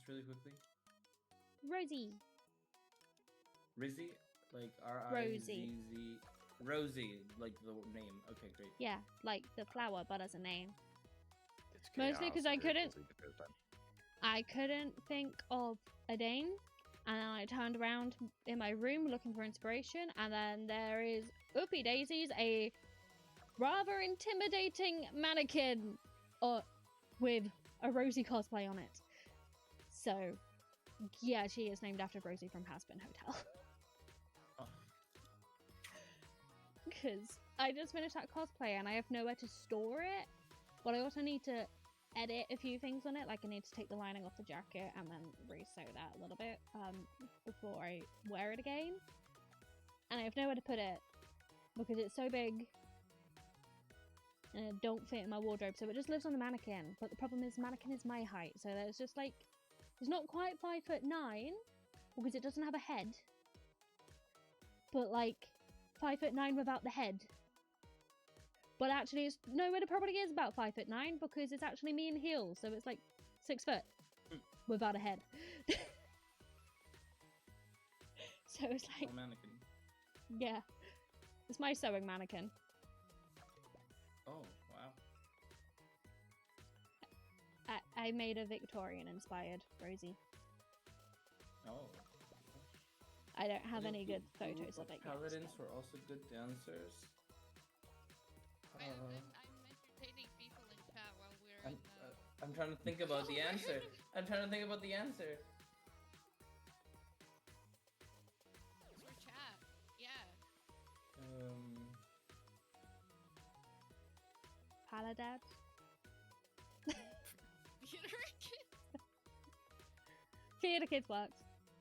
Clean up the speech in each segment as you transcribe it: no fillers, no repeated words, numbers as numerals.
just really quickly? Rosie. Rizzy? Like R-I-Z-Z... Rosie, like the name. Okay, great. Yeah, like the flower, but as a name. It's Mostly because I couldn't... chaos. I couldn't think of a name, and then I turned around in my room looking for inspiration, and then there is, oopie daisies, a rather intimidating mannequin with a Rosie cosplay on it. So, yeah, she is named after Rosie from Hazbin Hotel. Oh. Because I just finished that cosplay and I have nowhere to store it, but I also need to edit a few things on it. Like I need to take the lining off the jacket and then re-sew that a little bit before I wear it again. And I have nowhere to put it because it's so big and it don't fit in my wardrobe, so it just lives on the mannequin. But the problem is the mannequin is my height, so there's just like, it's not quite 5'9" because it doesn't have a head, but like 5'9" without the head. But actually, it's nowhere the probably is about 5'9" because it's actually me in heels, so it's like 6 foot without a head. So it's like A mannequin. Yeah, it's my sewing mannequin. Oh, wow. I made a Victorian-inspired Rosie. Oh. I don't have any good photos of it yet. Paladins were also good dancers. I'm entertaining people in chat while we're I'm trying to think about the answer. I'm trying to think about the answer. for chat. Yeah. Paladad? Theater Kids works.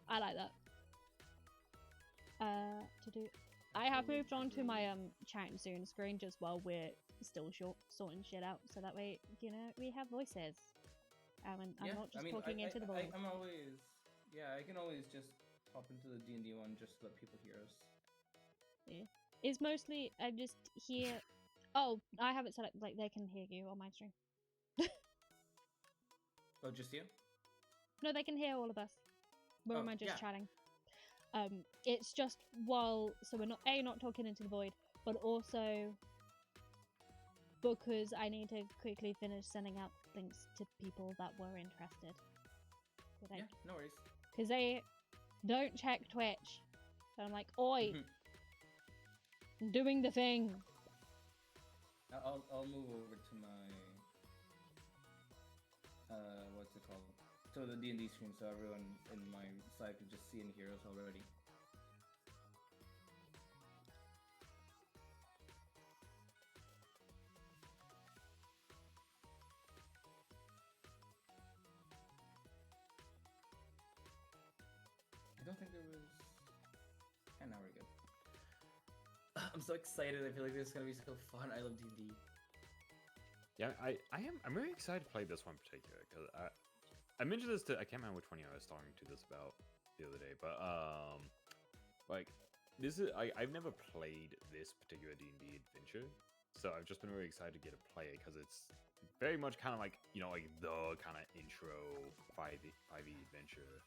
I like that. I have moved on to my chatting soon screen just while we're still sorting shit out, so that way, you know, we have voices. And I'm not just talking into the void. I'm always, yeah, I can always just hop into the D&D one just to let people hear us. Yeah. It's mostly, I just hear... Oh, I have it set up, like, they can hear you on my stream. Oh, just you? No, they can hear all of us. We're Oh, just yeah. chatting. It's just while, so we're not talking into the void, but also because I need to quickly finish sending out links to people that were interested. Yeah, no worries. Because they don't check Twitch. So I'm like, oi! I'm doing the thing! I'll move over to my what's it called? To the D&D stream, so everyone in my side can just see and hear us already. I don't think there was. And now we're good. I'm so excited. I feel like this is gonna be so fun. I love D&D. Yeah, I'm really excited to play this one in particular because I mentioned this to, I can't remember which one I was talking to this about the other day, but like this is I've never played this particular D&D adventure, so I've just been really excited to get to play it because it's very much kind of like, you know, like the kind of intro 5e adventure.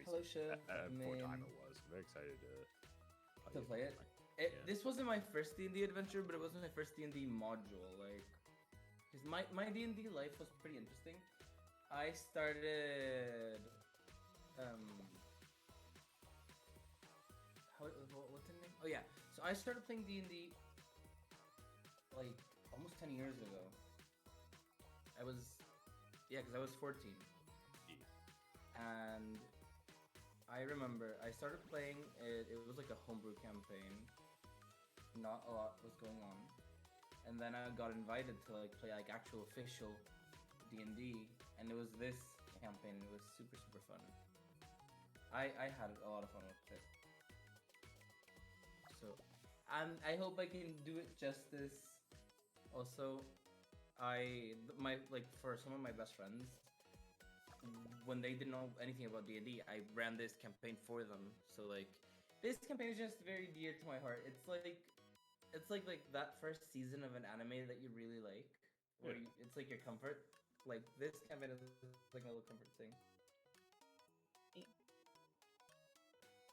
Hello, Shiv. For time it was. I'm very excited to play it. Yeah. This wasn't my first D&D adventure, but it wasn't my first D&D module. Like, because my D&D life was pretty interesting. I started, what's the name? Oh yeah, so I started playing D&D like almost 10 years ago. Because I was 14. Yeah. And I remember I started playing it. It was like a homebrew campaign. Not a lot was going on, and then I got invited to like play like actual official D&D, and it was this campaign. It was super fun. I had a lot of fun with it. So, and I hope I can do it justice. Also, for some of my best friends, when they didn't know anything about D&D, I ran this campaign for them. So like, this campaign is just very dear to my heart. It's like that first season of an anime that you really like, where it's like your comfort. Like this campaign is like my little comfort thing.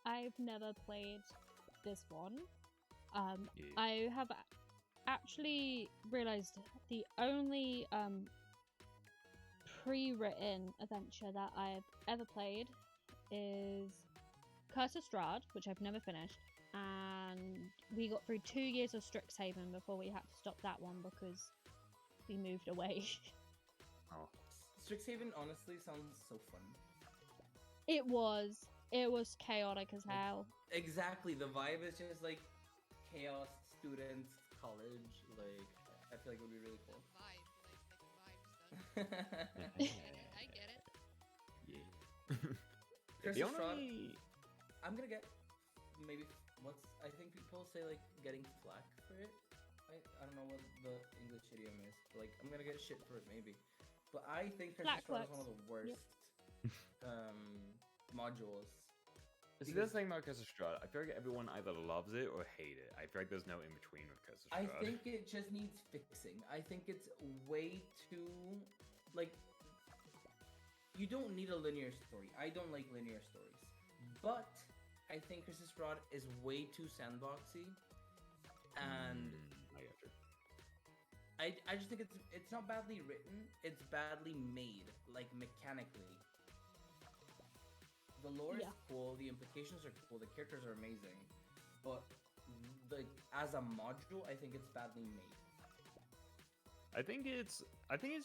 I've never played this one. Yeah. I have actually realized the only pre-written adventure that I've ever played is Curse of Strahd, which I've never finished, and we got through 2 years of Strixhaven before we had to stop that one because we moved away. Oh. Strixhaven honestly sounds so fun. It was chaotic as hell. Exactly, the vibe is just like chaos, students, college. Like, I feel like it would be really The cool. vibe, like the vibe stuff. I get it. Yeah. Curse The of Strahd, only I'm gonna get maybe I think people say like getting flack for it. I don't know what the English idiom is, but like I'm gonna get shit for it maybe. But I think Curse of Strahd is one of the worst modules. See, that's the thing about Curse of Strahd. I feel like everyone either loves it or hate it. I feel like there's no in between with Curse of I Strahd. think it just needs fixing. I think it's way too like you don't need a linear story. I don't like linear stories. But I think Curse of Strahd is way too sandboxy. And I got you. I just think it's not badly written, it's badly made, like mechanically. The lore is cool, the implications are cool, the characters are amazing, but like as a module, I think it's badly made. I think it's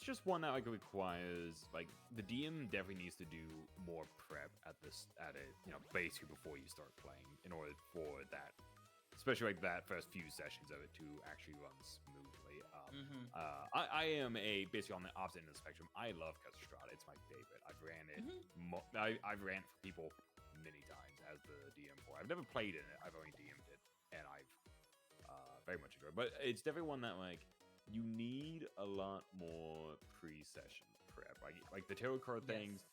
just one that like requires like the DM definitely needs to do more prep at it, you know, basically before you start playing in order for that, especially like that first few sessions of it to actually run smoothly. I am basically on the opposite end of the spectrum. I love Curse of Strahd. It's my favorite. I've ran it. I've ran it for people many times as the DM for. I've never played in it. I've only DM'd it, and I've very much enjoyed it. But it's definitely one that like you need a lot more pre-session prep. Like the tarot card things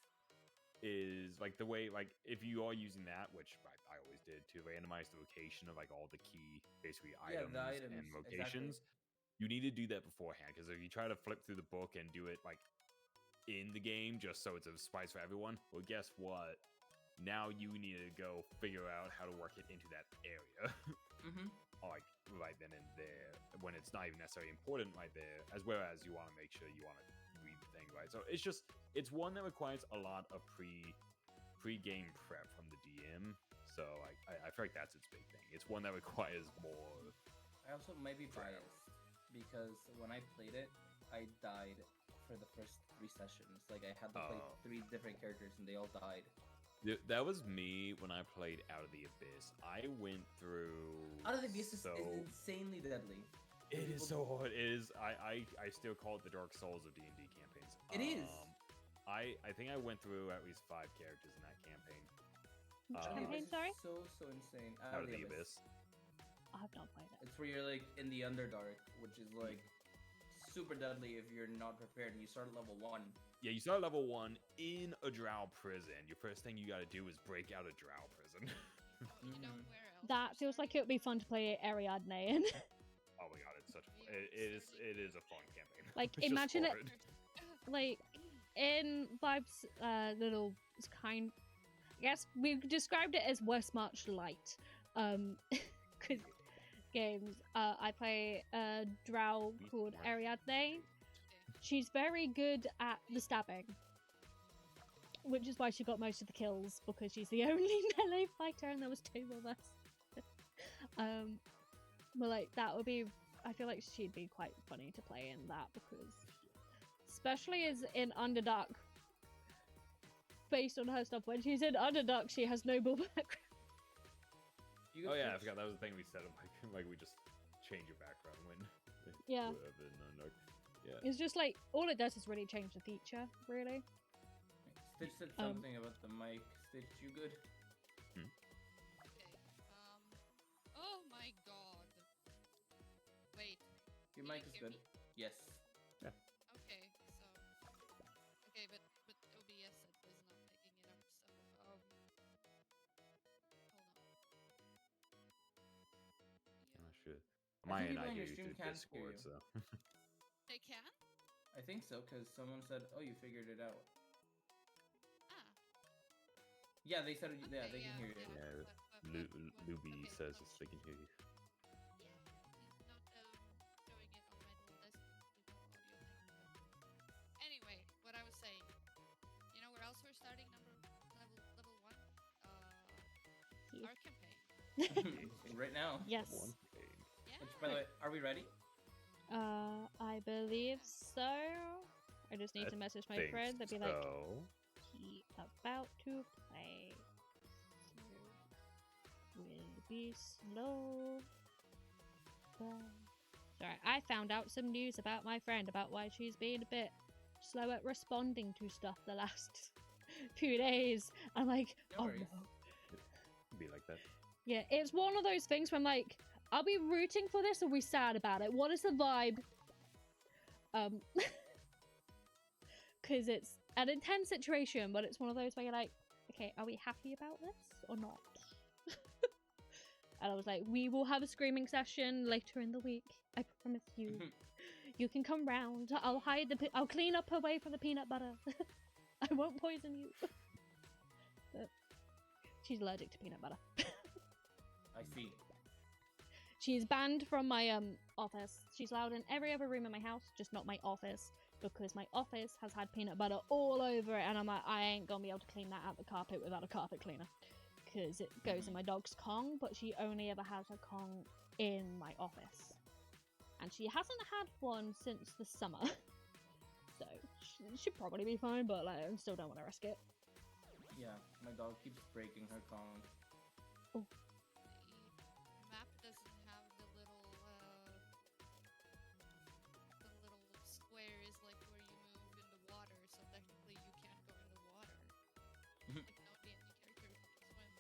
is like the way like if you are using that, which I always did to randomize the location of like all the key basically items and locations. Exactly. You need to do that beforehand because if you try to flip through the book and do it like in the game just so it's a surprise for everyone, well, guess what? Now you need to go figure out how to work it into that area. Like right then and there, when it's not even necessarily important right there, as well as you want to make sure you want to read the thing right. So it's one that requires a lot of pre-game prep from the DM. So like I feel like that's its big thing. It's one that requires more. I also might be biased because when I played it, I died for the first 3 sessions. Like I had to play 3 different characters and they all died. That was me when I played Out of the Abyss. I went through. Out of the Abyss is insanely deadly. It is so hard. It is. I still call it the Dark Souls of D&D campaigns. It is. I think I went through at least 5 characters in that campaign. Campaign, sorry? So insane. Out of the Abyss. I have not played it. It's where you're like in the Underdark, which is like super deadly if you're not prepared and you start at level 1. Yeah, you start at level 1 in a drow prison. Your first thing you gotta do is break out of drow prison. You know where else? That feels like it would be fun to play Ariadne in. Oh my god, it's such it is a fun campaign. Like It's just imagine it hard. like in Vibe's little kind, I guess we described it as Westmarch Light games. I play a drow called Ariadne. She's very good at the stabbing, which is why she got most of the kills, because she's the only melee fighter and there was 2 of us. But like that would be, I feel like she'd be quite funny to play in that, because especially as in Underdark, based on her stuff, when she's in Underdark she has noble background. Oh yeah, I forgot that was the thing we said. Like we just change your background when Yeah. Yeah. It's just like all it does is really change the feature, really. Stitch said something about the mic. Stitch, you good? Okay. Oh my god. Wait. Your Can mic you is hear good. me? Yes. Yeah. Okay, so. Okay, but OBS is not picking it up, so. Hold on. Oh shit. I My think end, people I on hear your you stream through can't hear Discord, you. so. They can? I think so, because someone said, oh, you figured it out. Ah. Yeah, they said. Yeah, they can hear you. Yeah, Luby says they can hear you. Yeah, he's not showing it on my little desk, the audio thing. But anyway, what I was saying, you know where else we're starting level 1? Here. Our campaign. Right now. Yes. One thing. Yeah. Which, by the way, are we ready? I believe so. I just need to message my friend and be like, he about to play. So we'll be slow. Sorry, I found out some news about my friend about why she's been a bit slow at responding to stuff the last few days. I'm like, No oh worries. no. Be like that. Yeah, it's one of those things where I'm like, I'll be rooting for this or be sad about it. What is the vibe? Because it's an intense situation, but it's one of those where you're like, okay, are we happy about this or not? And I was like, we will have a screaming session later in the week. I promise you. You can come round. I'll hide I'll clean up away from the peanut butter. I won't poison you. But she's allergic to peanut butter. I see. She's banned from my office. She's allowed in every other room in my house, just not my office, because my office has had peanut butter all over it, and I'm like, I ain't gonna be able to clean that out the carpet without a carpet cleaner, because it goes in my dog's Kong, but she only ever has her Kong in my office, and she hasn't had one since the summer, so she should probably be fine, but like, I still don't want to risk it. Yeah, my dog keeps breaking her Kong. Oh. The map doesn't have the little squares like where you move in the water, so technically you can't go in the water. Like no D&D character can swim.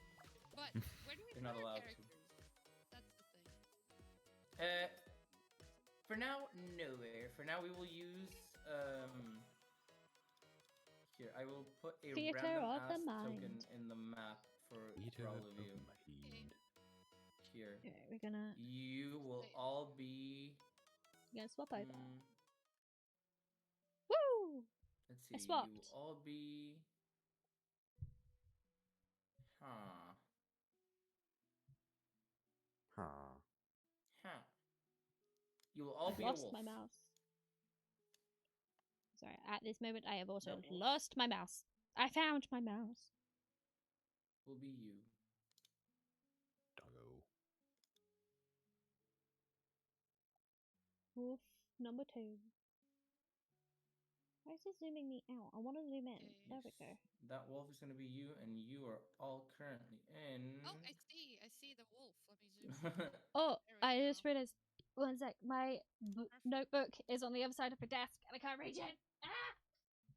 But where do we You're not put our allowed to. characters? That's the thing. For now, nowhere. For now, we will use Here, I will put a Theater random of the ass mind. token in the map for all of you. Here, Okay, we're gonna you will all be. swap over. mm, Woo! Let's I see. swapped. You will all be. Huh. You will all I've be lost a wolf. my mouse. Sorry, at this moment I have also No. lost my mouse. I found my mouse. Will be you. Doggo. Wolf number 2. Why is it zooming me out? I want to zoom in. Okay. There we go. That wolf is going to be you, and you are all currently in. Oh, I see the wolf. Let me zoom. Oh, There we I go. just realized. One sec. My notebook is on the other side of the desk, and I can't reach it. Ah!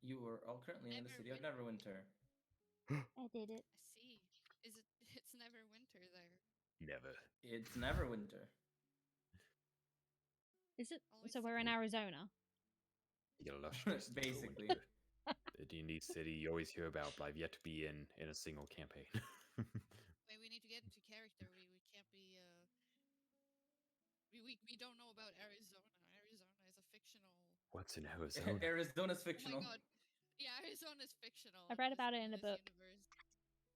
You are all currently in the city of Neverwinter. I did it. I see. Is it? It's never winter there. Never. It's Neverwinter. Is it? Always So we're in Arizona. The illustrious Basically. The D&D city you always hear about, but I've yet to be in a single campaign. Wait, we need to get into character. We can't be we don't know about Arizona. Arizona is a fictional. What's in Arizona? Arizona's Oh fictional. my god. Yeah, Arizona's fictional. I read about it in the book. Universe.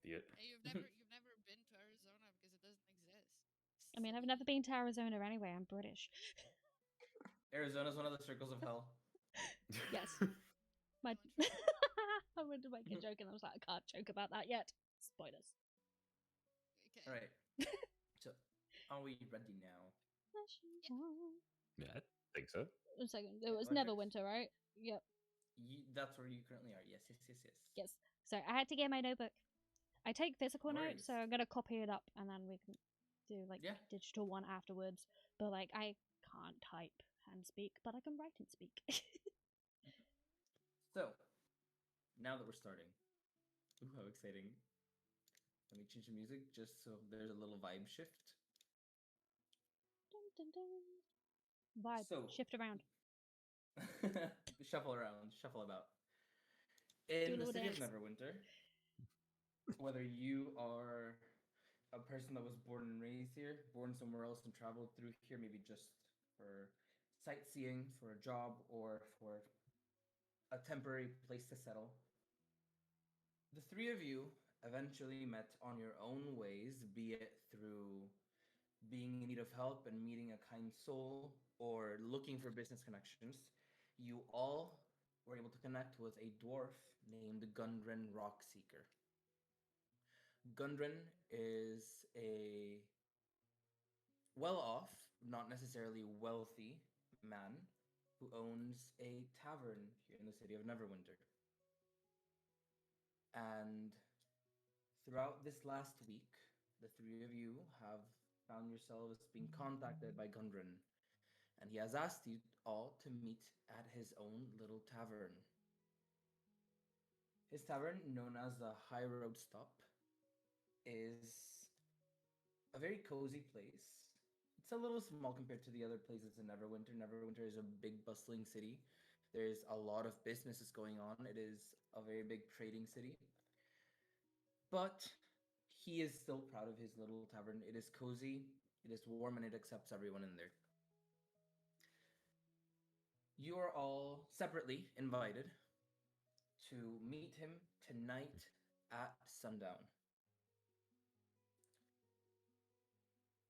The, Hey, you've never been to Arizona because it doesn't exist. I mean, I've never been to Arizona anyway. I'm British. Arizona's one of the circles of hell. Yes. My I wanted to make a joke and I was like, I can't joke about that yet. Spoilers. Okay. All right. So, are we ready now? yeah, I think so. 1 second. It was Okay. Neverwinter, right? Yep. That's where you currently are. Yes. Yes. So I had to get my notebook. I take physical No notes, so worries. I'm gonna copy it up and then we can do like Yeah. digital one afterwards. But like I can't type and speak, but I can write and speak. So, now that we're starting, ooh, how exciting! Let me change the music just so there's a little vibe shift. Dun, dun, dun. Vibe. So, Shift around. shuffle around, shuffle about. In the little city of dance. Neverwinter, whether you are a person that was born and raised here, born somewhere else and traveled through here, maybe just for sightseeing, for a job, or for a temporary place to settle, the three of you eventually met on your own ways, be it through being in need of help and meeting a kind soul or looking for business connections, you all were able to connect with a dwarf named Gundren Rockseeker. Gundren is a well off, not necessarily wealthy man who owns a tavern here in the city of Neverwinter. And throughout this last week, the three of you have found yourselves being contacted by Gundren, and he has asked you all to meet at his own little tavern. His tavern, known as the High Road Stop, is a very cozy place. It's a little small compared to the other places in Neverwinter. Neverwinter is a big, bustling city. There's a lot of businesses going on. It is a very big trading city. But he is still proud of his little tavern. It is cozy, it is warm, and it accepts everyone in there. You are all separately invited to meet him tonight at sundown.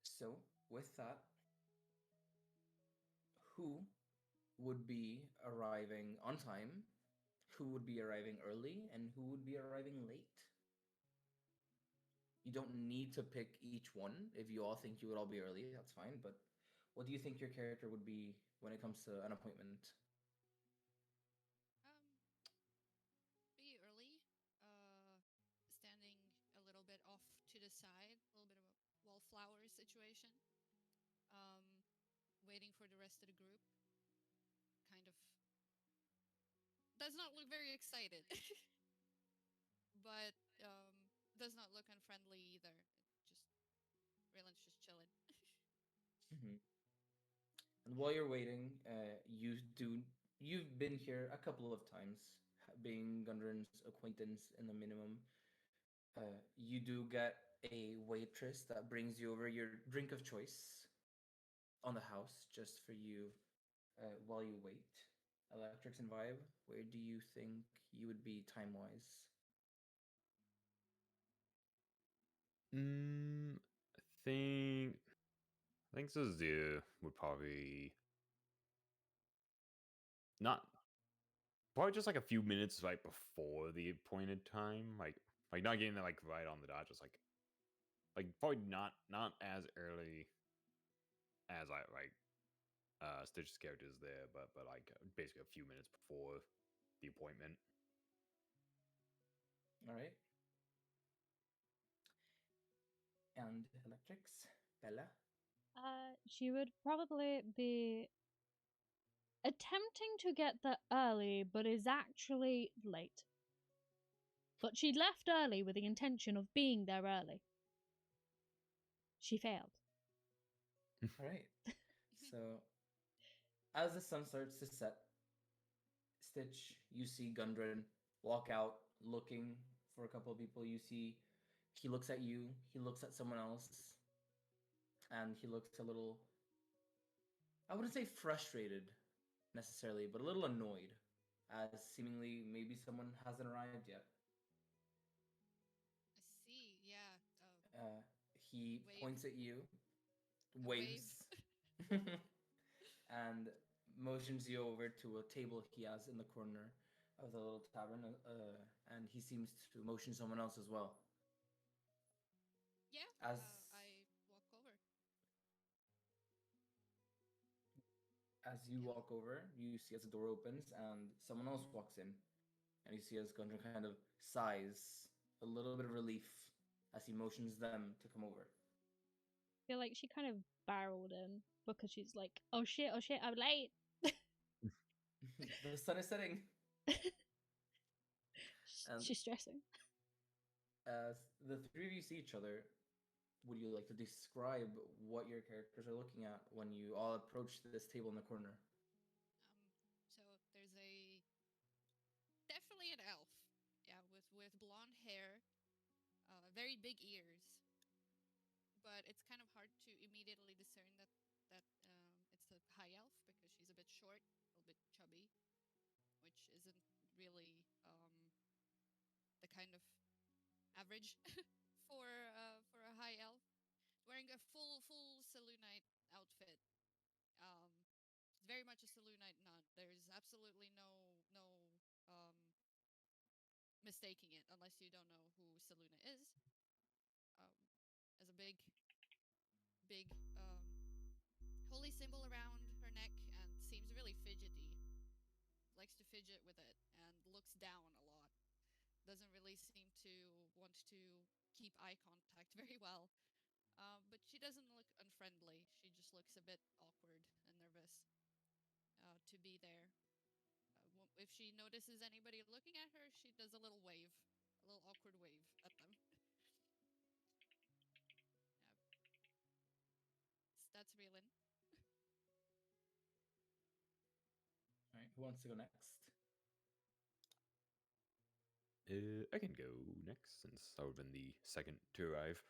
So, with that, who would be arriving on time, who would be arriving early, and who would be arriving late? You don't need to pick each one. If you all think you would all be early, that's fine. But what do you think your character would be when it comes to an appointment? Be early. Standing a little bit off to the side, a little bit of a wallflower situation. Um, Waiting for the rest of the group. Kind of does not look very excited, but does not look unfriendly either. Just Raylan's just chilling. Mm-hmm. And while you're waiting, you've been here a couple of times, being Gundren's acquaintance in the minimum. You do get a waitress that brings you over your drink of choice on the house just for you while you wait. Electrics and Vibe, where do you think you would be time wise? I think Zazu would probably not probably just like a few minutes right before the appointed time, like not getting there like right on the dot, just like probably not as early as I like Stitch's character is there, but like basically a few minutes before the appointment. All right. And Electrics, Bella. She would probably be attempting to get there early, but is actually late. But she left early with the intention of being there early. She failed. All right. So, as the sun starts to set, Stitch, you see Gundren walk out looking for a couple of people. You see he looks at you, he looks at someone else, and he looks a little, I wouldn't say frustrated necessarily, but a little annoyed, as seemingly maybe someone hasn't arrived yet. I see. Yeah. Uh, he Wave. points at you, A wave. waves, and motions you over to a table he has in the corner of the little tavern, and he seems to motion someone else as well. Yeah. As I walk over. as you walk over, you see as the door opens and someone else walks in, and you see as Gundren kind of sighs a little bit of relief as he motions them to come over. I feel like she kind of barreled in because she's like, oh shit, I'm late. The sun is setting, and She's stressing. as the three of you see each other, would you like to describe what your characters are looking at when you all approach this table in the corner? So there's definitely an elf. Yeah, with blonde hair, very big ears, but it's kind of hard to immediately discern that it's a high elf because she's a bit short, a little bit chubby, which isn't really the kind of average for a high elf, wearing a full Selûnite outfit. It's very much a Selûnite nun. There's absolutely no um mistaking it unless you don't know who Selûne is. As a big holy symbol around her neck and seems really fidgety. Likes to fidget with it and looks down a lot. Doesn't really seem to want to keep eye contact very well. But she doesn't look unfriendly. She just looks a bit awkward and nervous to be there. If she notices anybody looking at her, she does a little wave, a little awkward wave at them. That's Reelin. All right, who wants to go next? I can go next since I've been the second to arrive.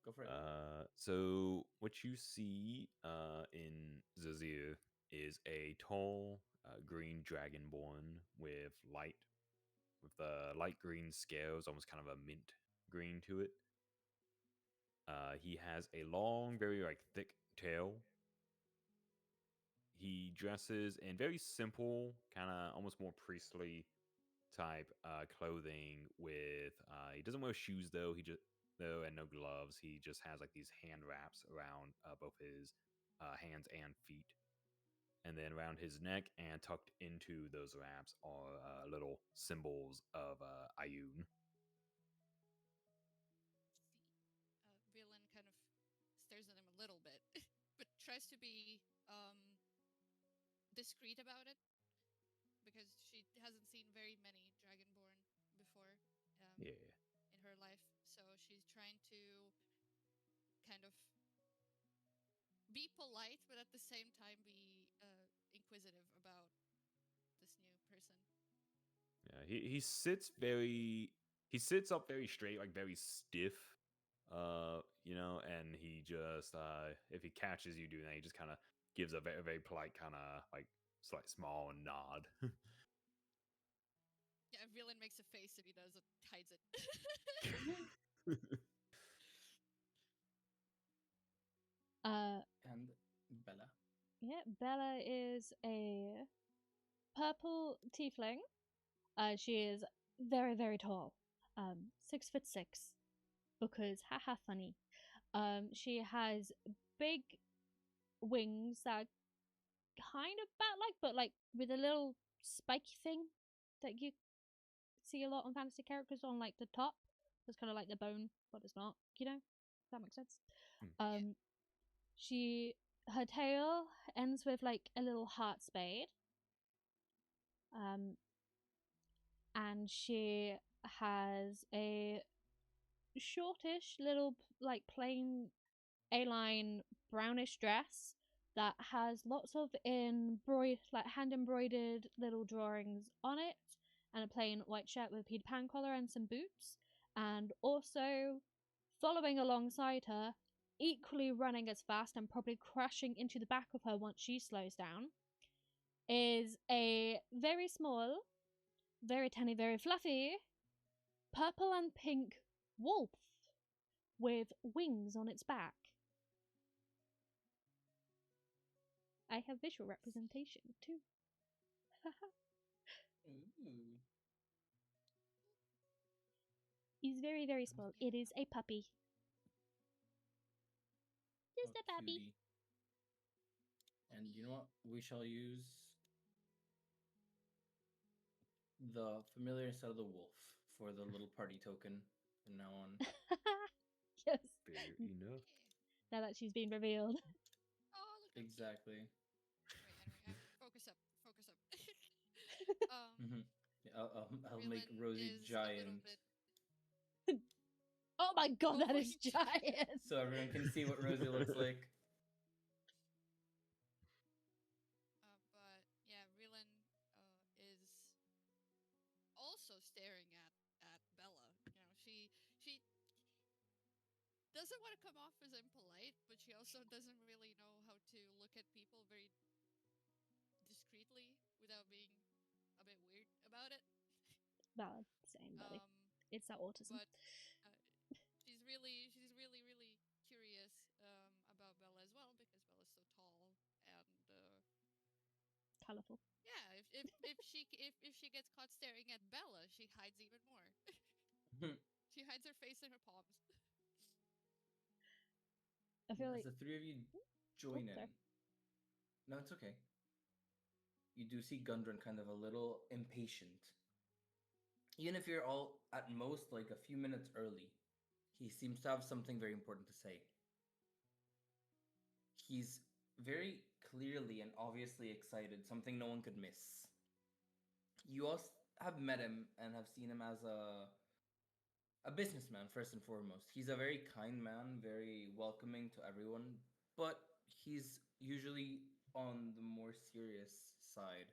Go for it. So what you see in Zazir is a tall green dragonborn with the light green scales, almost kind of a mint green to it. He has a long, very thick tail. He dresses in very simple, kind of almost more priestly type clothing. With he doesn't wear shoes though. And no gloves. He just has these hand wraps around both his hands and feet. And then around his neck and tucked into those wraps are little symbols of Ayun. Reelin kind of stares at him a little bit, but tries to be discreet about it because she hasn't seen very many dragonborn before Yeah. in her life. So she's trying to kind of be polite, but at the same time be inquisitive about this new person. Yeah, he sits up very straight, very stiff. And he just if he catches you doing that, he just kind of gives a very, very polite kind of slight small nod. Yeah, Reelin makes a face if he does it, hides it. And Bella. Yeah, Bella is a purple tiefling. She is very, very tall. 6'6", because haha funny. She has big wings that are kind of bat-like, but with a little spiky thing that you see a lot on fantasy characters on the top. It's kind of like the bone, but it's not. If that makes sense. Hmm. Her tail ends with a little heart spade. And she has a shortish little plain A-line brownish dress that has lots of hand embroidered little drawings on it, and a plain white shirt with a Peter Pan collar and some boots. And also following alongside her, equally running as fast and probably crashing into the back of her once she slows down, is a very small, very tiny, very fluffy, purple and pink wolf with wings on its back. I have visual representation too. Ooh. He's very, very small. It is a puppy. Just a puppy. Cutie. And you know what? We shall use the familiar instead of the wolf for the little party token from now on. Yes. Fair enough. Now that she's been revealed. Oh, look. Exactly. Anyway, focus up. Yeah, I'll make Reelin Rosie is giant. Oh my god, that is Overly giant! So everyone can see what Rosie looks like. But yeah, Reelin is also staring at Bella. She doesn't want to come off as impolite, but she also doesn't really know how to look at people very discreetly without being a bit weird about it. Valid. Same, buddy. It's that autism. But colorful. Yeah, if she gets caught staring at Bella, she hides even more. She hides her face in her palms. I feel As like the three of you join in, sorry. no, it's okay. You do see Gundren kind of a little impatient. Even if you're all at most like a few minutes early, he seems to have something very important to say. He's very clearly and obviously excited, something no one could miss. You all have met him and have seen him as a businessman first and foremost. He's a very kind man, very welcoming to everyone, but he's usually on the more serious side.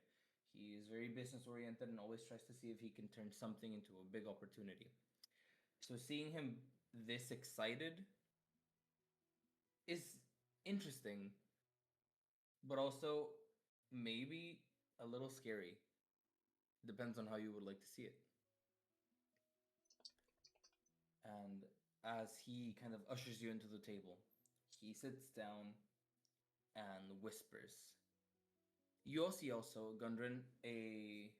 He is very business oriented and always tries to see if he can turn something into a big opportunity. So seeing him this excited is interesting, but also maybe a little scary. Depends on how you would like to see it. And as he kind of ushers you into the table, he sits down and whispers. You all see also, Gundren, a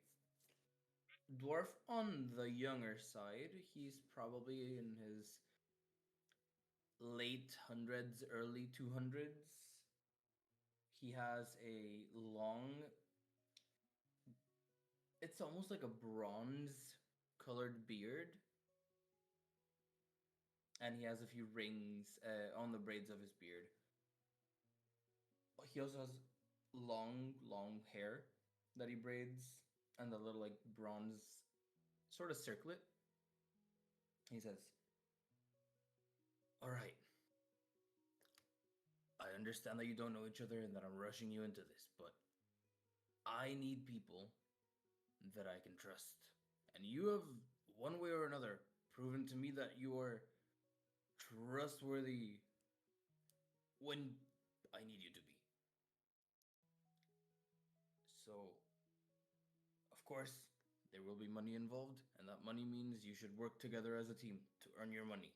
dwarf on the younger side. He's probably in his late hundreds, early 200s. He has a long, it's almost like a bronze colored beard. And he has a few rings on the braids of his beard. He also has long hair that he braids and a little like bronze sort of circlet. He says, "All right, I understand that you don't know each other and that I'm rushing you into this, but I need people that I can trust. And you have, one way or another, proven to me that you are trustworthy when I need you to be. So, of course, there will be money involved, and that money means you should work together as a team to earn your money."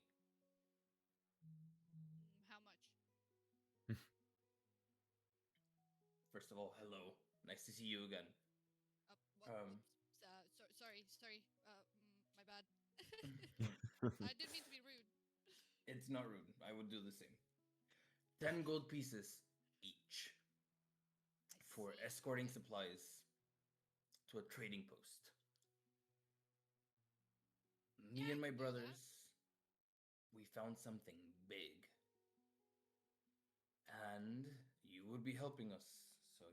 How much? First of all, hello. Nice to see you again. What? Um, Sorry. My bad. I didn't mean to be rude. it's not rude. I would do the same. 10 gold pieces each I for see. escorting Okay. supplies to a trading post. Yeah, Me I and my can do that. brothers, we found something big. And you would be helping us. So,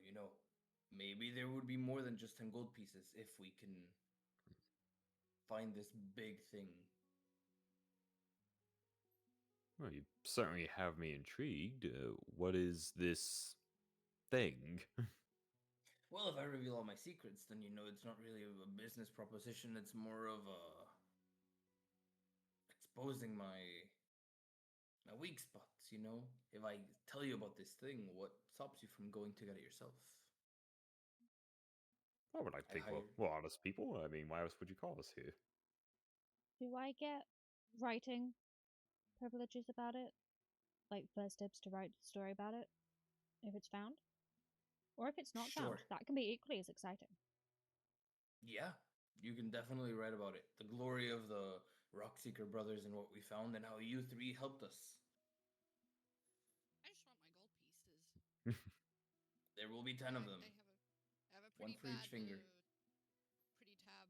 maybe there would be more than just 10 gold pieces if we can find this big thing. Well, you certainly have me intrigued. What is this thing? Well, if I reveal all my secrets, then it's not really a business proposition. It's more of a exposing my weak spots. If I tell you about this thing, what stops you from going to get it yourself? I would like to I think hire. we're honest people. I mean, why else would you call us here? Do I get writing privileges about it? Like first dibs to write a story about it if it's found? Or if it's not found, Sure. that can be equally as exciting. Yeah, you can definitely write about it. The glory of the Rockseeker brothers and what we found, and how you three helped us. I just want my gold pieces. There will be 10 of them, I have a one pretty for each bad, finger. pretty tab,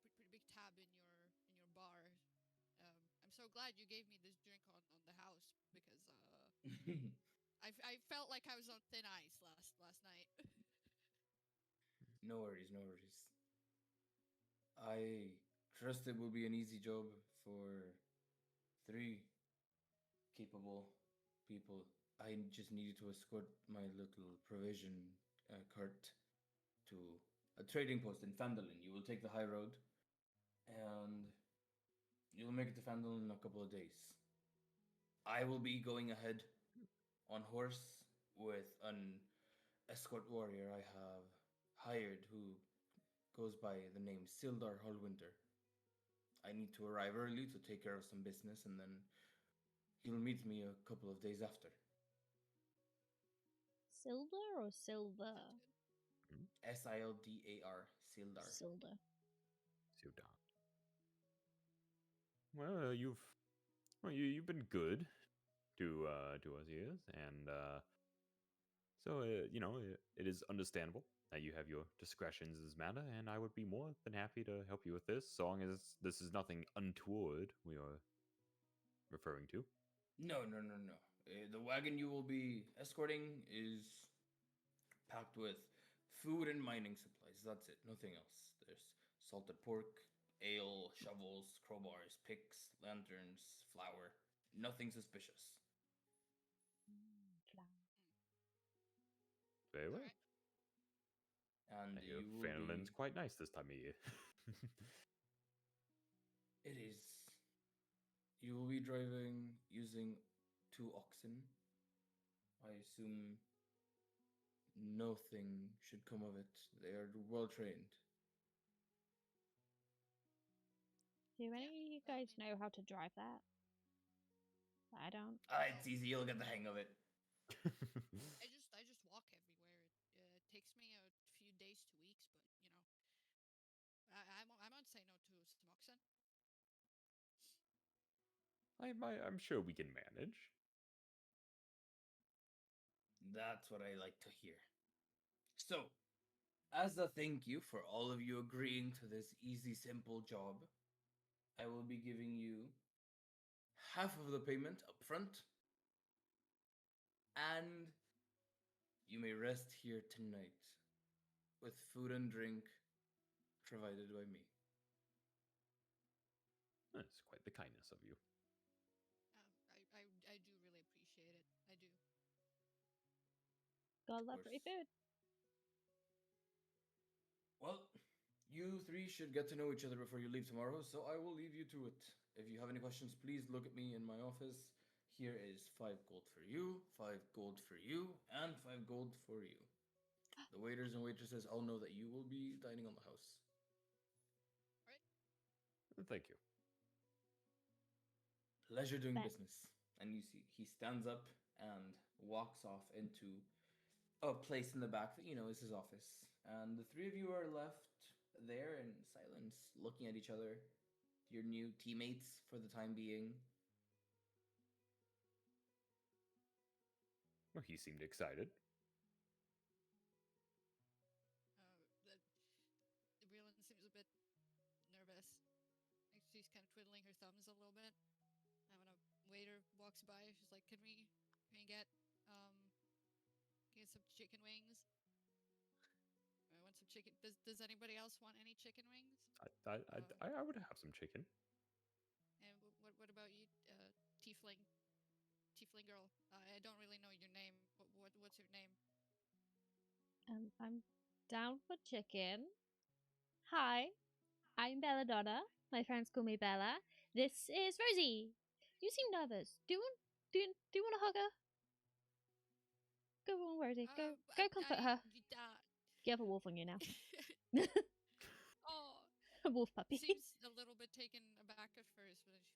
pretty big tab in your bar. I'm so glad you gave me this drink on the house because I felt like I was on thin ice last night. No worries, no worries. I trust it will be an easy job for three capable people. I just needed to escort my little provision cart to a trading post in Phandelver. You will take the high road, and you'll make it to Phandelver in a couple of days. I will be going ahead on horse with an escort warrior I have hired who goes by the name Sildar Hallwinter. I need to arrive early to take care of some business, and then he'll meet me a couple of days after. Silver or Sounds silver? good. Mhm. Sildar. Sildar. Silda. Sudan. Well, you've been good to us here, and so it is understandable that you have your discretions in this matter, and I would be more than happy to help you with this, so long as this is nothing untoward we are referring to. No, no, no, no. The wagon you will be escorting is packed with food and mining supplies. That's it. Nothing else. There's salted pork, ale, shovels, crowbars, picks, lanterns, flour. Nothing suspicious. Very All well. right. And I hear you will be. Fanlin's quite nice this time of year. It is. You will be driving using 2 oxen. I assume nothing should come of it. They are well trained. Do any Yeah, of you well, I guys mean, know how to drive that? I don't. It's easy. You'll get the hang of it. I just walk everywhere. It takes me a few days to weeks, but I won't say no to some oxen. I'm sure we can manage. That's what I like to hear. So, as a thank you for all of you agreeing to this easy, simple job, I will be giving you half of the payment up front, and you may rest here tonight with food and drink provided by me. That's quite the kindness of you. I do really appreciate it. I do. God Of love free course. food. Well, you three should get to know each other before you leave tomorrow, so I will leave you to it. If you have any questions, please look at me in my office. Here is 5 gold for you, 5 gold for you, and 5 gold for you. The waiters and waitresses all know that you will be dining on the house. All right. Thank you. Pleasure doing Bet. business. And you see, he stands up and walks off into a place in the back that is his office. And the three of you are left there in silence, looking at each other, your new teammates for the time being. Well, he seemed excited. The Breland seems a bit nervous. Like she's kind of twiddling her thumbs a little bit. And when a waiter walks by, she's like, can we get some chicken wings? I want some chicken. Does anybody else want any chicken wings? I would have some chicken. And what about you, tiefling girl? I don't really know your name. What's your name? I'm down for chicken. Hi, I'm Belladonna. My friends call me Bella. This is Rosie. You seem nervous. Do you want to hug her? Go on, Rosie. Go comfort her. You have a wolf on you now. Oh, A wolf puppy. seems a little bit taken aback at first, but then she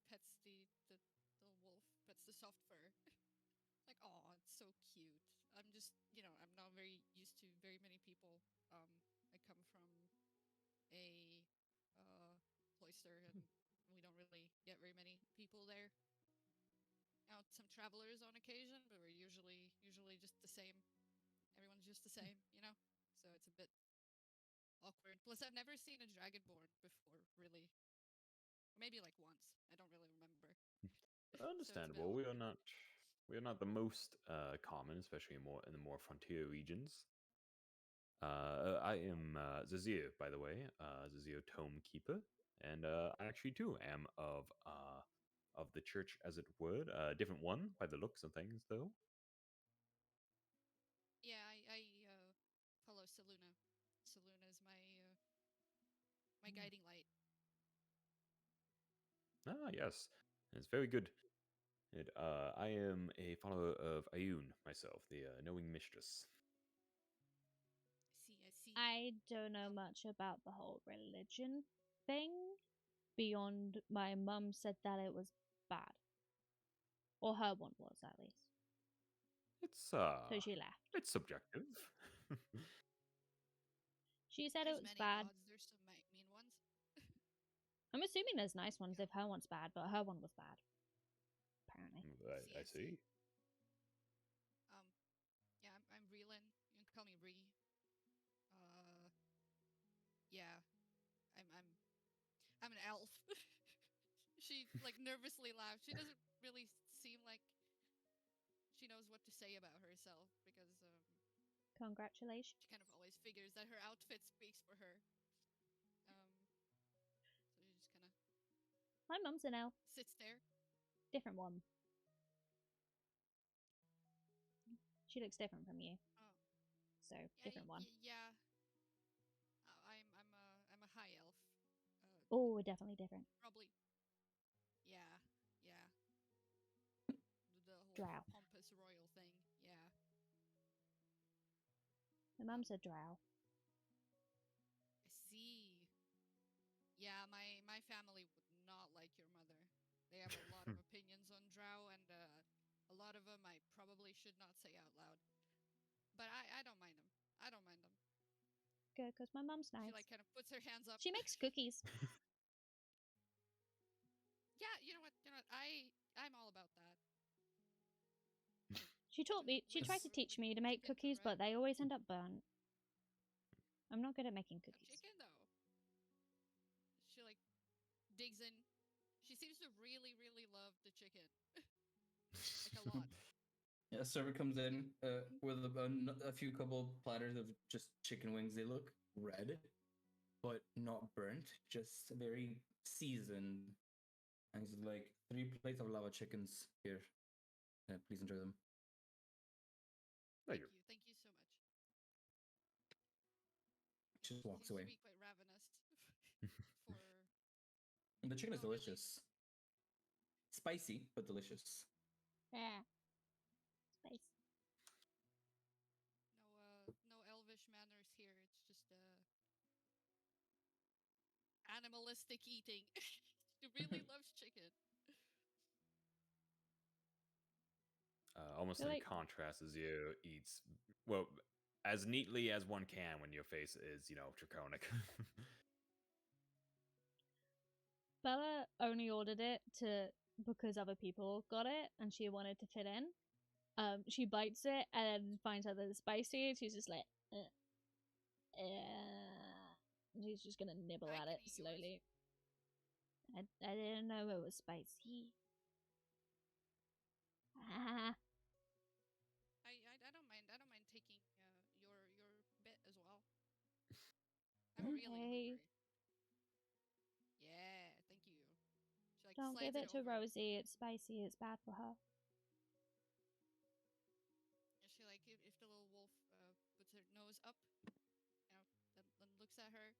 pets the wolf, pets the soft fur. Like, oh, it's so cute. I'm just, I'm not very used to very many people. I come from a cloister, and we don't really get very many people there. Out some travelers on occasion, but we're usually just the same. Everyone's just the same, you know. So it's a bit awkward. Plus, I've never seen a dragonborn before, really. Or maybe like once. I don't really remember. So it's a bit Understandable. awkward. We are not the most common, especially in the more frontier regions. I am Zazir, by the way, Zazir Tome Keeper, and I actually too am of the church, as it would. Different one by the looks of things, though. Yeah, I follow Saluna. Saluna is my guiding light. Ah, yes, it's very good. I am a follower of Ayun myself, the knowing mistress. I see. I don't know Um, much about the whole religion thing beyond my mum said that it was bad. Or her one was, at least. It's So she left. it's subjective. She said There's it was many bad. gods. There's some mean ones. I'm assuming there's nice ones if her one's bad, but her one was bad. Apparently. I see. Yeah, I'm Reelin. You can call me Ree. Yeah, I'm an elf. She like nervously laughs. She doesn't really seem like she knows what to say about herself because Congratulations. she kind of always figures that her outfit speaks for her. So she just kind of My mum's an elf. sits there. Different one. She looks different from you. Oh, So, different one. Yeah. I'm a high elf. Oh, definitely different. Probably. Yeah. The whole Drow. pompous royal thing. Yeah. My mum's a drow. I see. Yeah, my family would not like your mother. They have a lot of opinions on drow, and a lot of them I probably should not say out loud. But I don't mind them. I don't mind them. Good, because my mum's She nice. like kind of puts her hands up. She makes cookies. Yeah, you know what? I'm all about that. She taught me. She tried to teach me to make cookies, but they always end up burnt. I'm not good at making cookies. Chicken though. She like digs in. She seems to really, really love the chicken. Like a lot. Yeah, a server comes in with a few couple platters of just chicken wings. They look red, but not burnt, just very seasoned. And he's like, 3 plates of lava chickens here. Please enjoy them. Thank you so much. Just walks Seems away. to be quite ravenous for. And the chicken is Oh, really? delicious. Spicy, but delicious. Yeah. Space. No elvish manners here. It's just animalistic eating. She really loves chicken. Almost in contrast as you eats, well, as neatly as one can when your face is, draconic. Bella only ordered it because other people got it and she wanted to fit in. She bites it and finds out that it's spicy. She's just like, she's just gonna nibble at it slowly. I didn't know it was spicy. I don't mind. I don't mind taking your bit as well. I'm really hungry. Yeah, thank you. She, like, don't give it to over. Rosie. It's spicy. It's bad for her. And she like if the little wolf puts her nose up, then looks at her.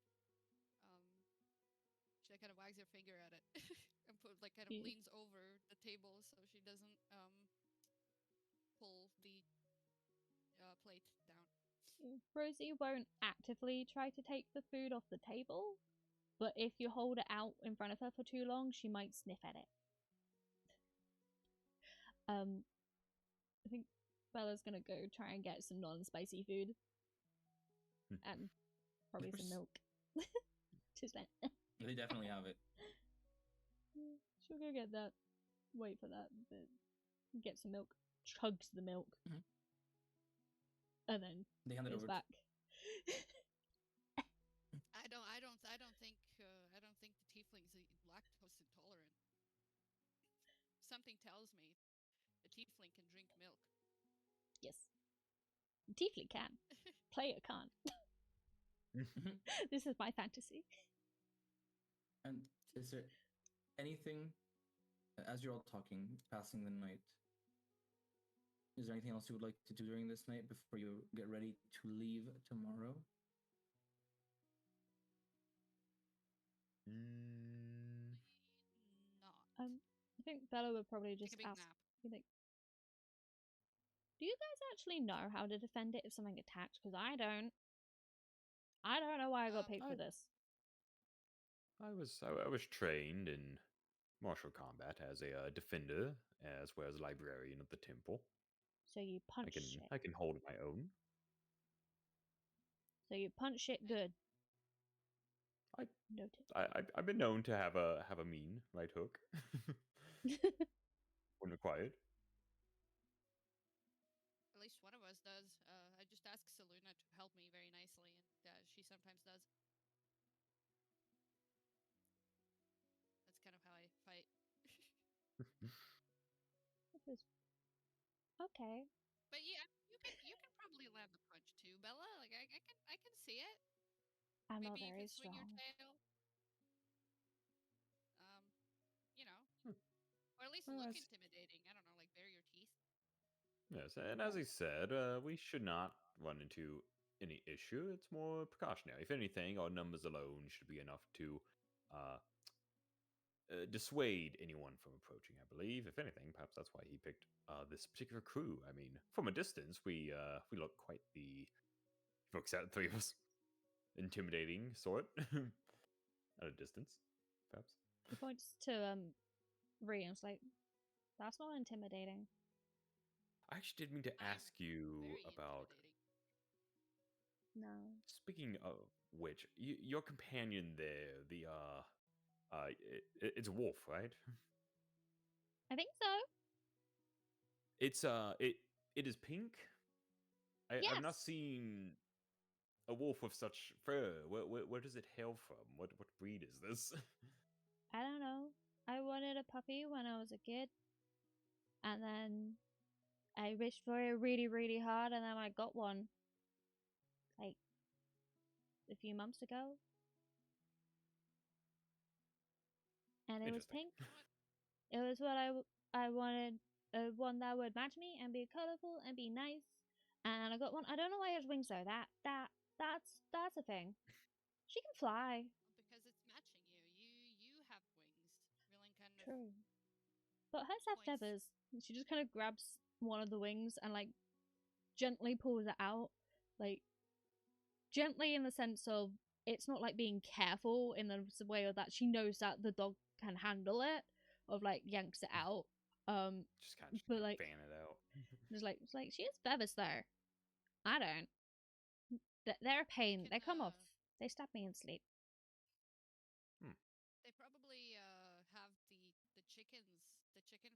She like, kind of wags her finger at it and kind of leans over the table so she doesn't pull the plate down. Rosie won't actively try to take the food off the table, but if you hold it out in front of her for too long, she might sniff at it. I think Bella's gonna go try and get some non-spicy food. And probably some milk. She's like, they definitely have it. She'll go get that. Wait for that. Get some milk. Chugs the milk. Mm-hmm. And then they hand it over back. I don't think the tiefling's lactose intolerant. Something tells me the tiefling can drink milk. Yes. The tiefling can. Player can't. This is my fantasy. And is there anything, as you're all talking, passing the night, is there anything else you would like to do during this night before you get ready to leave tomorrow? Not. I think Bella would probably just ask. Like, do you guys actually know how to defend it if something attacks? Because I don't. I don't know why I got picked for this. I was trained in martial combat as a defender, as well as librarian of the temple. So you punch I can hold my own. So you punch it good. I- Noted. I've been known to have a mean right hook when required. At least one of us does. I just ask Seluna to help me very nicely, and she sometimes does. That's kind of how I fight. Okay. But yeah, you can probably land the punch too, Bella. Like I can see it. I'm not Maybe you very can swing your strong. tail. Um, you know, Hmm. or at least Well, look that's- intimidating. I don't know, like bare your teeth. Yes, and as I said, we should not run into any issue. It's more precautionary. If anything, our numbers alone should be enough to uh, dissuade anyone from approaching. I believe, if anything, perhaps that's why he picked this particular crew. I mean, from a distance, we look quite the folks out three of us intimidating sort at a distance, perhaps. He points to Rhea and is like, that's not intimidating. I actually did mean to I'm ask you very about. intimidating. No. Speaking of which, your companion there, it's a wolf, right? I think so. It is pink. I've not Yes. seen a wolf with such fur. Where does it hail from? What breed is this? I don't know. I wanted a puppy when I was a kid. And then I wished for it really, really hard. And then I got one. Like, a few months ago. And it was Interesting. pink. It was what I wanted. One that would match me and be colorful and be nice. And I got one. I don't know why it has wings though. That's a thing. She can fly. Because it's matching you. You have wings. Feeling kind of True. But hers have points. feathers. And she just kind of grabs one of the wings and like gently pulls it out. Like gently in the sense of it's not like being careful in the way of that she knows that the dog can handle it, of like yanks it out. Just kind of But like fan it out. it's like she has feathers though. I don't. They're a pain. Can They come off. They stab me in sleep. they probably have the chicken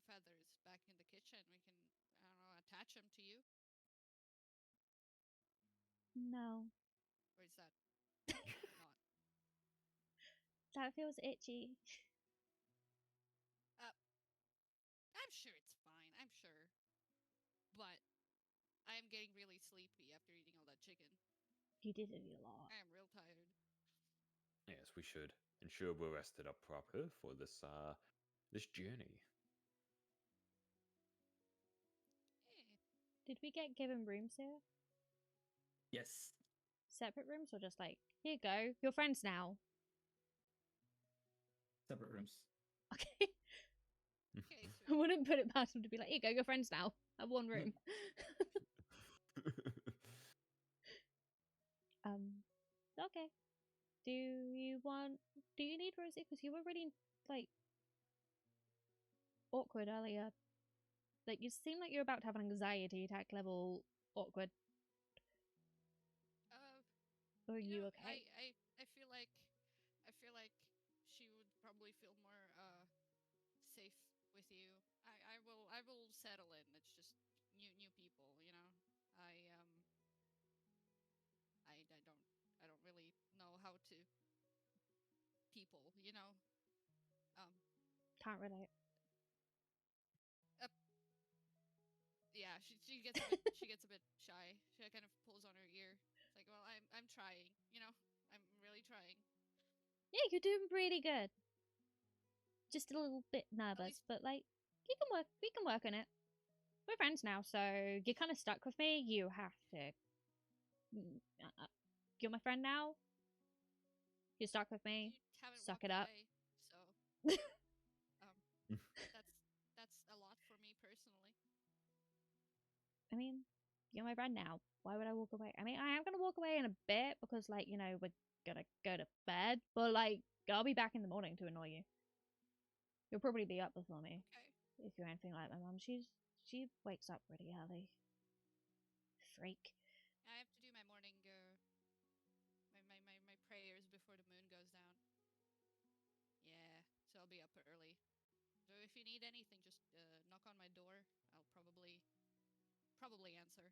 feathers back in the kitchen. We can I don't know attach them to you, No, or is that not? that feels itchy. I'm sure it's fine. I'm sure, but I am getting really sleepy after eating all that chicken. You did it a lot. I am real tired. Yes, we should ensure we're rested up proper for this journey. Eh, Did we get given rooms here? Yes. Separate rooms or just like, here you go, you're friends now? Separate rooms. Okay. okay, I sweet. wouldn't put it past them to be like, here you go, you're friends now. Have one room. Okay. Do you need Rosie? Because you were really like awkward earlier. Like you seem like you're about to have an anxiety attack level awkward. Or are you okay? I feel like she would probably feel more safe with you. I will settle in. It's just new people, you know. I don't really know how to people, you know. Um Can't relate. yeah, she gets a bit shy. She kind of pulls on her ear. It's like, well, I'm trying, you know. I'm really trying. Yeah, you're doing really good. Just a little bit nervous, least- but like you can work. We can work on it. We're friends now, so you're kind of stuck with me. You have to. You're my friend now. You're stuck with me. You haven't Suck walked it up. away, so that's a lot for me personally. I mean, you're my friend now. Why would I walk away? I mean, I am gonna walk away in a bit because, like, you know, we're gonna go to bed. But like, I'll be back in the morning to annoy you. You'll probably be up before me Okay. if you're anything like my mum. She wakes up pretty early. Freak. I have to do my morning prayers before the moon goes down. Yeah, so I'll be up early. So if you need anything, just knock on my door. I'll probably answer.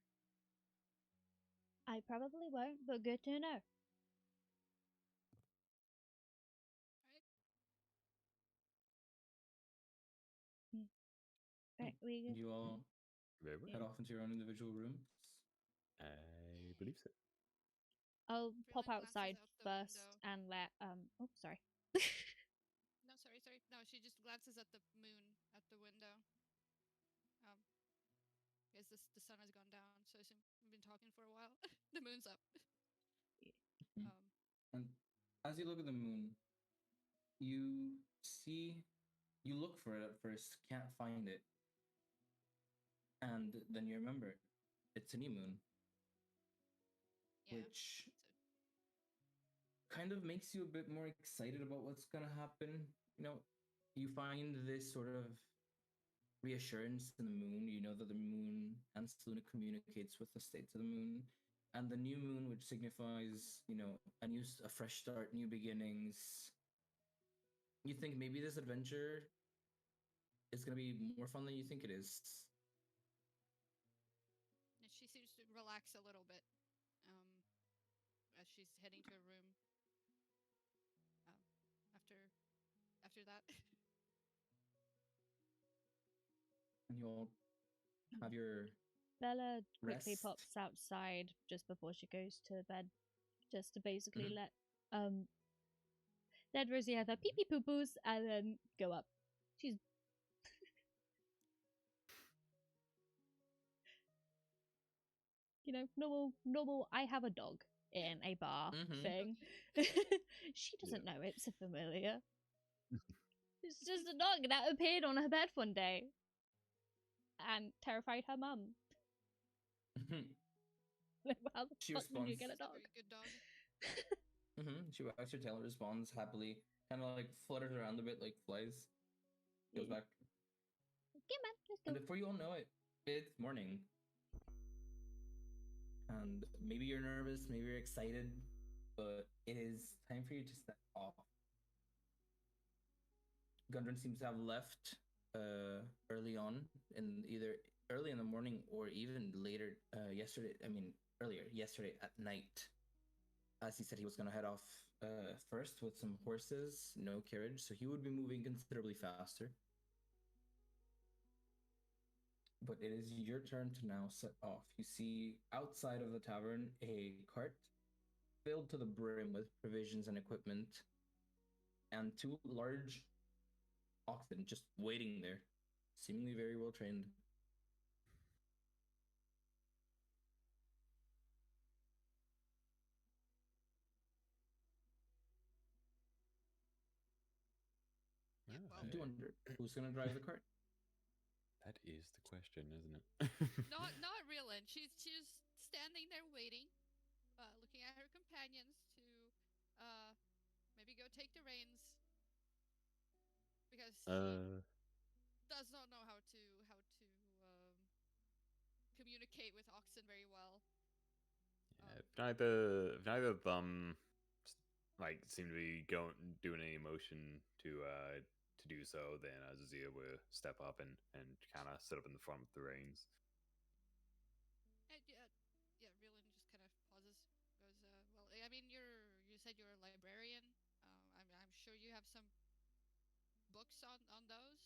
I probably won't, but good to know. Right? Right, we And you all Very well. head off into your own individual rooms. I believe so. I'll pop Freeland glances outside out the first window. and let oh sorry. No, sorry. No, she just glances at the moon at the window. Because the sun has gone down, so I assume we've been talking for a while. The moon's up. Mhm. And as you look at the moon, you look for it at first, can't find it. And then you remember it's a new moon, Yeah. which kind of makes you a bit more excited about what's going to happen. You know, you find this sort of reassurance in the moon. You know that the moon and Seluna communicates with the states of the moon. And the new moon, which signifies, a fresh start, new beginnings. You think maybe this adventure is going to be more fun than you think it is. And she seems to relax a little bit as she's heading to her room. After that. And you all have your Bella quickly rest. pops outside just before she goes to bed, just to basically Mhm. let Rosie have her pee pee poo poos and then go up. She's normal I have a dog in a bar Mhm. thing. She doesn't know it's a familiar. It's just a dog that appeared on her bed one day and terrified her mum. How the She fuck did you responds. get a It's a dog? very good dog. She wags her tail and responds happily, kind of like flutters around a bit like flies. Goes back. Okay, man, let's go. And before you all know it, it's morning. And maybe you're nervous, maybe you're excited, but it is time for you to step off. Gundren seems to have left early on, in either early in the morning or even later yesterday. I mean, earlier yesterday at night. As he said, he was going to head off first with some horses, no carriage, so he would be moving considerably faster. But it is your turn to now set off. You see outside of the tavern a cart filled to the brim with provisions and equipment, and two large oxen just waiting there, seemingly very well trained. Yeah, Oh, well, I do wonder who's going to drive the cart. that is the question, isn't it? not Reelan. She's standing there waiting, looking at her companions to maybe go take the reins because she does not know how to communicate with oxen very well. Yeah, if neither of them seem to be doing any motion to do so, then Azazia will step up and kind of sit up in the front with the reins. And yeah, Reelan just kind of pauses, goes, well, I mean, you said you're a librarian. I'm sure you have some books on those.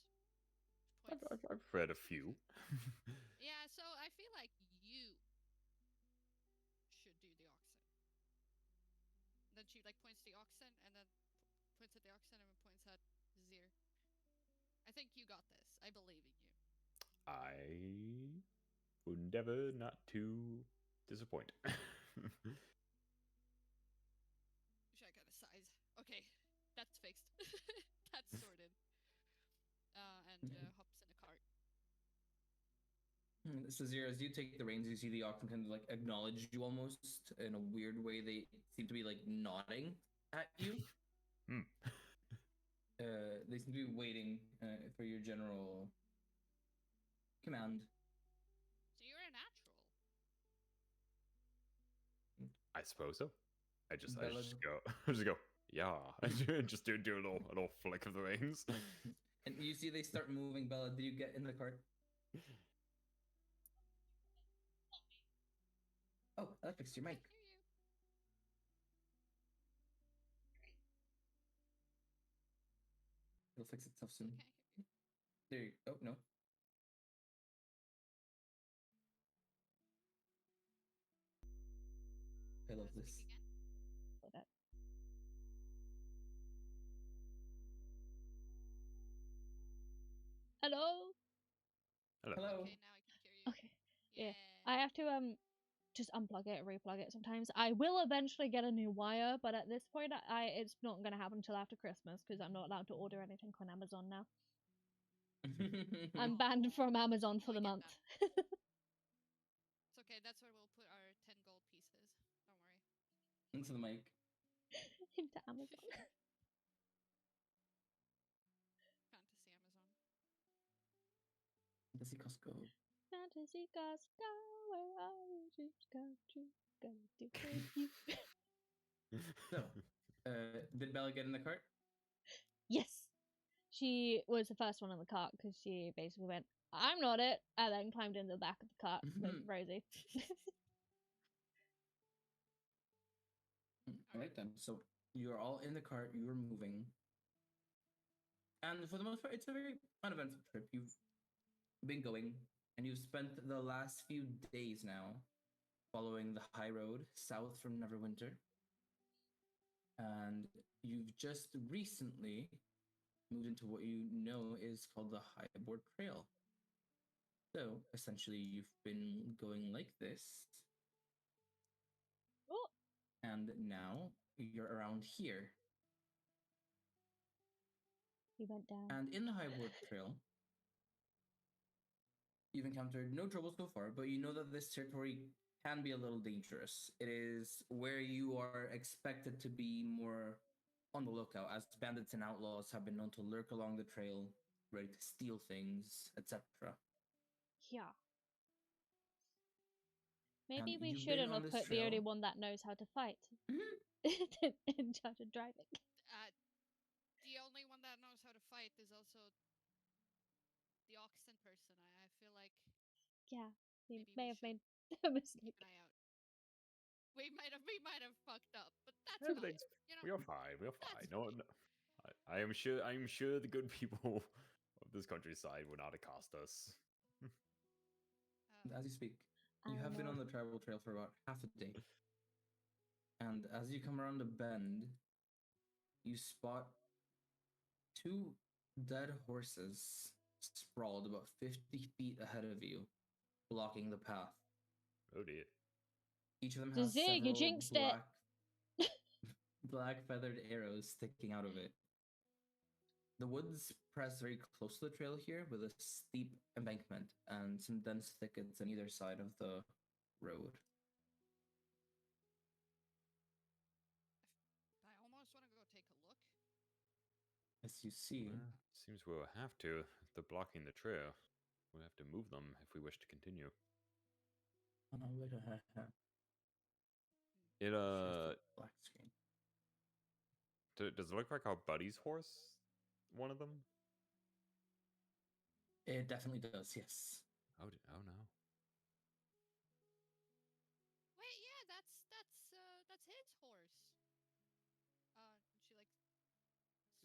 I've read a few. Yeah, so I feel like you should do the oxen. Then she points to the oxen and then points at the oxen and points at Zir. I think you got this. I believe in you. I would endeavor not to disappoint. Shy kind of sighs. Okay, that's fixed. That's sorted. And hops in the cart. So Zira, as you take the reins, you see the oxen kind of like acknowledge you almost in a weird way. They seem to be like nodding at you. They seem to be waiting for your general command. So you're a natural. I suppose so. I just Bella- go, I just go, yeah, just do a little flick of the wings. And you see they start moving. Bella, do you get in the cart? Oh, that fixed your mic. Can't hear you. It'll fix itself soon. Can't hear you. There you go. Oh, no. I love Wanna this. speak again? Hold up. Hello? Hello. Hello. Okay, now I can hear you. Okay. Yeah. I have to just unplug it, replug it sometimes. I will eventually get a new wire, but at this point it's not gonna happen until after Christmas because I'm not allowed to order anything on Amazon now. I'm banned from Amazon for I the get month. It's okay. That's where we'll put our 10 gold pieces. Don't worry. Into the mic. Into Amazon. Fantasy Amazon. Fantasy Costco. Fantasy Costco, where are you? Just got you, gotta do with you. So, did Bella get in the cart? Yes! She was the first one in the cart because she basically went, I'm not it, and then climbed into the back of the cart with Rosie. All right then. So you're all in the cart. You are moving, and for the most part, it's a very uneventful trip. You've been going, and you've spent the last few days now following the high road south from Neverwinter, and you've just recently moved into what you know is called the Highboard Trail. So essentially, you've been going like this, Oh, and now you're around here. he went down. And in the Highboard Trail, you've encountered no trouble so far, but you know that this territory can be a little dangerous. It is where you are expected to be more on the lookout, as bandits and outlaws have been known to lurk along the trail, ready to steal things, etc. Yeah. Maybe And we you've been shouldn't on have this put the only trail. one that knows how to fight in charge of driving. The only one that knows how to fight is also the Oxen person. I feel like Yeah, we maybe may we have should made a mistake. keep an eye out. We might have fucked up, but that's fine. Everything's You know, we are fine. We are fine. that's No, no, I am sure. I am sure the good people of this countryside will not accost us. As you speak, I you don't have been know. on the travel trail for about half a day. And as you come around a bend, you spot two dead horses sprawled about 50 feet ahead of you, blocking the path. Oh dear. Each of them has Zig, you several jinxed it. black feathered arrows sticking out of it. The woods press very close to the trail here with a steep embankment and some dense thickets on either side of the road. I almost want to go take a look. As you see, Well, seems we'll have to. If they're blocking the trail, we'll have to move them if we wish to continue. It black screen. does it look like our buddy's horse? One of them? It definitely does, yes. Oh, oh no. Wait, yeah, that's his horse. She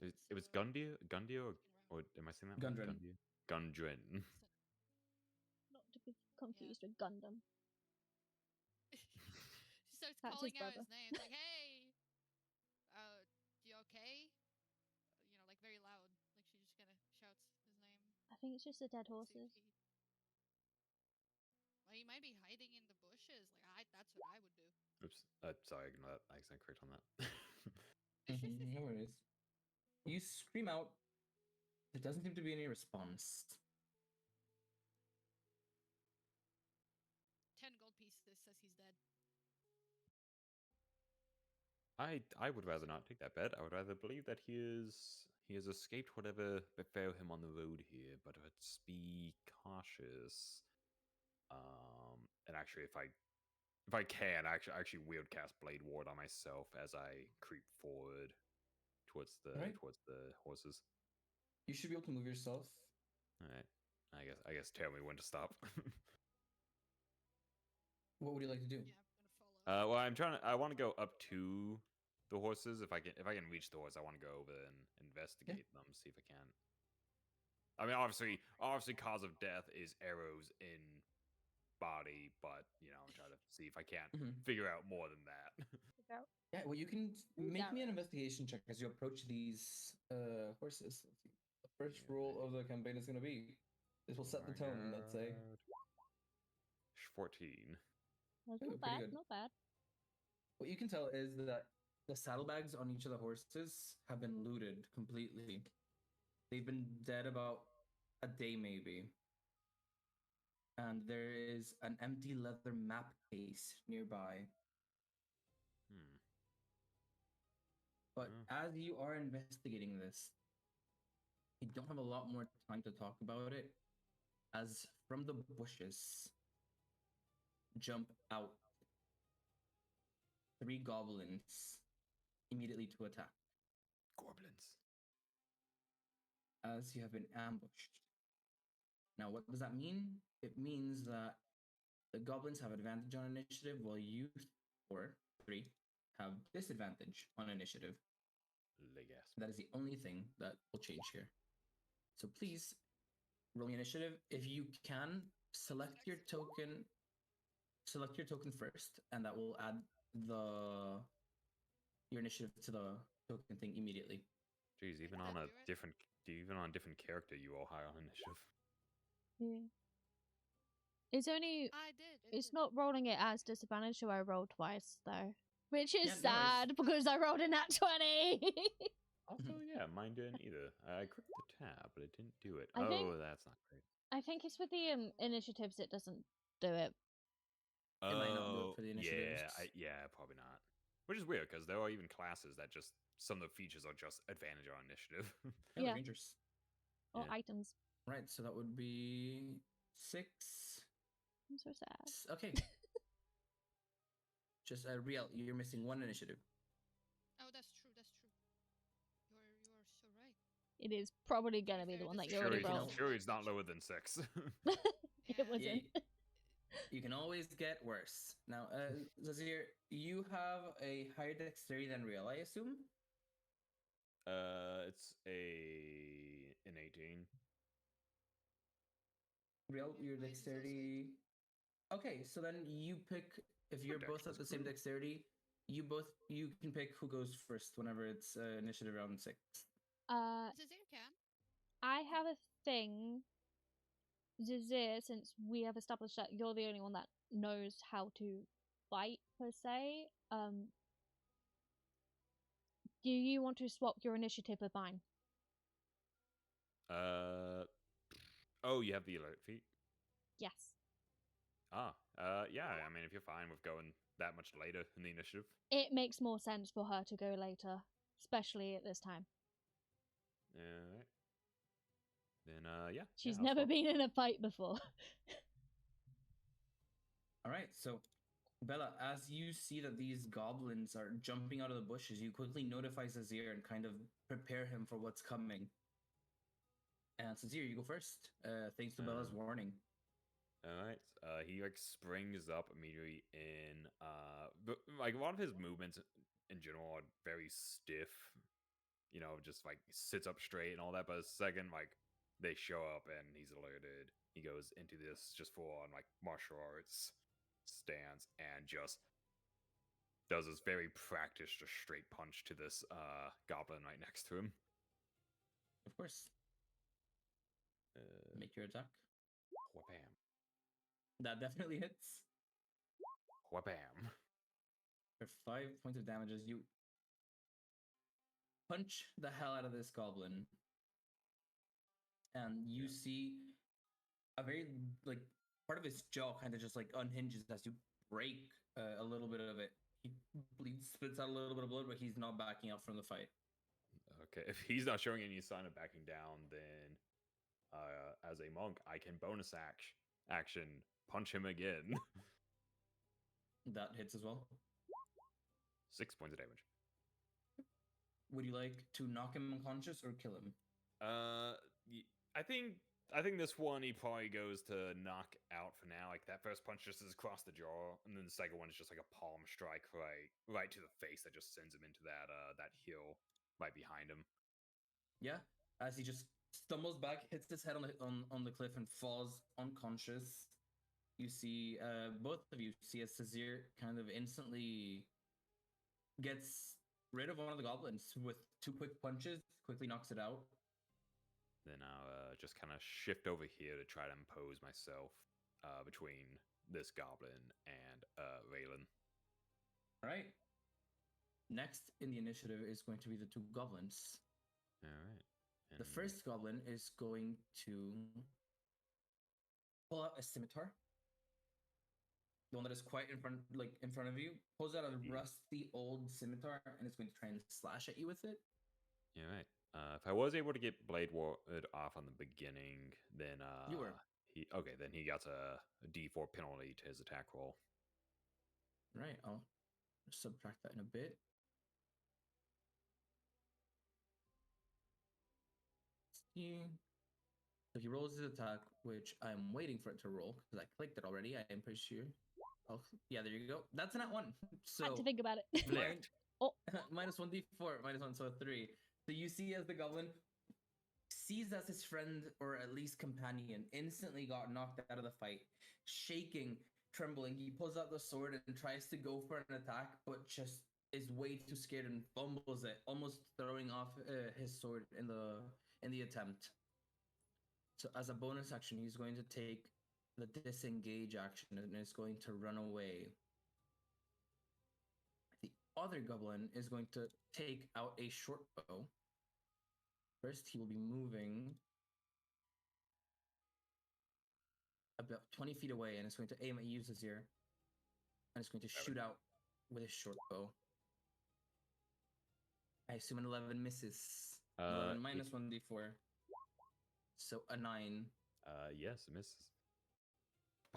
like. It was still, Gundio, looking around. or am I saying that Gundren. right? Gundren. Not to be confused with Gundam. She starts That's calling his out brother. his name, like, "Hey, you okay?" You know, like very loud. Like she just kind of shouts his name. I think it's just the dead See if horses. Well, he might be hiding in the bushes. Like that's what I would do. Oops. Sorry, ignore that. I accidentally clicked on that. No worries. You scream out. There doesn't seem to be any response. 10 gold pieces says he's dead. I would rather not take that bet. I would rather believe that he has escaped whatever befell him on the road here. But let's be cautious. And actually, if if I can, I actually wield cast Blade Ward on myself as I creep forward towards the Alright. horses. You should be able to move yourself. All right. I guess tell me when to stop. What would you like to do? Yeah, I'm gonna follow. Well, I want to go up to the horses. If I can reach the horse, I want to go over and investigate them, see if I can. I mean, obviously, cause of death is arrows in body, but I'm trying to see if I can't figure out more than that. Yeah, well, you can make me an investigation check as you approach these horses. Let's see. The first rule of the campaign is going to be this will set the tone. Let's say 14. That's Ooh, not pretty bad, good. not bad. what you can tell is that the saddlebags on each of the horses have been looted completely. They've been dead about a day, maybe. And there is an empty leather map case nearby. Hmm. But as you are investigating this, you don't have a lot more time to talk about it, as from the bushes jump out 3 goblins immediately to attack, Goblins. as you have been ambushed. Now, what does that mean? It means that the goblins have advantage on initiative, while you 3 have disadvantage on initiative. Legasp. That is the only thing that will change here. So please roll the initiative. If you can, select your token first, and that will add your initiative to the token thing immediately. Jeez, even Did on that a do it? different character, you all high on initiative. Yeah. It's only. I did. It's not rolling it as disadvantage, so I rolled twice though, which is Yeah, no worries. sad because I rolled a nat 20. Also, yeah, mine didn't either. I clicked the tab, but it didn't do it. I think- That's not great. I think it's with the initiatives it doesn't do it. It might not do it for the initiatives. Yeah, probably not. Which is weird because there are even classes that just some of the features are just advantage on initiative. Yeah, Yeah. Rangers. Or Yeah. items. Right, so that would be 6. I'm so sad. Okay. Just real, you're missing 1 initiative. Oh, that's true. That's true. You are so right. It is probably gonna be the one that you already rolled. Sure, it's not lower than 6. It wasn't. You can always get worse. Now, Zazir, you have a higher dexterity than real, I assume? It's an 18. Real, your Mine is also dexterity. Okay, so then you pick, if you're both at the same dexterity, you can pick who goes first whenever it's initiative round 6. Zazir can. I have a thing, Zazir, since we have established that you're the only one that knows how to fight per se. Do you want to swap your initiative with mine? Oh, you have the alert feat? Yes. Yeah, I mean, if you're fine with going that much later in the initiative. It makes more sense for her to go later, especially at this time. Alright. Then, yeah. She's I'll never swap. been in a fight before. All right, so Bella, as you see that these goblins are jumping out of the bushes, you quickly notify Zazir and kind of prepare him for what's coming. And Zazir, you go first. Thanks to Bella's warning. Alright. He springs up immediately in but a lot of his movements in general are very stiff. Just sits up straight and all that, but the second they show up and he's alerted, he goes into this just full on martial arts stance and just does this very practiced just straight punch to this goblin right next to him. Of course. Make your attack. Wha-bam. That definitely hits. Wha-bam. For 5 points of damage as you punch the hell out of this goblin. And you see a very, part of his jaw kind of just unhinges as you break a little bit of it. He spits out a little bit of blood, but he's not backing up from the fight. Okay, if he's not showing any sign of backing down, then as a monk, I can bonus action punch him again. That hits as well. 6 points of damage. Would you like to knock him unconscious or kill him? I think this one he probably goes to knock out for now. Like that first punch just is across the jaw, and then the second one is just like a palm strike right to the face that just sends him into that hill right behind him. Yeah, as he just stumbles back, hits his head on the cliff, and falls unconscious. You see, both of you see as Sazir kind of instantly gets rid of one of the goblins with 2 quick punches, quickly knocks it out. Then I'll just kind of shift over here to try to impose myself between this goblin and Raylan. All right. Next in the initiative is going to be the 2 goblins. All right. The first goblin is going to pull out a scimitar. The one that is quite in front of you. Pulls out a rusty old scimitar and is going to try and slash at you with it. Yeah, right. If I was able to get Blade Ward off on the beginning, then You were. then he got a D4 penalty to his attack roll. Right, I'll subtract that in a bit. So he rolls his attack, which I'm waiting for it to roll because I clicked it already. I am pretty sure. Oh, yeah, there you go. That's a nat 1. So Had to think about it. minus 1d4, minus 1, so 3. So you see as the goblin sees as his friend, or at least companion, instantly got knocked out of the fight, shaking, trembling. He pulls out the sword and tries to go for an attack, but just is way too scared and fumbles it, almost throwing off his sword in the attempt. So as a bonus action, he's going to take the disengage action and is going to run away. The other goblin is going to take out a short bow. First, he will be moving about 20 feet away and is going to aim at you, Zazir. And is going to shoot out with his short bow. I assume an 11 misses. 11 minus 1d4. So a 9. Yes, it misses.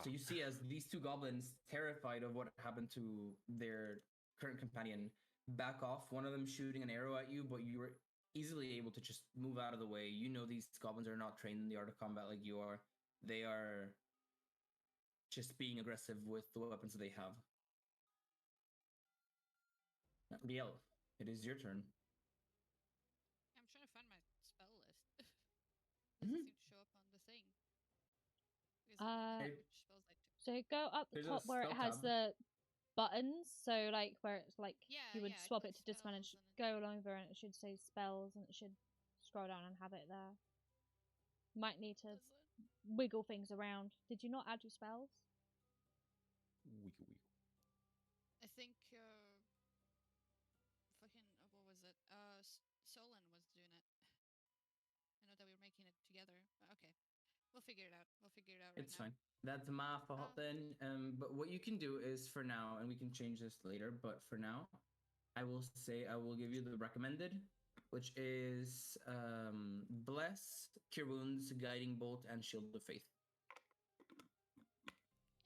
So you see as these 2 goblins, terrified of what happened to their current companion, back off, one of them shooting an arrow at you, but you were easily able to just move out of the way. You know these goblins are not trained in the art of combat like you are. They are just being aggressive with the weapons that they have. Biel, it is your turn. I'm trying to find my spell list. Doesn't seem to show up on the thing. Uh, Which spells I took. So go up the There's a top where it spell has tab. the buttons. So like where it's like Yeah, you would yeah, I swap put it to disadvantage. spells and then- Go over and it should say spells and it should scroll down and have it there. Might need to Does it? wiggle things around. Did you not add your spells? Wiggle. I think fucking what was it? Solon was doing it. I know that we were making it together. But okay, we'll figure it out. We'll figure it out right It's now. fine. That's my fault then. But what you can do is for now, and we can change this later, but for now, I will say I will give you the recommended, which is Bless, Cure Wounds, Guiding Bolt, and Shield of Faith.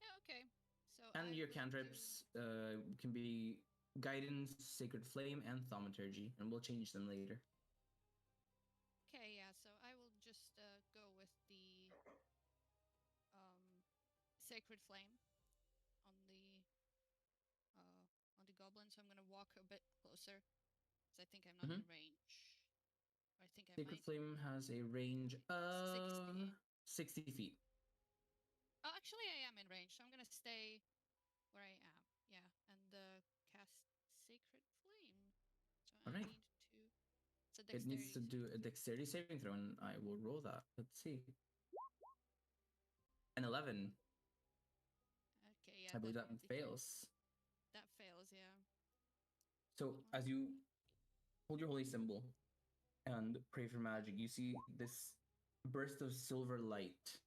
Yeah, okay. So And I your will cantrips can be Guidance, Sacred Flame, and Thaumaturgy, and we'll change them later. Okay, yeah. So I will just go with the sacred flame on the goblin. So I'm gonna walk a bit closer because I think I'm not in range. Or I think I Sacred might. Flame has a range of 60 feet. Oh, actually, I am in range, so I'm gonna stay where I am. Yeah, and cast sacred flame. So I Alright. need to. It's a It needs to dexterity do a saving throw. dexterity saving throw, and I will roll that. Let's see. An 11. Okay, yeah. I believe that then fails. That fails, yeah. So as you hold your holy symbol and pray for magic, you see this burst of silver light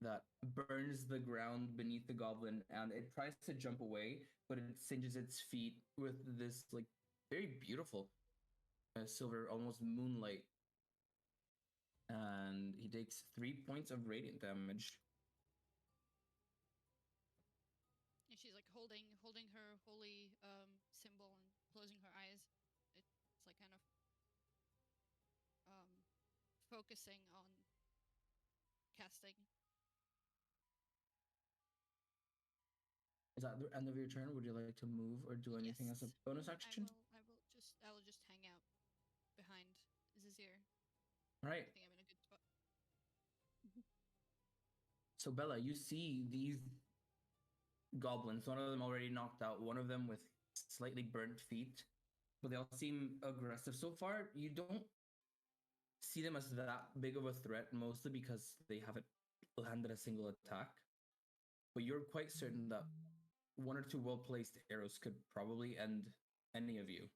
that burns the ground beneath the goblin, and it tries to jump away, but it singes its feet with this like very beautiful silver, almost moonlight. And he takes 3 points of radiant damage. And she's like, holding her holy symbol and closing her eyes. It's like kind of um focusing on casting. Is that the end of your turn? Would you like to move or do anything as a Yes. bonus I action? will just hang out behind Zazir. All right. I think I'm in a good spot. So Bella, you see these goblins. One of them already knocked out. One of them with slightly burnt feet, but they all seem aggressive so far. You don't see them as that big of a threat, mostly because they haven't landed a single attack. But you're quite certain that one or two well-placed arrows could probably end any of you.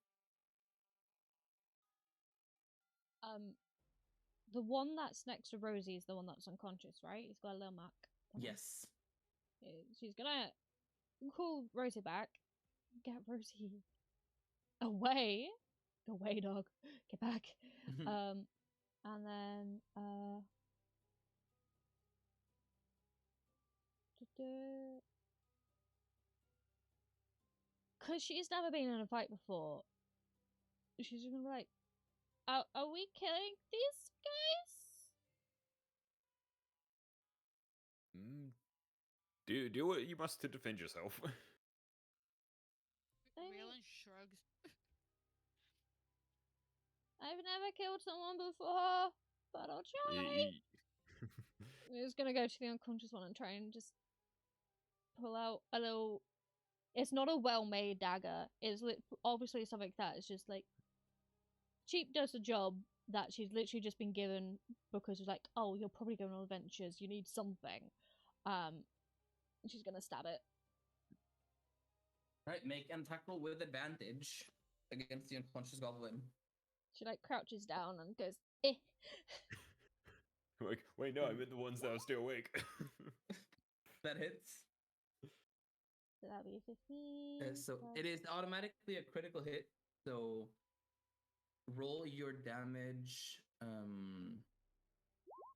The one that's next to Rosie is the one that's unconscious, right? He's got a little mark. on him. Yes. She's gonna call Rosie back. Get Rosie away. Go away, dog. Get back. And then because she's never been in a fight before, she's just gonna be like, are we killing these guys? Do what you must to defend yourself. Raylan shrugs. I've never killed someone before, but I'll try. I'm just gonna go to the unconscious one and try and just pull out a little. It's not a well-made dagger. It's obviously something that is just like cheap does the job that she's literally just been given because it's like, oh, you're probably going on adventures. You need something. She's gonna stab it. Right, make an attack roll with advantage against the unconscious goblin. She like crouches down and goes, eh. Like, wait, no, I meant the ones that are still awake. That hits. So that'll be 15. So it is automatically a critical hit. So roll your damage.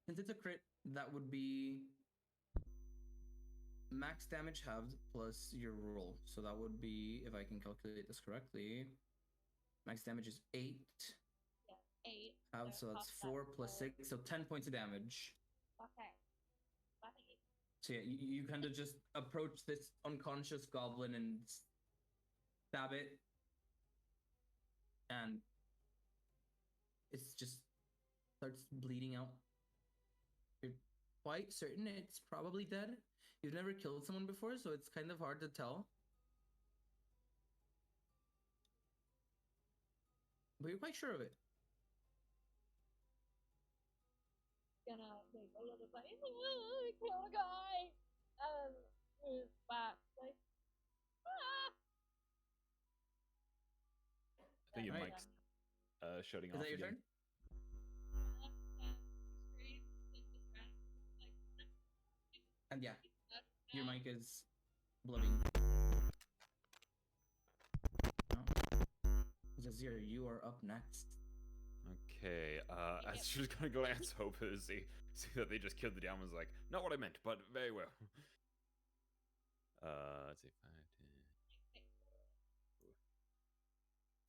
Since it's a crit, that would be max damage halved plus your roll. So that would be, if I can calculate this correctly, max damage is 8. Yeah, 8. Halved, so that's 4 plus 6, so 10 points of damage. Okay. So yeah, you kind of just approach this unconscious goblin and stab it, and it's just starts bleeding out. You're quite certain it's probably dead. You've never killed someone before, so it's kind of hard to tell. But you're quite sure of it. Gonna make a little bit. Kill a guy. Move back. Like, I think your Right. mic's shutting Is off that your again. turn? And yeah, your mic is bloody. Zazir, you are up next. Okay, I was just gonna glance over to see that they just killed the down one's like, not what I meant, but very well. Let's see, 5, 10.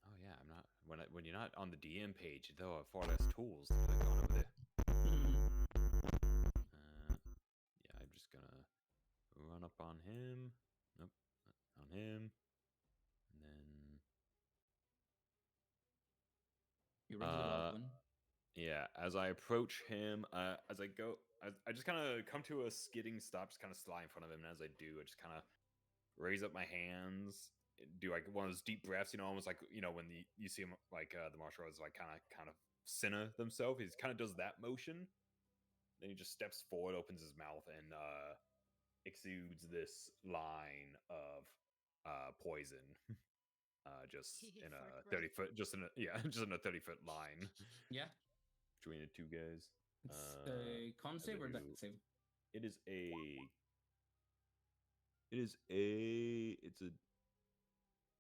Oh yeah, I'm not when you're not on the DM page, there are far less tools to click on over there. Yeah, I'm just gonna run up on him. Nope, not on him. And then You run to the goblin. yeah, as I approach him, as I go, I just kind of come to a skidding stop, just kind of slide in front of him. And as I do, I just kind of raise up my hands, do like one of those deep breaths, almost like when you see him like the martial arts like kind of center themselves. He kind of does that motion. Then he just steps forward, opens his mouth, and exudes this line of poison. Just in a 30-foot, just in a 30-foot line. Yeah. Between the two guys. It's a con save or dex save? It's a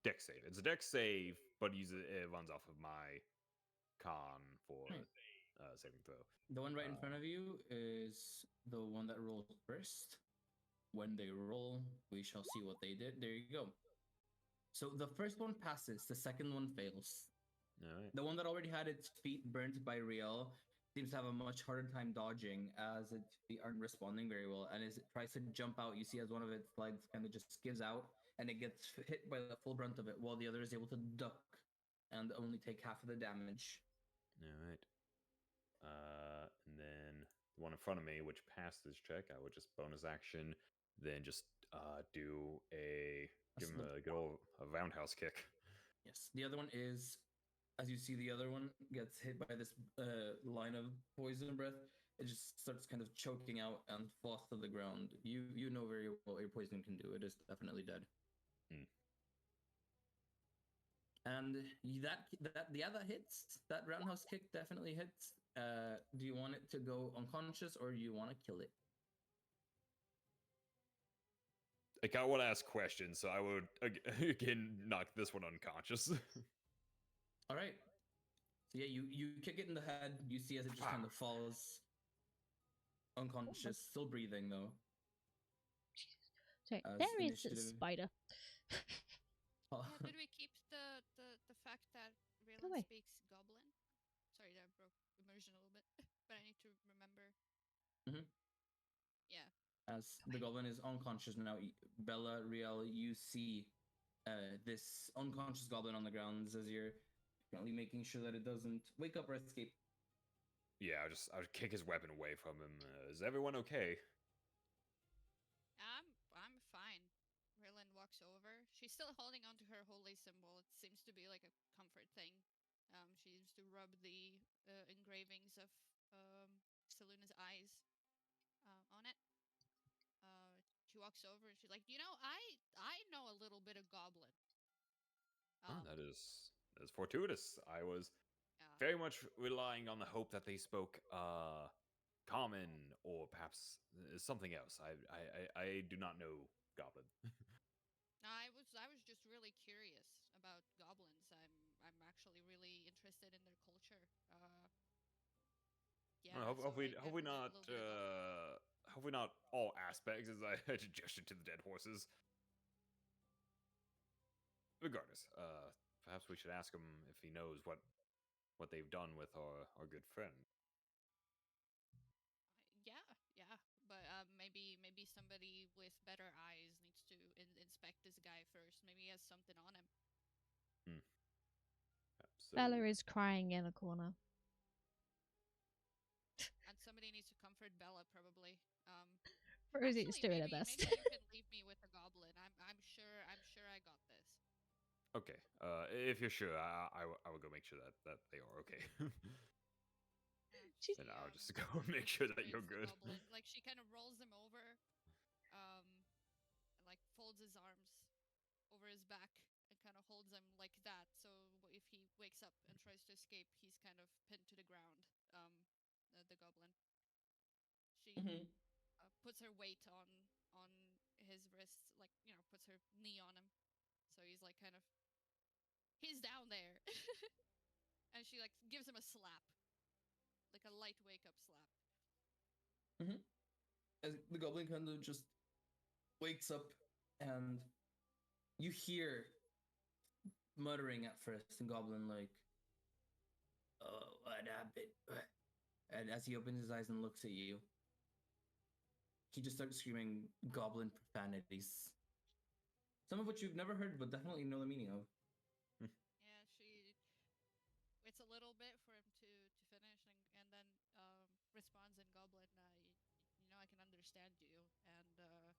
dex save. It's a dex save, but it runs off of my con for saving throw. The one right in front of you is the one that rolls first. When they roll, we shall see what they did. There you go. So the first one passes, the second one fails. All right. The one that already had its feet burnt by Riel seems to have a much harder time dodging, as its feet aren't responding very well. And as it tries to jump out, you see as one of its legs kind of just gives out and it gets hit by the full brunt of it, while the other is able to duck and only take half of the damage. All right. And then the one in front of me, which passed this check, I would just bonus action, then just do give him a good old roundhouse kick. Yes. The other one is, as you see, the other one gets hit by this line of poison breath. It just starts kind of choking out and falls to the ground. You know very well what your poison can do. It is definitely dead. And that hits. That roundhouse kick definitely hits. Do you want it to go unconscious or do you want to kill it? Like, I want to ask questions, so I would again knock this one unconscious. All right. So yeah, you kick it in the head. You see as it just kind of falls unconscious, still breathing though. Sorry, As there is a initiative- spider. Oh, Yeah, did we keep the fact that away. Raylan speaks Goblin? Sorry, that broke immersion a little bit, but I need to remember. Mhm. Yeah. As the goblin is unconscious now, Bella, Riel, you see this unconscious goblin on the ground as you're currently making sure that it doesn't wake up or escape. Yeah, I would kick his weapon away from him. Is everyone okay? I'm fine. Raylan walks over. She's still holding onto her holy symbol. It seems to be like a comfort thing. She used to rub the engravings of Seluna's eyes on it. She walks over and she's like, I know a little bit of Goblin. That is fortuitous. I was very much relying on the hope that they spoke common or perhaps something else. I do not know Goblin. I was just really curious about goblins. I'm actually really interested in their culture. Yeah. Well, so I hope we know a not little bit about hope we not all aspects, as I had gesture to the dead horses. Regardless, perhaps we should ask him if he knows what they've done with our good friend. Yeah, yeah, but maybe somebody with better eyes needs to inspect this guy first. Maybe he has something on him. So, Bella is crying in a corner. And somebody needs to comfort Bella, probably. Rosie's actually, doing her maybe best. you can leave me with the goblin. I'm sure I got this. okay, if you're sure, I will go make sure that they are okay. She's- And I'll just go make sure that you're brings the good. goblin. Like, she kind of rolls him over, and like folds his arms over his back and kind of holds him like that. So if he wakes up and tries to escape, he's kind of pinned to the ground. The goblin. She puts her weight on his wrists, like, puts her knee on him. So he's like kind of he's down there. And she like gives him a slap. Like a light wake up slap. As the goblin kind of just wakes up and you hear muttering at first in goblin like, "Oh, what happened?" And as he opens his eyes and looks at you, he just starts screaming goblin profanities, some of which you've never heard but definitely know the meaning of. Yeah, she waits a little bit for him to finish, and then responds in goblin. I can understand you, and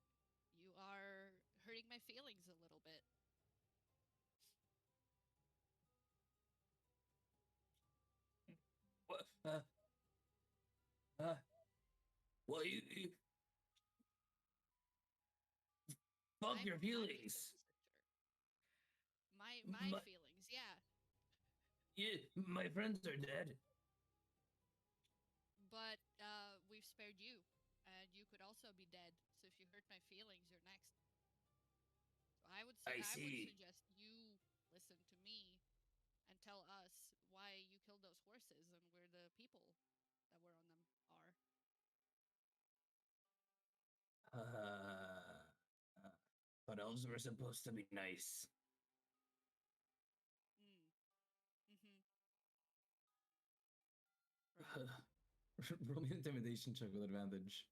you are hurting my feelings a little bit. What? Well, you fuck I'm your just a feelings. sister. My feelings, yeah. Yeah, my friends are dead. But we've spared you, and you could also be dead. So if you hurt my feelings, you're next. So I would I I would see. suggest you listen to me and tell us why you killed those horses and where the people that were on them are. thought elves were supposed to be nice. Roll me an intimidation check with advantage.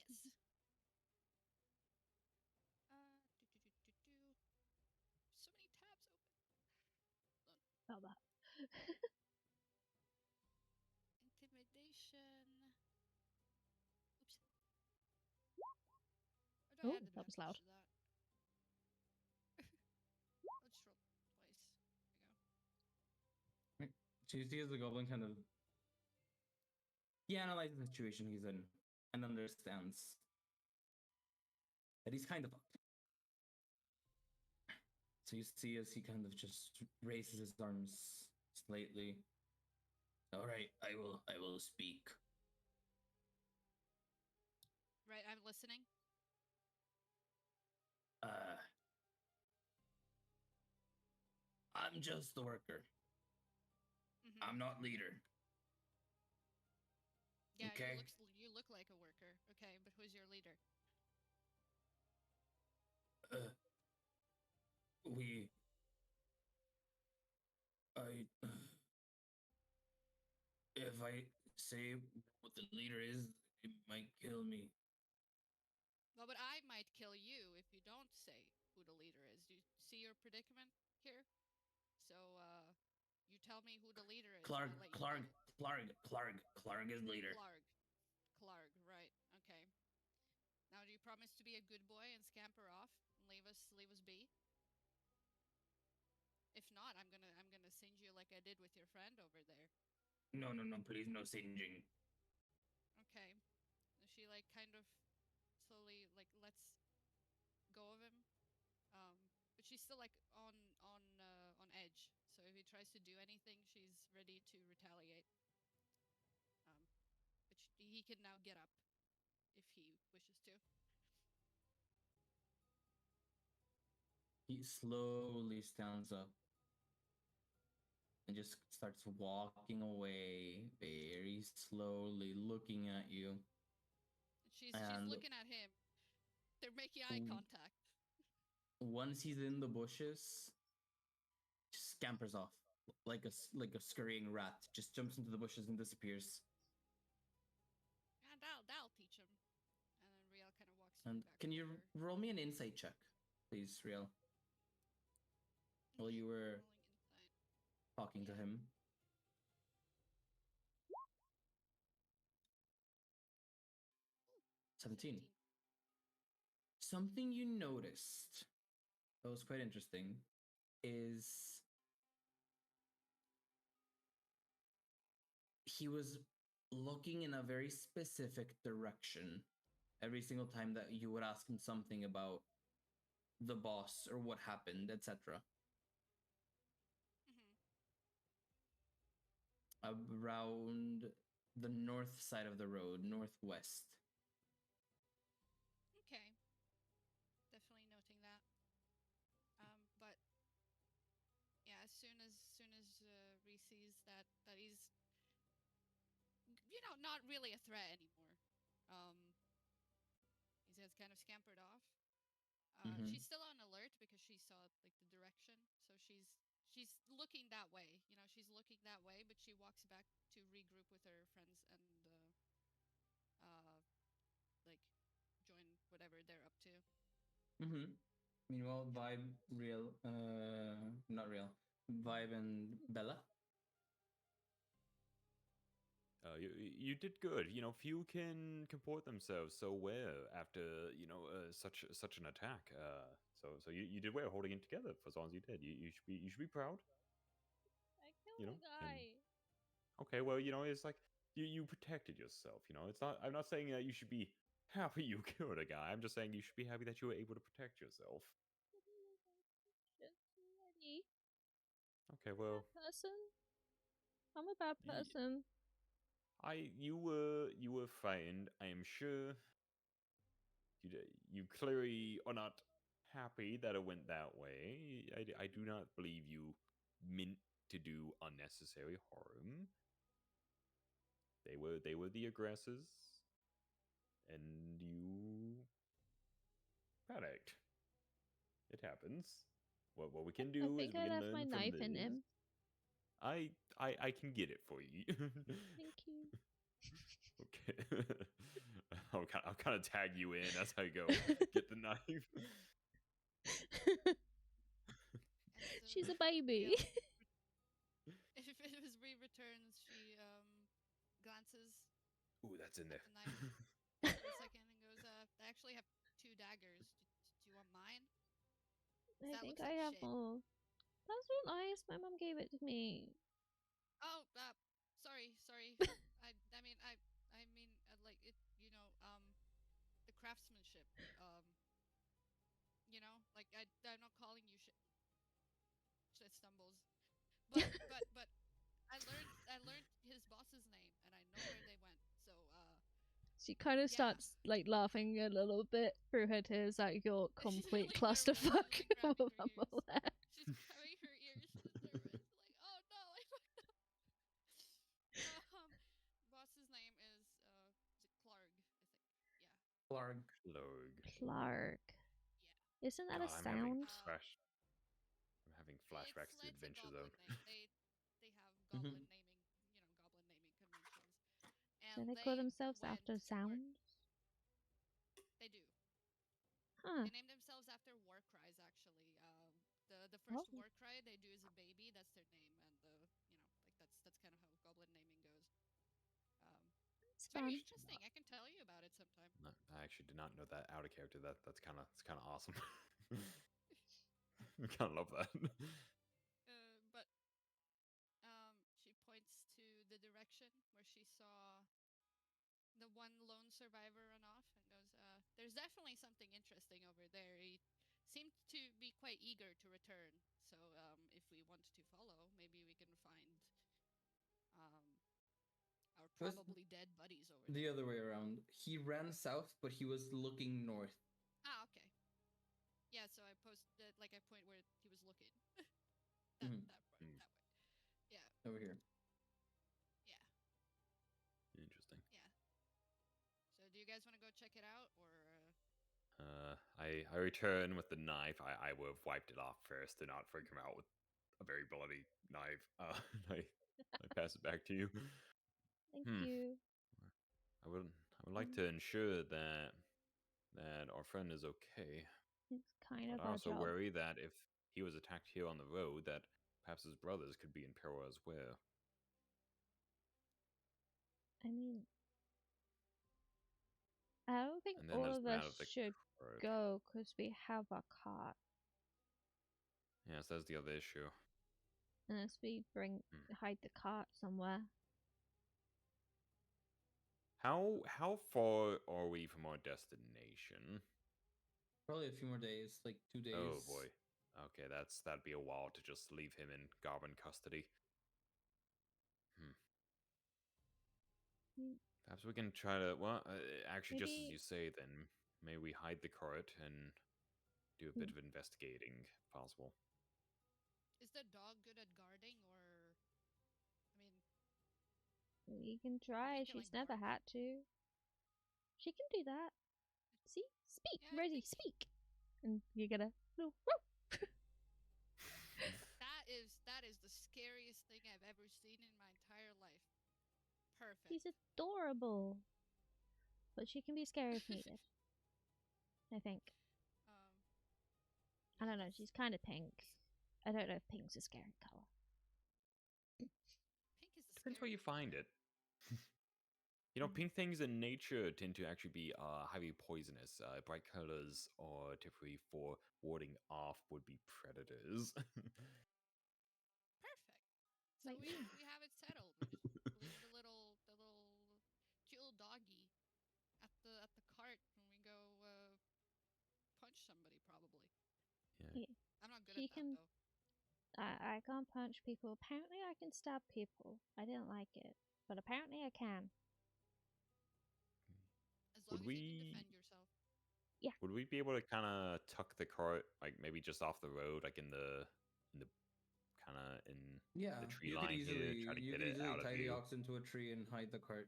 Yes. So many tabs open. Felt that. Intimidation. Oops. Oh, I add that was advantage loud. to that? I'll just roll twice. There we go. So you see as the goblin kind of he analyzes the situation he's in and understands that he's kind of fucked. So you see as he kind of just raises his arms slightly. All right, I will speak. Right, I'm listening. I'm just the worker. I'm not leader. Yeah, okay. you look like a worker. Okay, but who's your leader? We I if I say what the leader is, it might kill me. Well, but I might kill you if you don't say who the leader is. Do you see your predicament here? So, you tell me who the leader is. Clark and I'll let you Clark is leader. Clark, right? Okay. Now, do you promise to be a good boy and scamper off and leave us be? If not, I'm gonna singe you like I did with your friend over there. No, please, no singeing. Okay. She like kind of slowly like lets go of him. But she's still like on edge. So if he tries to do anything, she's ready to retaliate. But he can now get up if he wishes to. He slowly stands up and just starts walking away very slowly, looking at you. She's And looking at him. They're making eye contact. Once he's in the bushes, scampers off like a scurrying rat. Just jumps into the bushes and disappears. And that'll teach him. And then Riel kind of walks And back can you over. roll me an insight check, please, Riel? While you were talking to him. 17. Something you noticed that was quite interesting is he was looking in a very specific direction every single time that you would ask him something about the boss or what happened, etc. Around the north side of the road, northwest. Okay. Definitely noting that. But yeah, as soon as Ree sees that he's not really a threat anymore. He has kind of scampered off. She's still on alert because she saw like the direction, so she's looking that way. She's looking that way, but she walks back to regroup with her friends and like join whatever they're up to. Meanwhile, Vibe and Bella. You did good. Few can comport themselves so well after such an attack. So you did well holding it together for as long as you did. You should be proud. I killed a guy. Okay, well, it's like you protected yourself. It's not. I'm not saying that you should be happy you killed a guy. I'm just saying you should be happy that you were able to protect yourself. Okay, well. Bad person. I'm a bad person. You were frightened. I am sure. You clearly are not happy that it went that way. I do not believe you meant to do unnecessary harm. They were the aggressors, and you Product. It happens. What we can I do is think we I can left my learn from knife this. in him. I can get it for you. Thank you. Okay. I'll kind of tag you in as I go get the knife. And She's a the baby. if Ree returns, she glances Ooh, that's in at there. the knife for a second and goes, I actually have 2 daggers. Do you want mine? I That think looks I like have shit. more. That's so nice. My mum gave it to me. Oh, sorry. I mean, like it. The craftsmanship. Like I'm not calling you shit. Shit stumbles, but I learned his boss's name and I know where they went. So She kind of yeah. starts like laughing a little bit through her tears at your She's complete really clusterfuck nervous. of She's a like grabbing her mumble there. ears. She's grabbing her ears. She's nervous. Like, oh no, I fucked up. Boss's name is Clark, I think. Yeah. Clark. Log. Clark. Yeah. Isn't that God, a I'm having sound? I'm having flashbacks to the It's a Adventure goblin Zone. name. They have goblin Mhm. naming, goblin naming conventions. And Do they call themselves went after and sounds? they do. Huh. They named themselves after war cries. Actually, the Oh, first war cry they do as a baby. That's their name, and that's kind of how goblin naming goes. it's It's very fun. interesting. I can tell you about it sometime. No, I actually did not know that out of character. That's kind of awesome. I kind of love that. But she points to the direction where she saw the one lone survivor run off and goes, there's definitely something interesting over there. He seemed to be quite eager to return. So if we want to follow, maybe we can find um, our It was probably dead buddies over the there. other way around. He ran south, but he was looking north. Okay. Yeah, so I posted, I point where he was looking. Mhm. That way. Yeah, Over here. yeah, Interesting. yeah. So do you guys want to go check it out, or... I return with the knife. I would have wiped it off first to not freak him out with a very bloody knife. I pass it back to you. Thank Hmm. you. I would like to ensure that our friend is okay. It's kind But of I our also job. worry that if he was attacked here on the road, that perhaps his brothers could be in peril as well. I mean, I don't think And then all there's of the us matter of the should card. go because we have a cart. Yes, that's the other issue. Unless we hide the cart somewhere. How far are we from our destination? Probably a few more days, like 2 days. Oh boy. Okay, that'd be a while to just leave him in Goblin custody. Mm, Perhaps we can try to. Well, actually, just as Maybe. you say, then may we hide the cart and do a bit of investigating, if possible. Is the dog good at guarding, or... I mean, We can try. maybe you can, She's never bark? had to. She can do that. See? Speak, Yeah, I Rosie, think speak. And you get a little that is the scariest thing I've ever seen in my entire life. Perfect. She's adorable. But she can be scary if needed. I think. I don't know. She's kind of pink. I don't know if pink's a scary color. Pink is the Depends where you scary find color. it. Pink things in nature tend to actually be highly poisonous. Bright colors are typically for warding off would-be predators. Perfect. So Like me. we have it settled. We just leave the little cute little doggy at the cart when we go punch somebody, probably. Yeah. I'm not good She at that can. though. I can't punch people. Apparently, I can stab people. I didn't like it, but apparently, I can. As long Would as you can we defend yourself. Yeah. would we be able to kind of tuck the cart, like maybe just off the road, like in the kind of in Yeah, the tree you could line here, try easily to get it out of tie the view? ox into a tree and hide the cart.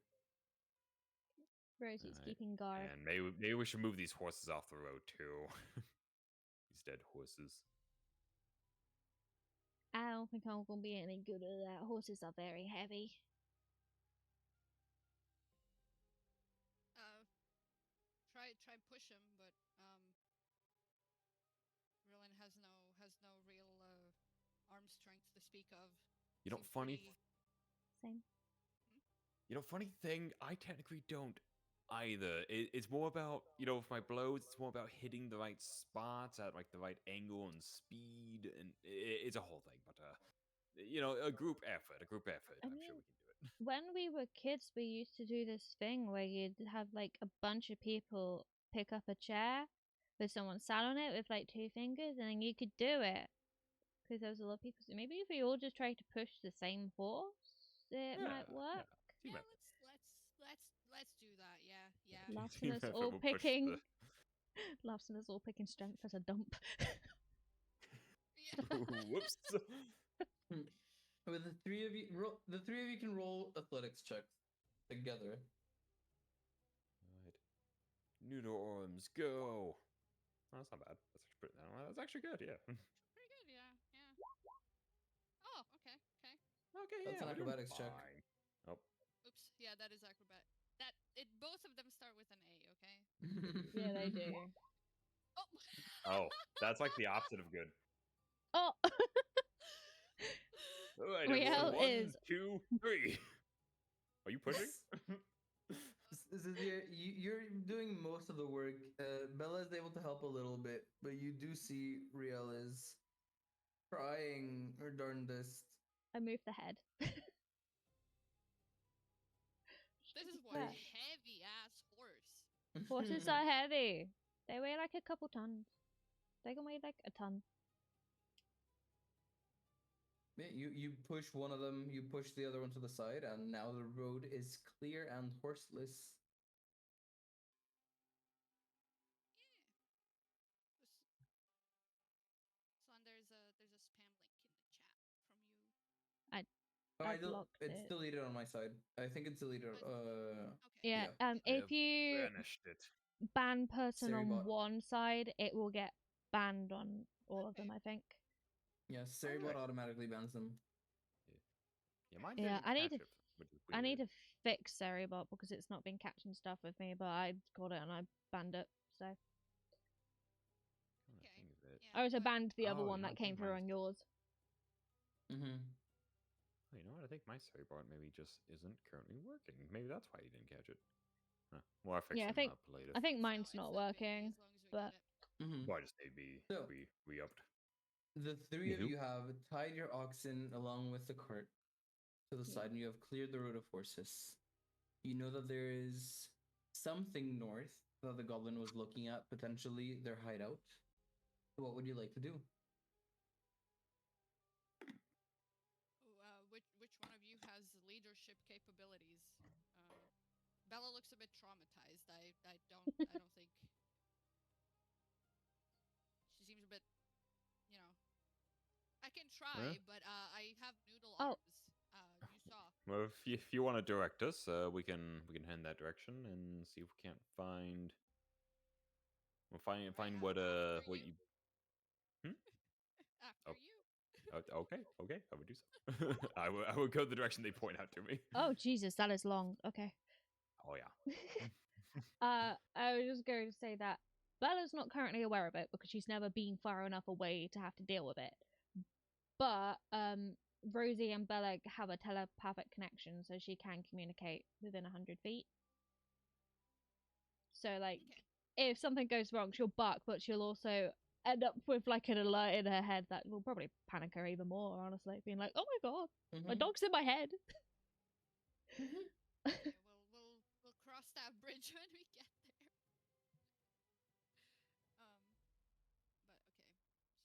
Rosie's Alright, keeping guard. And maybe we should move these horses off the road too. These dead horses. I don't think I'm gonna be any good at that. Horses are very heavy. Try push him, but Rillen has no real arm strength to speak of. You know, Seems funny. pretty- Same. You know, funny thing. I technically don't either. It's more about, you know, with my blows, it's more about hitting the right spots at like the right angle and speed, and it's a whole thing. But you know, a group effort. I'm sure we can do it. When we were kids, we used to do this thing where you'd have like a bunch of people pick up a chair with someone sat on it with like 2 fingers, and then you could do it because there was a lot of people. So maybe if we all just try to push the same horse, it might work. Team Yeah, effort. let's do that. Yeah. Laughs Team and us effort all will push picking. the- Laughs and us all picking strength as a dump. Yeah. Whoops. With the three of you, the 3 of you can roll athletics checks together. Right. Noodle arms, go. Oh, that's not bad. That's actually good. Yeah. Pretty good. Yeah. Oh, okay. Okay. That's yeah, an we're doing acrobatics check. fine. Oh. Oops. Yeah, that is acrobat. Both of them start with an A. Okay. Yeah, they do. Oh. Oh, that's like the opposite of good. Oh, All right, Riel everyone. 1, is- 2, 3. Are you pushing? You're doing most of the work. Bella is able to help a little bit, but you do see Riel is trying her darndest. I moved the head. This is one Yeah. heavy ass horse. Horses are heavy. They weigh like a couple tons. They can weigh like a ton. Yeah, you push one of them, you push the other one to the side, and now the road is clear and horseless. Swan, there's a spam link in the chat from you. Oh, I blocked it's it. deleted on my side. I think it's deleted. Okay. Yeah. Yeah. If you Banished it. ban person on Seribot. one side, it will get banned on all of them, I think. Yeah, Seribot Alright. automatically bans them. Yeah, mine Yeah, didn't I need catch to it, which is I need weird. to fix Seribot because it's not been catching stuff with me, but I got it and I banned it. So Come to Okay. think of it. I also but- banned the other Oh, one you know, that I think came through mine's- on yours. Mm-hmm. Oh, you know what? I think my Seribot maybe just isn't currently working. Maybe that's why you didn't catch it. Huh. Well, I'll fix Yeah, I them think- up later. I think It's mine's still not baby working, as long as we but get it. Mm-hmm. Well, I just maybe So- we upped. The 3 of Anywho. you have tied your oxen along with the cart to the Yeah. side, and you have cleared the road of horses. You know that there is something north that the goblin was looking at, potentially their hideout. What would you like to do? Which one of you has leadership capabilities? Bella looks a bit traumatized. I don't think she seems a bit, you know. I can try, but I have noodle Oh. arms. You saw. Well, if you want to direct us, we can head in that direction and see if we can't find. We'll find After what you. you. After Oh. you. Okay, I would do so. I would go the direction they point out to me. oh Jesus, that is long. Okay. Oh yeah. I was just going to say that Bella's not currently aware of it because she's never been far enough away to have to deal with it. But Rosie and Bella have a telepathic connection, so she can communicate within 100 feet. So, like, Okay. if something goes wrong, she'll bark, but she'll also end up with like an alert in her head that will probably panic her even more. Honestly, being like, "Oh my god, my Mhm. dog's in my head." Okay, we'll cross that bridge when we get there. But okay.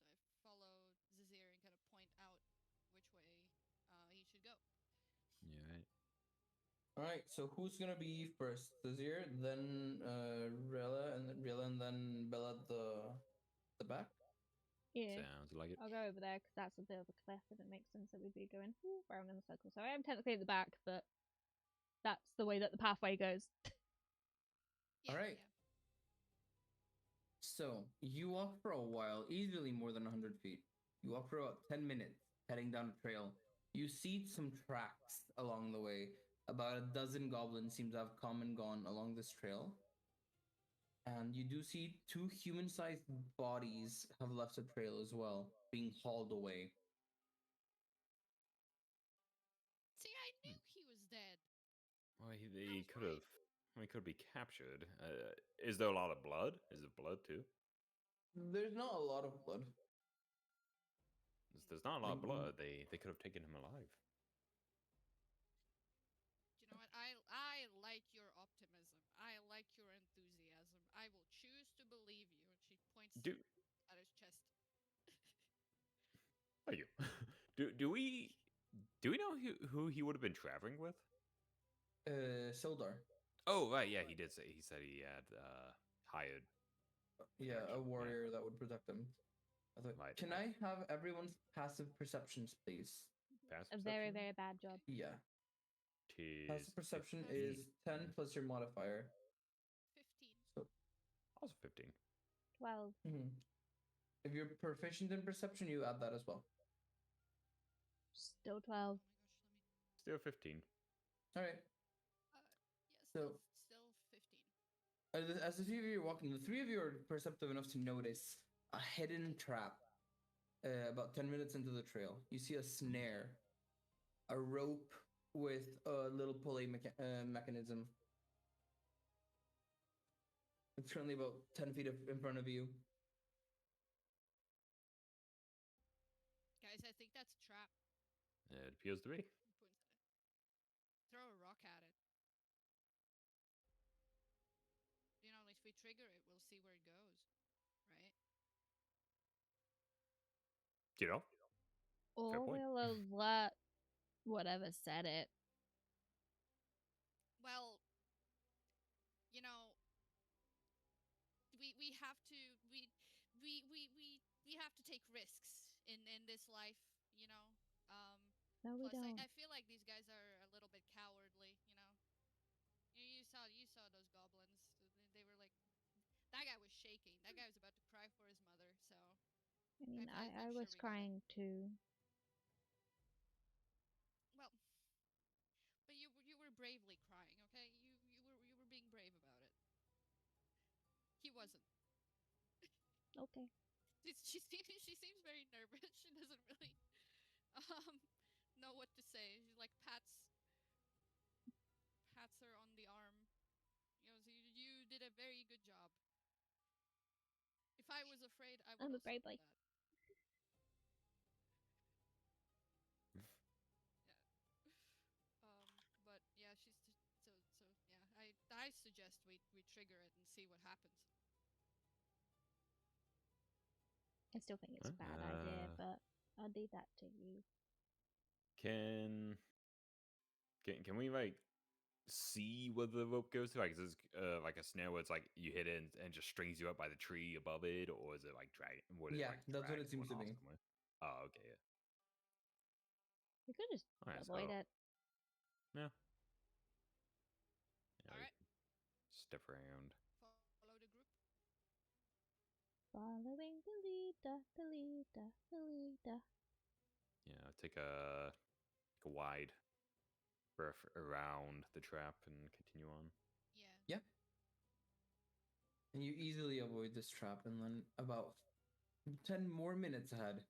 So I follow Zazir and kind of point out which way he should go. Yeah. Right. All right, so who's gonna be first? Zazir, then Rella, and then Bella at the back. Yeah. Sounds like it. I'll go over there because that's a bit of a cliff, and it makes sense that we'd be going round in a circle. So I am technically at the back, but that's the way that the pathway goes. Yeah, All right. yeah. So you walk for a while, easily more than 100 feet. You walk for about 10 minutes, heading down a trail. You see some tracks along the way. About a dozen goblins seem to have come and gone along this trail. And you do see two human sized bodies have left the trail as well, being hauled away. See, I knew he was dead. Well, he was could right. have. He could be captured. Is there a lot of blood? Is it blood too? There's not a lot of blood. If there's not a lot Like, of blood, they could have taken him alive. You know what? I like your optimism. I like your enthusiasm. I will choose to believe you. And she points Do at his chest. thank you. Do we know who he would have been traveling with? Sildar. Oh right, yeah, he did say he said he had hired. Yeah, Protection, a yeah. warrior that would protect him. Right, Can I have everyone's passive perceptions, please? Passive A very, perception? very bad job. Yeah. Tis Passive perception 15. is 10 plus your modifier. 15. So, Also 15. 12. if you're proficient in perception, you add that as well. Still Oh 12. my gosh, Still 15. All right. yes, So- still 15. As the three of you are walking, the three of you are perceptive enough to notice a hidden trap. About 10 minutes into the trail, you see a snare, a rope with a little pulley mechanism. It's currently about 10 feet in front of you. Guys, I think that's a trap. It appears to be. He points at it. Throw a rock at it. You know, if we trigger it, we'll see where it goes. Right? You know? Or point. we'll let whatever said it. Well, you know, we have to we have to take risks in this life, you know. No, we Plus, don't. I feel like these guys are a little bit cowardly, you know. You saw those goblins. They were like, that guy was shaking. That guy was about to cry for his mother. So I mean, I'm I sure was we got it. crying too. Well, but you were bravely crying, okay? You were being brave about it. He wasn't. Okay. She seems very nervous. She doesn't really um know what to say. She like pats her on the arm. You know, so you did a very good job. If I was afraid, I would I'm also afraid, do like. that. But yeah, she's yeah. I suggest we trigger it and see what happens. I still think it's a bad idea, but I'll leave that to you. Can we like see where the rope goes to? Like, is this like a snare where it's like you hit it and just strings you up by the tree above it, or is it like drag? Yeah, that's what it seems to be. Somewhere? Oh, okay. Yeah. We could just Alright, avoid so- it. Yeah. All we right. Step around. Follow the group. Following the leader, the leader, the leader. Yeah, take a wide berth around the trap and continue on. Yeah. Yeah. And you easily avoid this trap, and then about 10 more minutes ahead,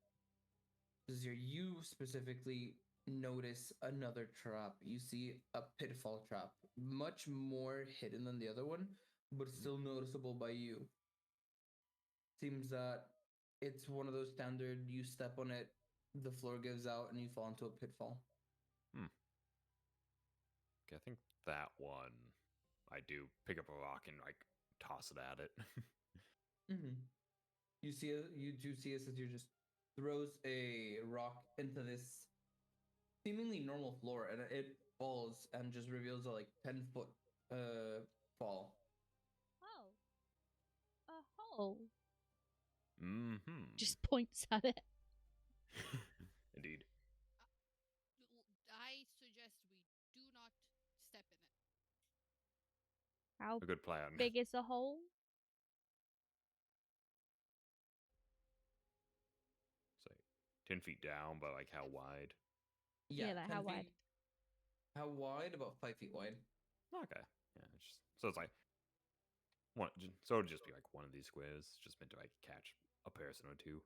you specifically notice another trap. You see a pitfall trap, much more hidden than the other one, but still noticeable by you. Seems that it's one of those standard, you step on it, the floor gives out, and you fall into a pitfall. Okay, I think that one I do pick up a rock and like toss it at it. You do see as you just throws a rock into this seemingly normal floor, and it falls and just reveals a like 10-foot fall. Oh. A hole. Mm-hmm. Just points at it. Indeed. I suggest we do not step in it. How a good plan. big is the hole? It's like 10 feet down, but like how wide? Yeah, like 10 how feet. wide? How wide? About 5 feet wide. Okay. Yeah. So it's like one. So it'll just be like one of these squares, just meant to like catch a person or two.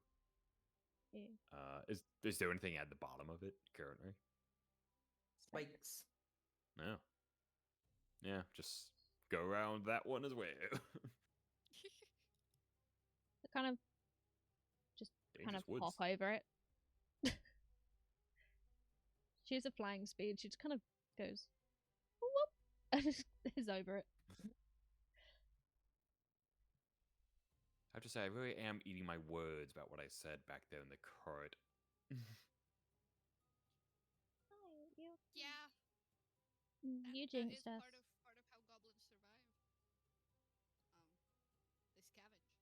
Yeah. Is there anything at the bottom of it currently? Spikes. No. Yeah, just go around that one as well. Kind of just kind of Dangerous hop woods. over it. She has a flying speed. She just kind of goes whoop and just is over it. I have to say, I really am eating my words about what I said back there in the cart. Yeah, You that jinxed is us. part of how goblins survive. They scavenge.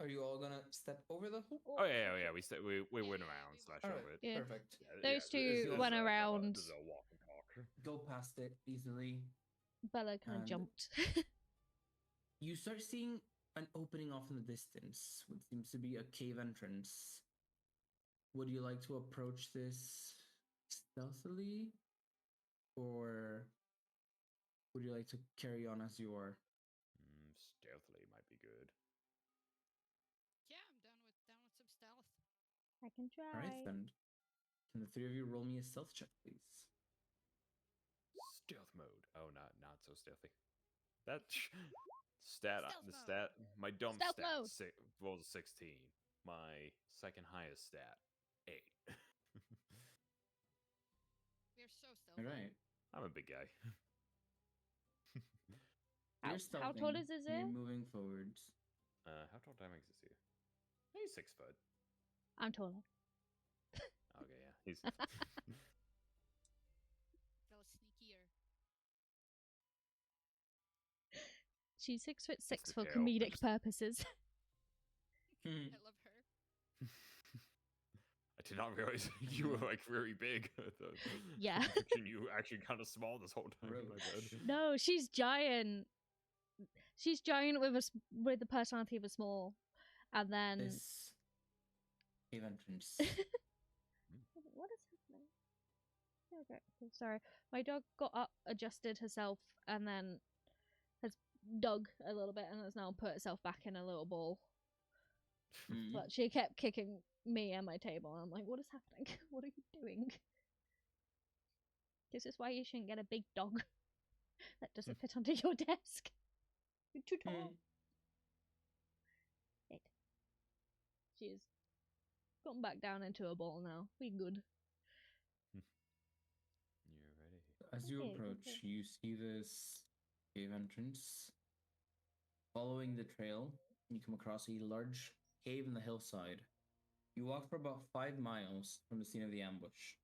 Are you all gonna step over the hoop? Oh yeah. We went Yeah, around we slash All over right, it. Yeah. perfect. Those two went around. This is a walk and talk. Go past it easily. Bella kind of And- jumped. You start seeing an opening off in the distance, what seems to be a cave entrance. Would you like to approach this stealthily, or would you like to carry on as you are? Stealthily might be good. Yeah, I'm down with some stealth. I can try. All right, then. Can the three of you roll me a stealth check, please? Stealth mode. Oh, not so stealthy. That stat. Stealth The mode. stat. My dumb Stealth stat mode. rolls a 16. My second highest stat 8. We are so stealthy. All right. I'm a big guy. You're How tall stealthing, is this? and you're moving forwards. How tall do I make this here? He's 6 foot. I'm taller. Okay, yeah. He's. Feel sneakier. She's 6'6" the for tail. comedic purposes. I love her. I did not realize you were like very big. Yeah. You actually kind of small this whole time. My bad. No, she's giant. She's giant with the personality of a small, and then This cave entrance. what is happening? Okay, sorry. My dog got up, adjusted herself, and then has dug a little bit, and has now put herself back in a little ball. Mhm. But she kept kicking me and my table. And I'm like, what is happening? What are you doing? This is why you shouldn't get a big dog that doesn't fit onto your desk. You're too tall. It. She's gone back down into a ball now. We good. You're ready. As you Okay, approach, okay. you see this cave entrance. Following the trail, you come across a large cave in the hillside. You walk for about 5 miles from the scene of the ambush.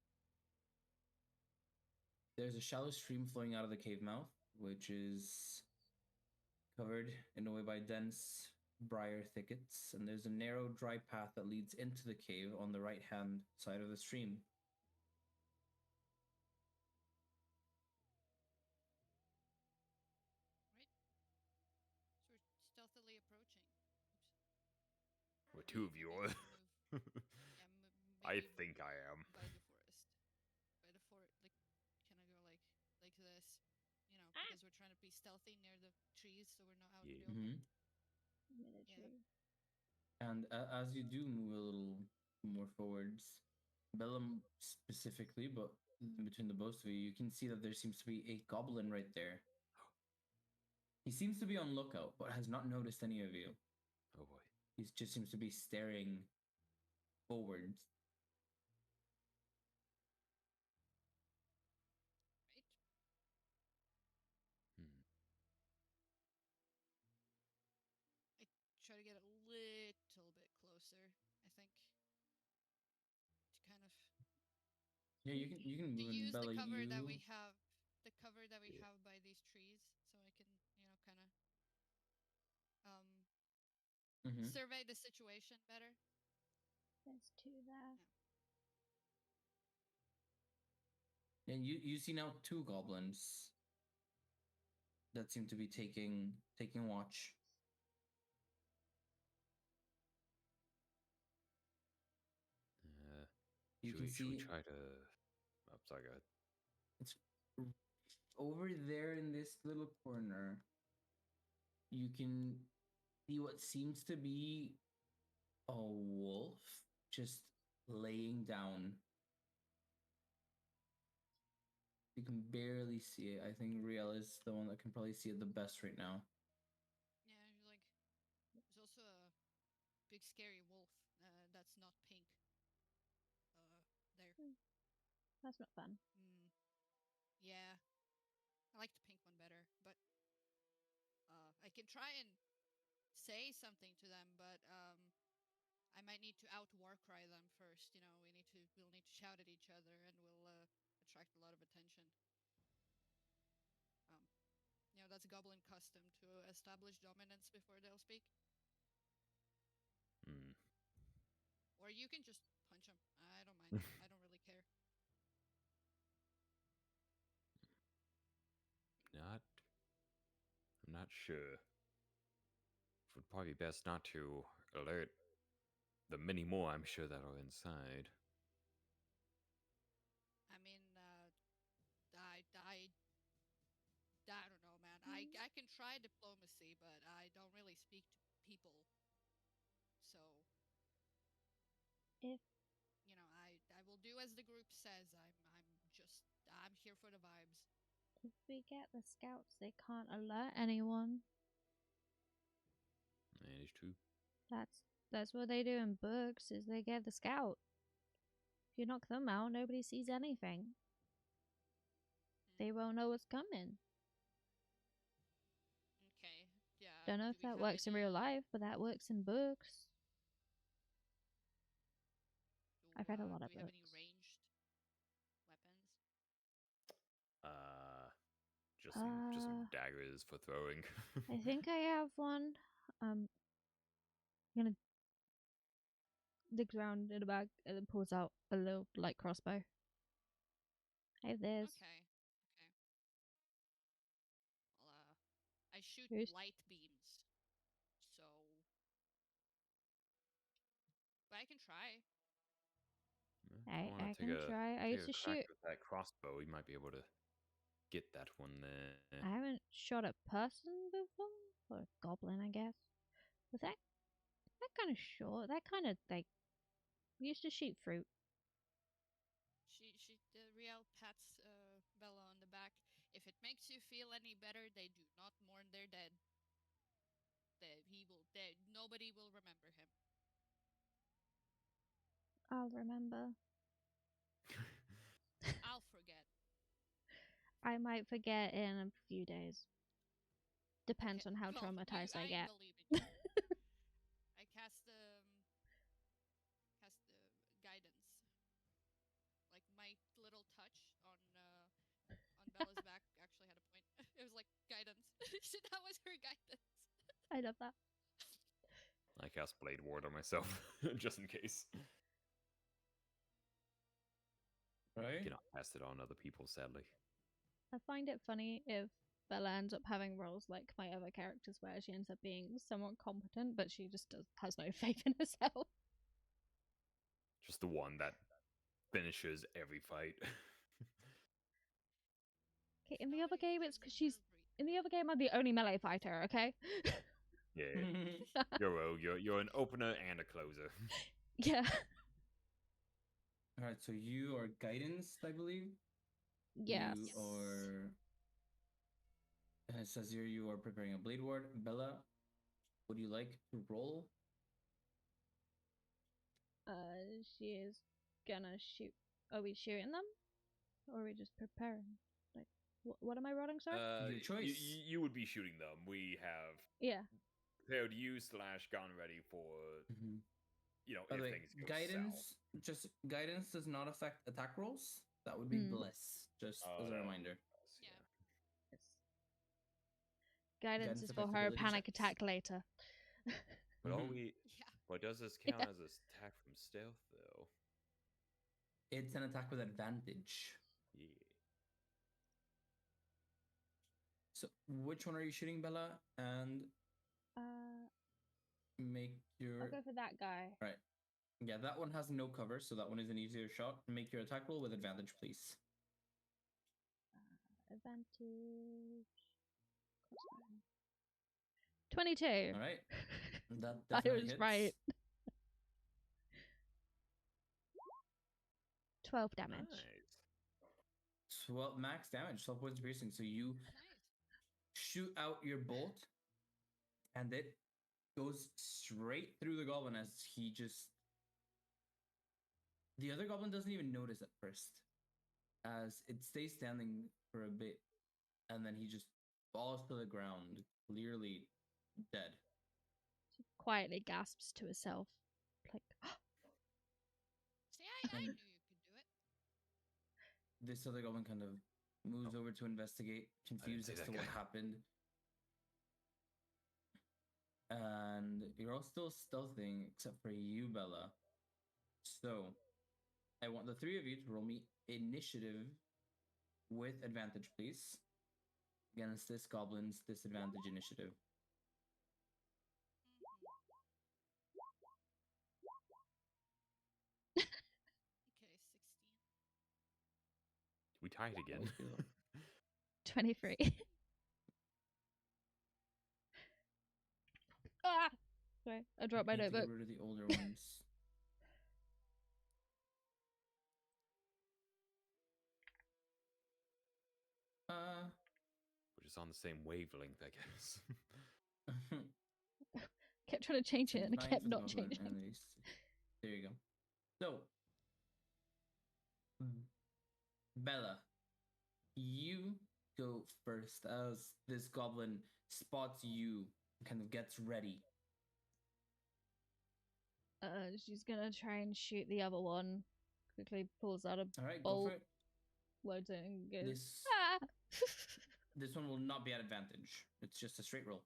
There's a shallow stream flowing out of the cave mouth, which is covered in a way by dense briar thickets, and there's a narrow, dry path that leads into the cave on the right-hand side of the stream. So we're stealthily approaching. Oops. Well, 2 of you Maybe are. we move. Yeah, I maybe think I am. by the forest. By the fort, like, can I go like this? You know, because we're trying to be stealthy near the trees, so we're not out in the open. Military. And as you do move a little more forwards, Bellum specifically, but between the both of you, you can see that there seems to be a goblin right there. He seems to be on lookout, but has not noticed any of you. Oh boy. He just seems to be staring forwards. Right? Hmm. Try to get a little bit closer. I think to kind of Yeah, you can to move use in Bella. the cover You that we have, Yeah. have by these trees, so I can kind of Mhm. survey the situation better. There's two there. And you see now two goblins that seem to be taking watch. You Should can should we see try to? Oh, sorry, go ahead. it's over there in this little corner. You can see what seems to be a wolf just laying down. You can barely see it. I think Riel is the one that can probably see it the best right now. Yeah, you're like, there's also a big scary wolf that's not pink. There. That's not fun. Yeah, I like the pink one better, but I can try and say something to them, but I might need to out warcry them first. You know, we'll need to shout at each other, and we'll attract a lot of attention. You know, that's goblin custom to establish dominance before they'll speak. Or you can just punch them. I don't mind. I don't really care. I'm not sure. It would probably be best not to alert the many more I'm sure that are inside. I mean, I don't know, man. I can try diplomacy, but I don't really speak to people. So, If you know, I will do as the group says. I'm here for the vibes. if we get the scouts, they can't alert anyone. That is true. That's what they do in books. Is they get the scout. If you knock them out, nobody sees anything. They won't know what's coming. Okay. Yeah. Don't know if that works in real life, but that works in books. I've read a lot of Do we have books. any ranged weapons? Just some daggers for throwing. I think I have one. I'm gonna dig around in the bag and then pulls out a little light crossbow. I have this. Okay. Well, I shoot Who's- light beams, so. But I can try. I can try. I used to shoot. With that crossbow. We might be able to get that one there. I haven't shot a person before, or a goblin, I guess. Was that kind of short? That kind of like used to shoot fruit. Riel pats Bella on the back. If it makes you feel any better, they do not mourn their dead. Nobody will remember him. I'll remember. I'll forget. I might forget in a few days. Depends Okay, on how well, traumatized I get. believe in you. I cast the guidance. Like my little touch on Bella's back actually had a point. It was like guidance. That was her guidance. I love that. I cast Blade Ward on myself, just in case. Right? Cannot cast it on other people, sadly. I find it funny if Bella ends up having roles like my other characters where she ends up being somewhat competent, but she just has no faith in herself. Just the one that finishes every fight. Okay, in the other game, it's because she's in the other game. I'm the only melee fighter. Okay. Yeah, you're a rogue. You're an opener and a closer. Yeah. All right, so you are guidance, I believe. Yes. You are. And it says here you are preparing a blade ward. Bella, would you like to roll? She is gonna shoot. Are we shooting them, or are we just preparing? Like, what am I rolling? Sorry. Your choice. You would be shooting them. We have Yeah. prepared you / gone ready for you know By the if way, things go guidance. south. Just guidance does not affect attack rolls. That would be bliss. Just as a reminder. Yeah. Yes. Guidance Guidance is for affects her ability panic checks. attack later. But all we Yeah. But does this Yeah. count as an attack from stealth, though? It's an attack with advantage. Yeah. So which one are you shooting, Bella? And make I'll your go for that guy. right. Yeah, that one has no cover, so that one is an easier shot. Make your attack roll with advantage, please. Advantage. 22. All right. That I definitely was hits. right. 12 damage. Nice. 12 max damage, 12 points of piercing. So you Nice. shoot out your bolt, and it goes straight through the goblin as he just. The other goblin doesn't even notice at first, as it stays standing for a bit, and then he just falls to the ground, clearly dead. She quietly gasps to herself. Like, See, I knew you could do it. This other goblin kind of moves over to investigate, confused see as that to what guy. happened. And you're all still stealthing, except for you, Bella. So, I want the three of you to roll me initiative with advantage, please. Against this goblin's disadvantage initiative. Okay, 16. We tied again. Always feel- 23. Ah! Sorry, I dropped my Need to notebook. get rid of the older ones. We're just on the same wavelength, I guess. Kept trying to change it and it 9 kept for the not goblin, changing. and there you go. So, Bella, you go first as this goblin spots you, kind of gets ready. She's gonna try and shoot the other one. Quickly pulls out a All right, bolt, go for it. loads it, and goes. This Ah! this one will not be at advantage. It's just a straight roll.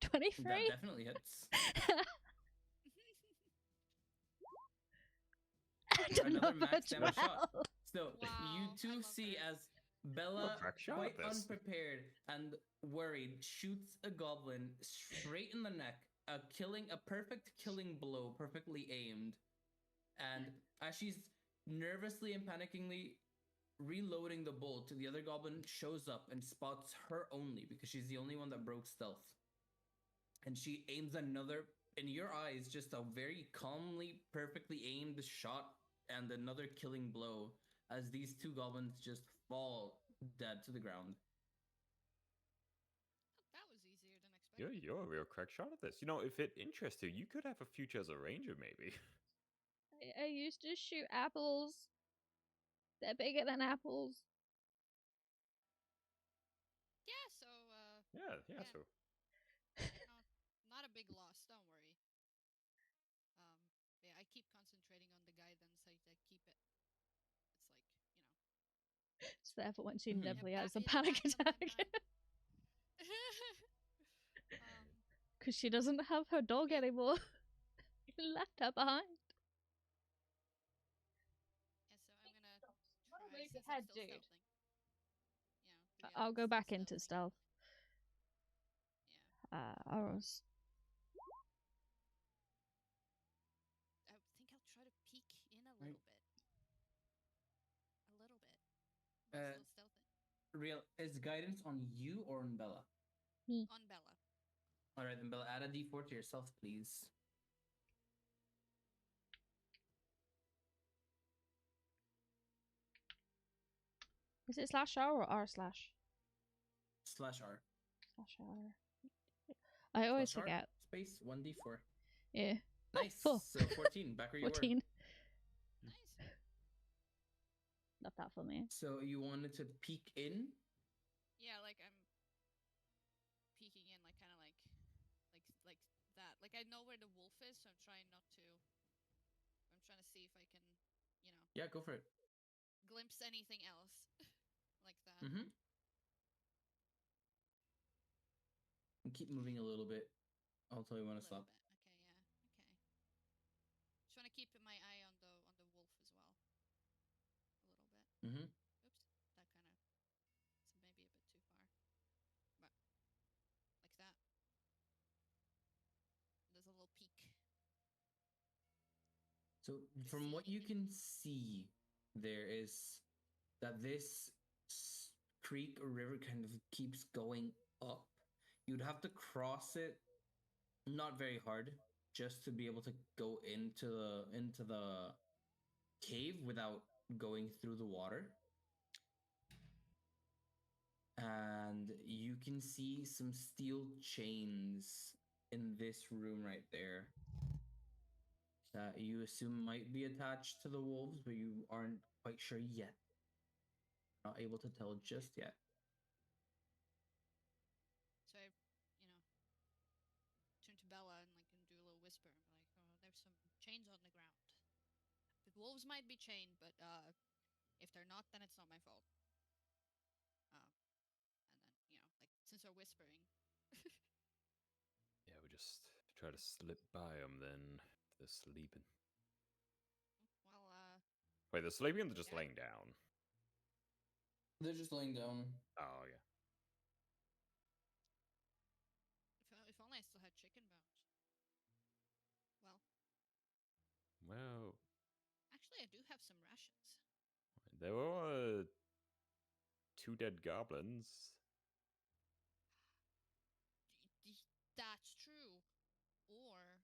23. That definitely hits. And Another another max damage shot. 12. So Wow, you I two love see her. as Bella, crack shot quite at this. unprepared and worried, shoots a goblin straight in the neck, a perfect killing blow, perfectly aimed. And as she's nervously and panickingly reloading the bolt, the other goblin shows up and spots her only because she's the only one that broke stealth. And she aims another, in your eyes, just a very calmly, perfectly aimed shot and another killing blow as these two goblins just fall dead to the ground. That was easier than expected. You're a real crack shot at this. You know, if it interests you, you could have a future as a ranger, maybe. I used to shoot apples. They're bigger than apples. Yeah, so Yeah, Yeah. so. not a big loss, don't worry. Yeah, I keep concentrating on the guidance. I keep it. It's It's there for when she Mhm. inevitably Yeah, has a in the panic back of my attack. mind. Because she doesn't have her dog anymore. You left her behind. Yeah, so I'm gonna That'll try make since your head, I'm still dude. stealthing. Yeah, I'll go back into stealthing. stealth. Yeah, Arrows. I think I'll try to peek in a Right. little bit. A little bit. Uh, Still stealthing. Real is guidance on you or on Bella? On Bella. All right, then Bella, add a d4 to yourself, please. Is it slash R or R slash? Slash R. Slash R. I always Slash R, forget. Space 1d4. Yeah. Nice. Four. So 14, back where you 14. Nice. Love that for me. were. So you wanted to peek in? Yeah, like I'm peeking in, like kind of like that. Like I know where the wolf is, so I'm trying not to. I'm trying to see if I can, Yeah, go for it. glimpse anything else like that. Mm-hmm. keep moving a little bit. I'll tell you when A to little stop. bit. Okay, yeah. Okay. Just want to keep my eye on the wolf as well. A little bit. Mm-hmm. Oops, that kind of it's maybe a bit too far, but like that. There's a little peak. So To from see what you anything. can see, there is that this creek or river kind of keeps going up. You'd have to cross it, not very hard, just to be able to go into the cave without going through the water. And you can see some steel chains in this room right there that you assume might be attached to the wolves, but you aren't quite sure yet. Not able to tell just yet. So I, turn to Bella and do a little whisper. I'm like, oh, there's some chains on the ground. The wolves might be chained, but if they're not, then it's not my fault. And then since they're whispering. Yeah, we just try to slip by them then. They're sleeping. Well, Wait, they're sleeping or they're just yeah. laying down? They're just laying down. Oh, yeah. If only I still had chicken bones. Well, Well, actually, I do have some rations. there were 2 dead goblins. That's true. Or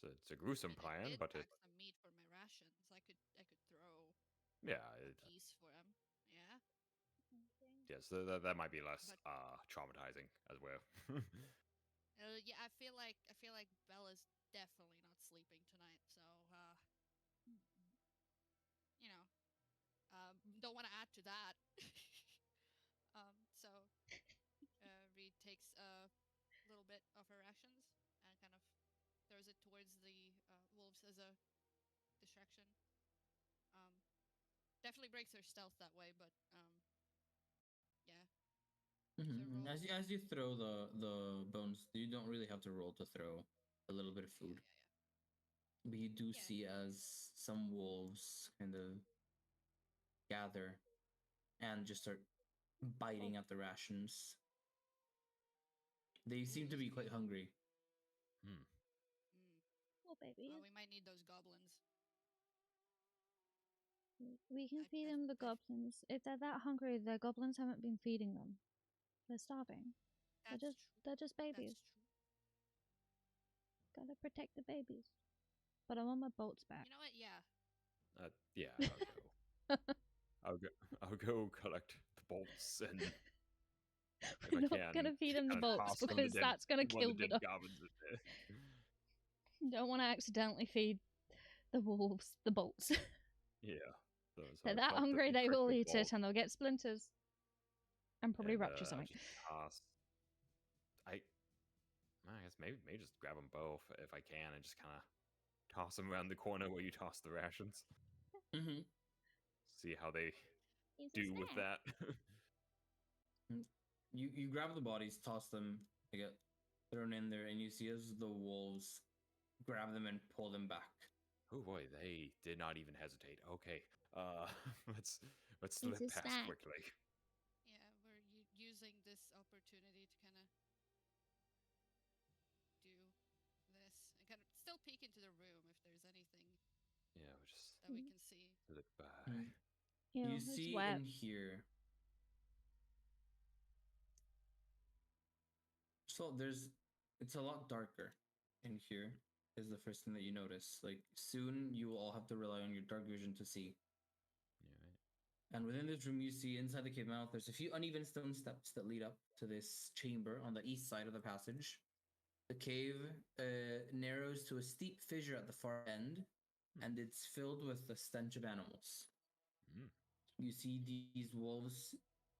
So it's a gruesome I plan, did but pack some meat for my rations. I could throw yeah, a piece for them. Yeah. yes, that might be less But traumatizing as well. yeah, I feel like Bella's definitely not sleeping tonight. So you know, don't want to add to that. So Reed takes a little bit of her rations and kind of throws it towards the wolves as a distraction. Definitely breaks her stealth that way, but yeah. Mm-hmm. So roll. As you throw the bones, you don't really have to roll to throw a little bit of food. Yeah. But you do Yeah. see as some wolves kind of gather and just start biting at the rations. They seem to be quite hungry. Hmm. Oh, babies. We might need those goblins. We can feed them the goblins. If they're that hungry, the goblins haven't been feeding them. They're starving. That's true. They're just babies. That's true. Gotta protect the babies. But I want my bolts back. You know what? Yeah. Yeah, I'll go. I'll go collect the bolts and if We're I not can, gonna feed them the kinda bolts toss one of because the dead, that's gonna one kill of the them. dead goblins in there. Don't want to accidentally feed the wolves the bolts. Yeah. So They're I that collect hungry they will the eat bolt it and they'll get splinters. And probably and rupture something. just toss. I guess maybe just grab them both if I can and just kind of toss them around the corner where you toss the rations. Mm-hmm. See how they It's a do with snack. that. You grab the bodies, toss them, they get thrown in there, and you see as the wolves grab them and pull them back. Oh boy, they did not even hesitate. Okay, let's It's slip a past snack. quickly. Yeah, we're using this opportunity to kind of do this and kind of still peek into the room if there's anything Yeah, we just that we can see. slip by. Ew, You it's see wet. in here. So it's a lot darker in here. Is the first thing that you notice. Like soon you will all have to rely on your dark vision to see. Yeah, And within this room, you see inside the cave mouth, there's a few uneven stone steps that lead up to this chamber on the east side of the passage. The cave narrows to a steep fissure at the far end, and it's filled with the stench of animals. Mm. You see these wolves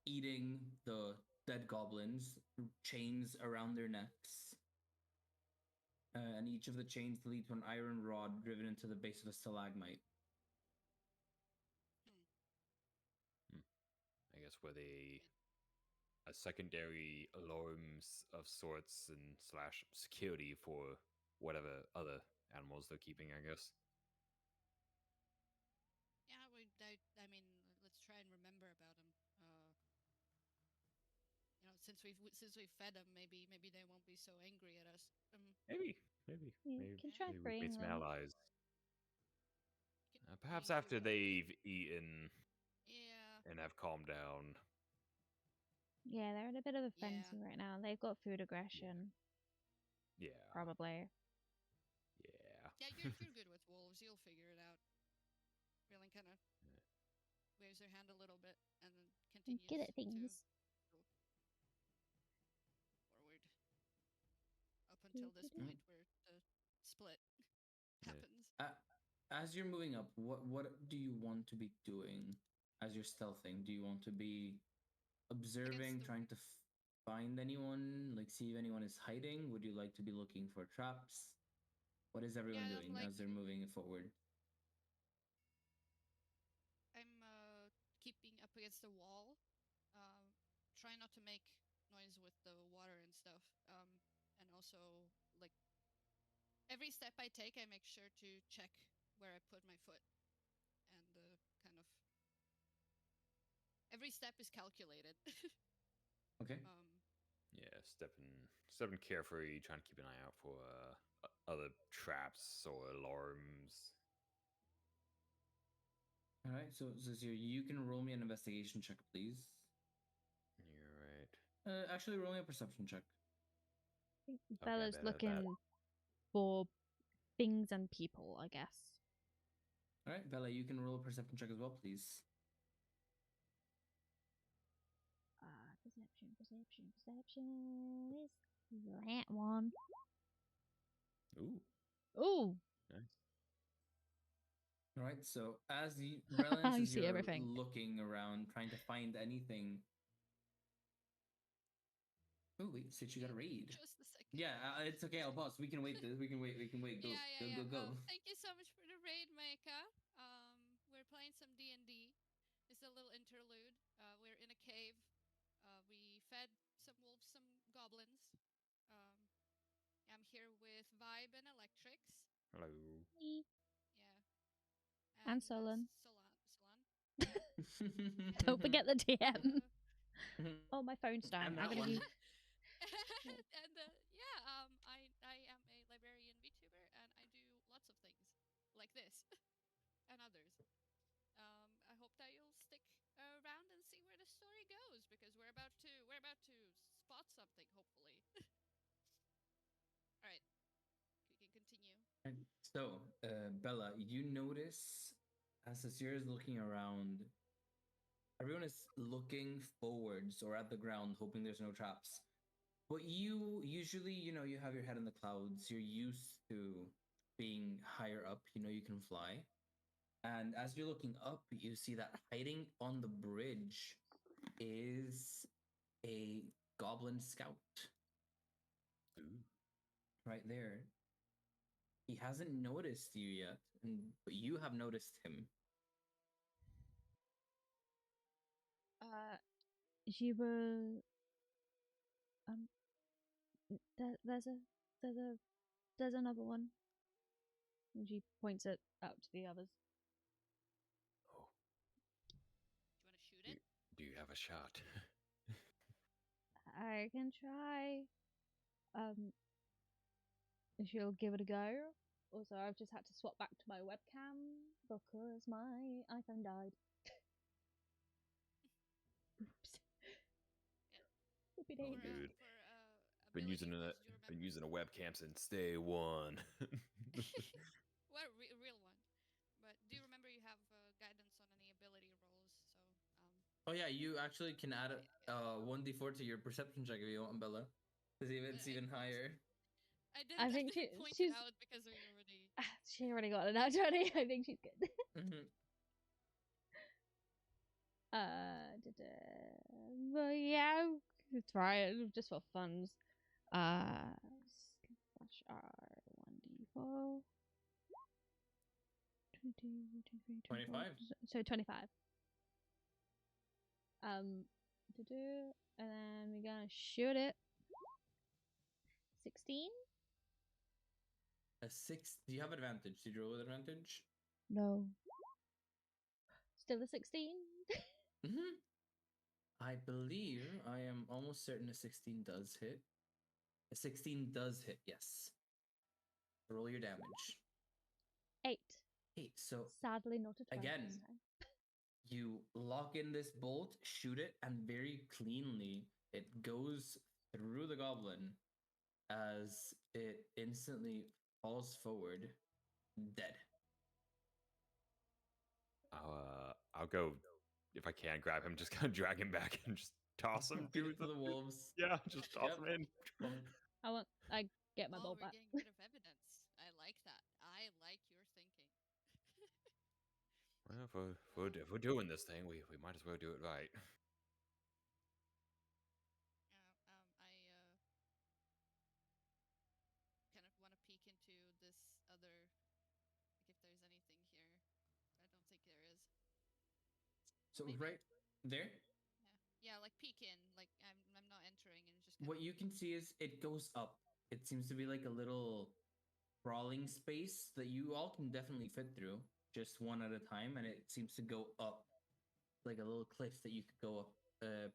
eating the dead goblins, chains around their necks. And each of the chains lead to an iron rod driven into the base of a stalagmite. I guess where they a secondary alarms of sorts and slash security for whatever other animals they're keeping, I guess. Yeah, I mean, let's try and remember about them. Since we fed them, maybe they won't be so angry at us. Maybe You can try maybe we've freeing made some them. allies. Perhaps bring after food. they've eaten Yeah, and have calmed down. Yeah, they're in a bit of a Yeah. frenzy right now. They've got food aggression, Yeah. probably. Yeah. yeah. You're good with wolves. You'll figure it out. Really, kind of waves her hand a little bit and then I'm continues good at to things. go forward up until this Mhm. point where the split Yeah. happens. As you're moving up, what do you want to be doing as you're stealthing? Do you want to be observing, the- trying to find anyone, like see if anyone is hiding? Would you like to be looking for traps? What is everyone Yeah, doing like as they're moving forward? I'm keeping up against the wall. Try not to make noise with the water and stuff. And also like every step I take, I make sure to check where I put my foot, and kind of every step is calculated. Okay. Yeah, stepping carefully, trying to keep an eye out for other traps or alarms. All right. So you can roll me an investigation check, please. You're right. Actually, roll me a perception check. Bella's Bella, looking for things and people, I guess. All right, Bella, you can roll a perception check as well, please. Perception is that one. Ooh, Ooh, nice. All right. So as the Relance, you as see you're everything. looking around, trying to find anything. Oh wait, Sitch, you got a raid. Just a second. Yeah, it's okay. I'll pause. We can wait. We can wait. We can wait. Go, Yeah. go. Thank you so much for the raid, Maika. We're playing some D&D. It's a little interlude. We're in a cave. We fed some wolves, some goblins. I'm here with Vibe and Electrix. Hello. Yeah. And Solon. Solon. Don't forget the DM. Uh, Oh, my phone's dying. And I that gotta one. use. and I am a librarian VTuber, and I do lots of things like this and others. I hope that you'll stick around and see where the story goes, because we're about to spot something, hopefully. All right, we can continue. So, Bella, you notice as Asir is looking around, everyone is looking forwards or at the ground, hoping there's no traps. But you usually, you have your head in the clouds. You're used to being higher up. You can fly. And as you're looking up, you see that hiding on the bridge is a goblin scout Ooh. right there. He hasn't noticed you yet, but you have noticed him. You were. There's another one. And she points it out to the others. Oh, Do you want to shoot it? do you have a shot? I can try. She'll give it a go. Also, I've just had to swap back to my webcam because my iPhone died. Oops. Yeah. Whoopie Oh, daisy. dude. For Been using ability a rules, you been remember. using a webcam since day one. What a real one. But do you remember you have guidance on any ability rolls? So Oh yeah, you actually can add yeah. 1d4 to your perception check if you want, Bella. Because it's even higher. I think didn't point she's it out because we already. she already got an attorney. I think she's good. But yeah, try it just for funs. Slash R 1d4. 20, 25. So 25. And then we're gonna shoot it. 16? A 6. Do you have advantage? Did you roll with advantage? No. Still a 16? Mm-hmm. I believe, I am almost certain a 16 does hit. A 16 does hit, yes. Roll your damage. 8. 8. So Sadly, not a 12 again, this time. you lock in this bolt, shoot it, and very cleanly it goes through the goblin as it instantly falls forward, dead. I'll go if I can grab him, just kind of drag him back and just toss him Feed to it to the wolves. Yeah, just toss Yep. him in. I get my Oh, bolt we're back. getting rid of evidence. I like that. I like your thinking. Well, if we're doing this thing, we might as well do it right. I kind of want to peek into this other, like if there's anything here. I don't think there is. So Maybe. right there, Yeah, like peek in. Like I'm not entering and just. what you can see is it goes up. It seems to be like a little crawling space that you all can definitely fit through, just one at a time, and it seems to go up like a little cliff that you could go up,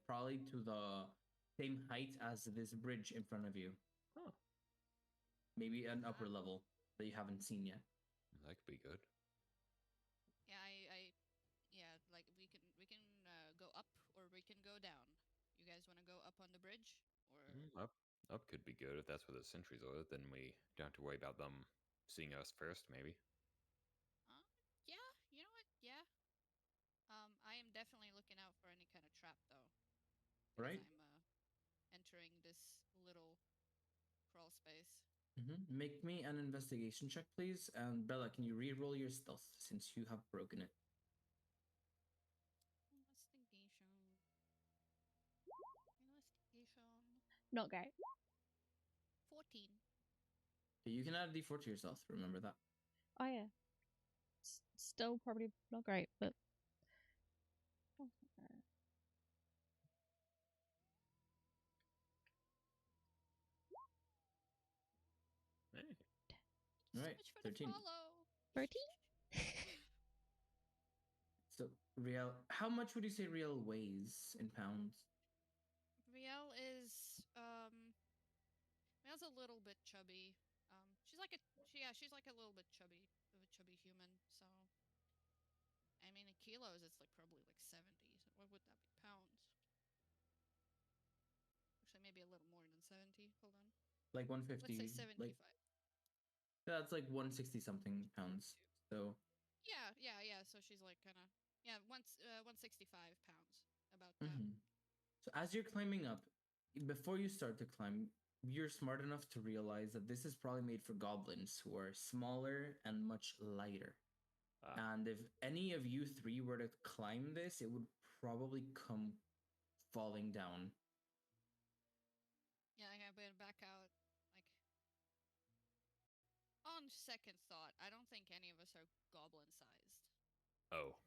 probably to the same height as this bridge in front of you. Oh, Maybe an upper level that you haven't seen yet. that could be good. Yeah, yeah, like we can go up or we can go down. You guys want to go up on the bridge or? Up could be good if that's where the sentries are. Then we don't have to worry about them seeing us first, maybe. Yeah, you know what? Yeah. I am definitely looking out for any kind of trap though. Right? I'm entering this little crawl space. Make me an investigation check, please. And Bella, can you re-roll your stealth since you have broken it? Investigation. Not great. 14. You can add a d4 to your stealth. Remember that. Oh yeah. Still probably not great, but Hey. So Right, much for 13. the follow. 13? So Riel, how much would you say Riel weighs in pounds? Riel is Riel's a little bit chubby. She's like she's like a little bit chubby of a chubby human. So I mean, in kilos, it's like probably like 70. So what would that be pounds? Actually, maybe a little more than 70. Hold on. Like 150. Let's say 75. Like that's like 160 something pounds. So Yeah. So she's like kind of 165 pounds. About that. So as you're climbing up, before you start to climb, you're smart enough to realize that this is probably made for goblins who are smaller and much lighter. And if any of you three were to climb this, it would probably come falling down. Yeah, I better back out. Like, on second thought, I don't think any of us are goblin sized. Oh,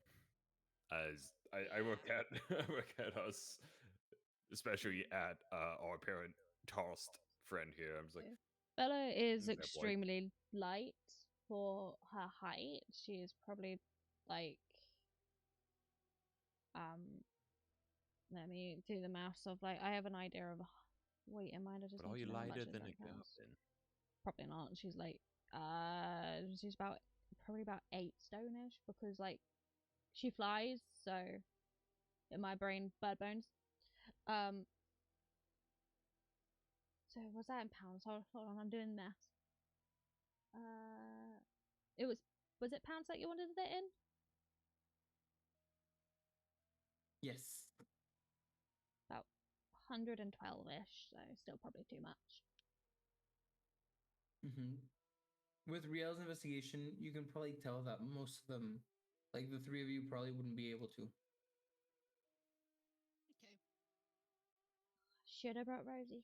as I work at I work at us, especially at our parent tossed friend here. I'm just like, Bella is Fair point. extremely light for her height. She is probably like let me do the maths of like I have an idea of weight in mind. I just but are need you to know how much lighter is than that a pounds. goblin? Probably not. She's like she's probably about 8 stone-ish because like she flies, so in my brain bird bones. So was that in pounds? Hold on, I'm doing math. It was it pounds that you wanted it in? Yes. About 112-ish, so still probably too much. With Riel's investigation, you can probably tell that most of them, like the three of you, probably wouldn't be able to. Okay. Should have brought Rosie.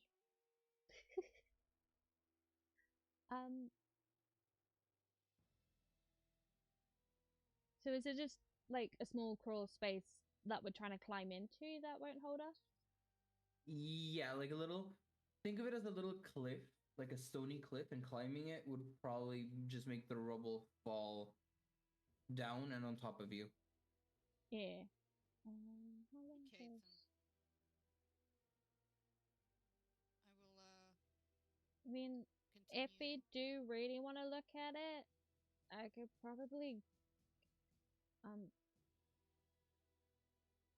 So is it just like a small crawl space that we're trying to climb into that won't hold us? Yeah, like a little. Think of it as a little cliff, like a stony cliff, and climbing it would probably just make the rubble fall down and on top of you. Yeah. How long Okay, then is- I will I mean, if continue. we do really want to look at it, I could probably um.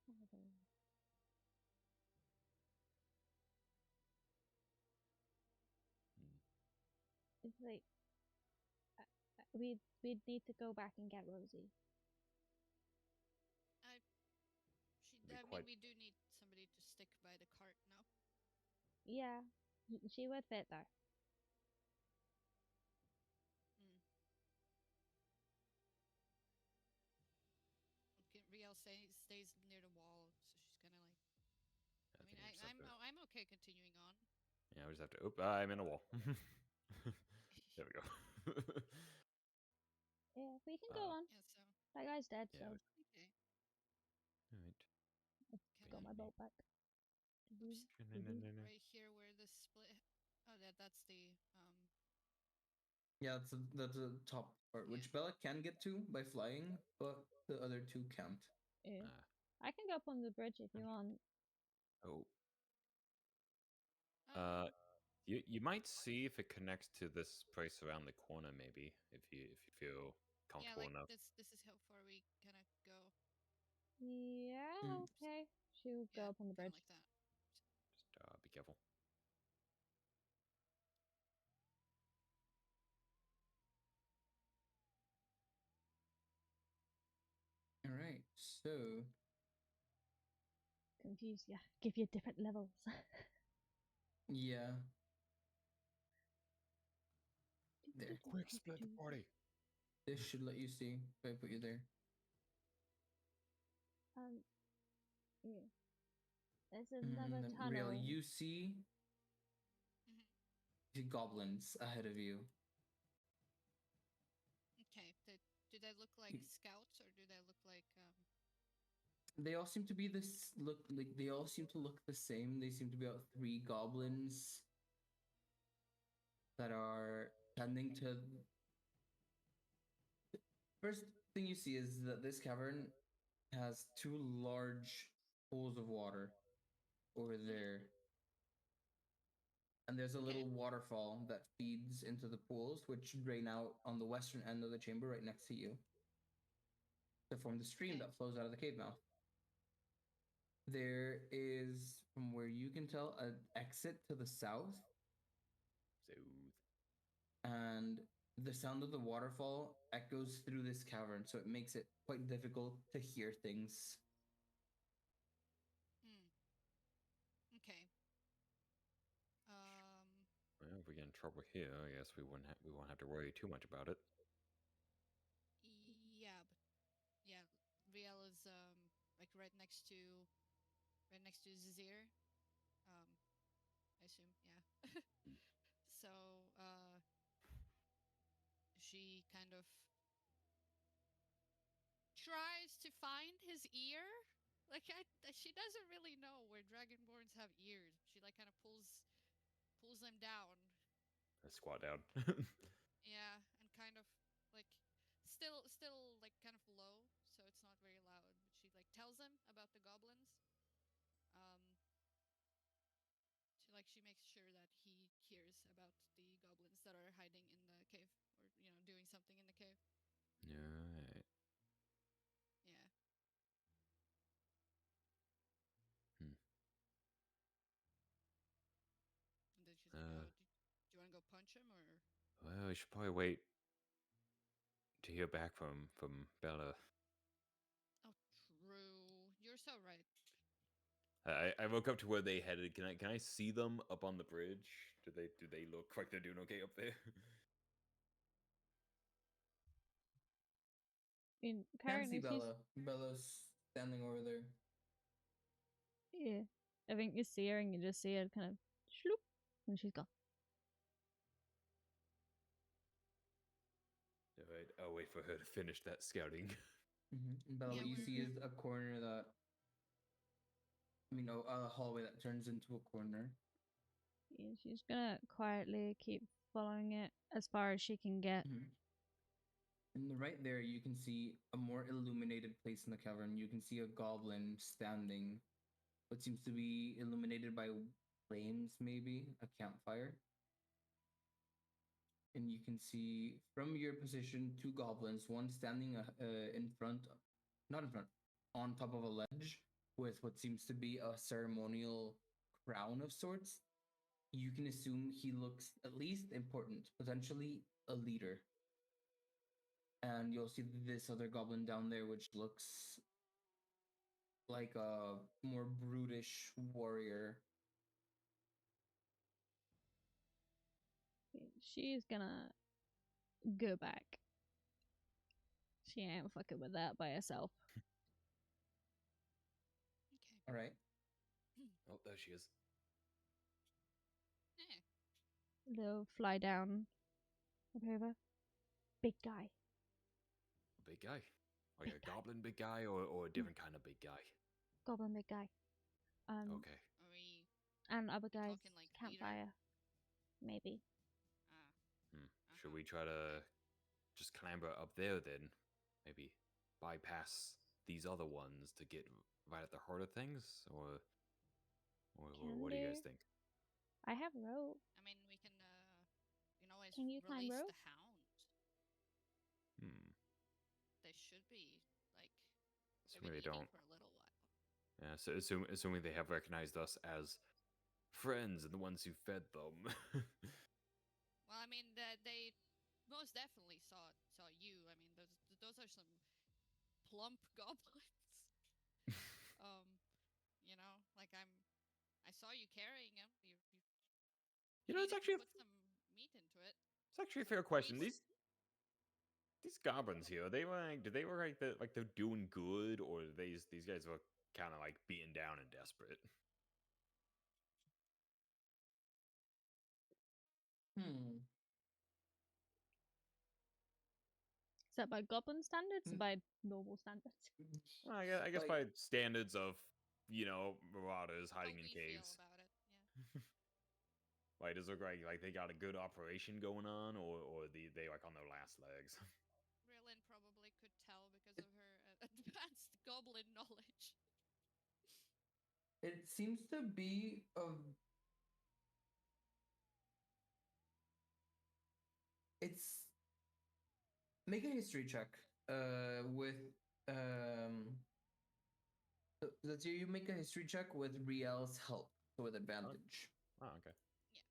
Hmm. It's like we'd need to go back and get Rosie. Be I quite- mean, we do need somebody to stick by the cart now. Yeah, she would fit though. Mm. Okay, Riel stays near the wall, so she's gonna like. I mean, think we just have to- I'm okay continuing on. Yeah, we just have to. Oop! I'm in a wall. There we go. Yeah, we can go on. Yeah, so That guy's dead, Yeah, so we- okay. Alright. I've got my bolt back. Oops. No. Right here where the split. Oh, that's the Yeah, that's a top part, which Bella can get to by flying, but the other two can't. Yeah. Ah. I can go up on the bridge if you want. Oh. um, You might see if it connects to this place around the corner, maybe if you feel yeah, comfortable like enough. this is how far we gonna go. Yeah, Mm. okay. She'll Yeah, go up on the kinda bridge. like that. Just be careful. All right, so Confused, yeah. Give you different levels. yeah, there. Quick, split the party. This should let you see if I put you there. Yeah. There's another Then tunnel. Real, you see Mhm. the goblins ahead of you. Okay. Do they look like scouts or do they look like They all seem to be this look like they all seem to look the same. They seem to be about 3 goblins that are tending to. First thing you see is that this cavern has 2 large pools of water over there. And there's a Okay. little waterfall that feeds into the pools, which drain out on the western end of the chamber right next to you to form the stream Okay. that flows out of the cave mouth. There is, from where you can tell, an exit to the south, So and the sound of the waterfall echoes through this cavern, so it makes it quite difficult to hear things. okay. well, if we get in trouble here, I guess we won't have to worry too much about it. Yeah, but yeah, Riel is like right next to Zazir. I assume, yeah. So she kind of tries to find his ear. Like she doesn't really know where dragonborns have ears. She like kind of pulls them down. Let's squat down. Yeah, and kind of like still like kind of low, so it's not very loud. But she like tells him about the goblins. She makes sure that he hears about the goblins that are hiding in the cave, or doing something in the cave. Alright. Yeah. Hmm. And then she's like, "Oh, do you want to go punch him or?" Well, we should probably wait to hear back from Bella. Oh, true. You're so right. I woke up to where they headed. Can I see them up on the bridge? Do they look like they're doing okay up there? In Can't see currently, she's Bella. Bella's standing over there. yeah. I think you see her and you just see her kind of shloop, and she's gone. Alright, I'll wait for her to finish that scouting. Bella, Yeah, what you see we're- is a corner that a hallway that turns into a corner. She's gonna quietly keep following it as far as she can get. Mhm. And right there, you can see a more illuminated place in the cavern. You can see a goblin standing, what seems to be illuminated by flames, maybe a campfire. And you can see from your position two goblins, one standing in front, not in front, on top of a ledge with what seems to be a ceremonial crown of sorts. You can assume he looks at least important, potentially a leader. And you'll see this other goblin down there, which looks like a more brutish warrior. She's gonna go back. She ain't fucking with that by herself. Okay. All right. Oh, there she is. Eh. They'll fly down over. Big guy. Big guy. Like Big a guy. goblin big guy or a different kind of big guy? Goblin big guy. Okay. Are we And other guys talking like campfire. Maybe. Should we try to just clamber up there then? Maybe bypass these other ones to get right at the heart of things? Or what do you guys think? I have rope. I mean, we can always Can you climb release rope? the hound. Hmm. They should be like Assuming maybe they leaving don't. for a little while. Yeah, so assuming they have recognized us as friends and the ones who fed them. Well, I mean, they most definitely saw you. I mean, those are some plump goblins. um, like I saw you carrying him. You know, Needed to put some meat into it. it's actually a fair question. Grease. These goblins here, do they look like they're doing good, or do these guys look kind of like beaten down and desperate? Hmm. Is that by goblin standards or Mm. by normal standards? Well, I guess Like, by standards of marauders How hiding in we feel caves. about it. Yeah. Like, does it look like they got a good operation going on, or they like on their last legs? Rillin probably could tell because of her advanced goblin knowledge. it seems to be of. It's make a history check. With let's say you make a history check with Riel's help, so with advantage. Oh, okay. Yeah.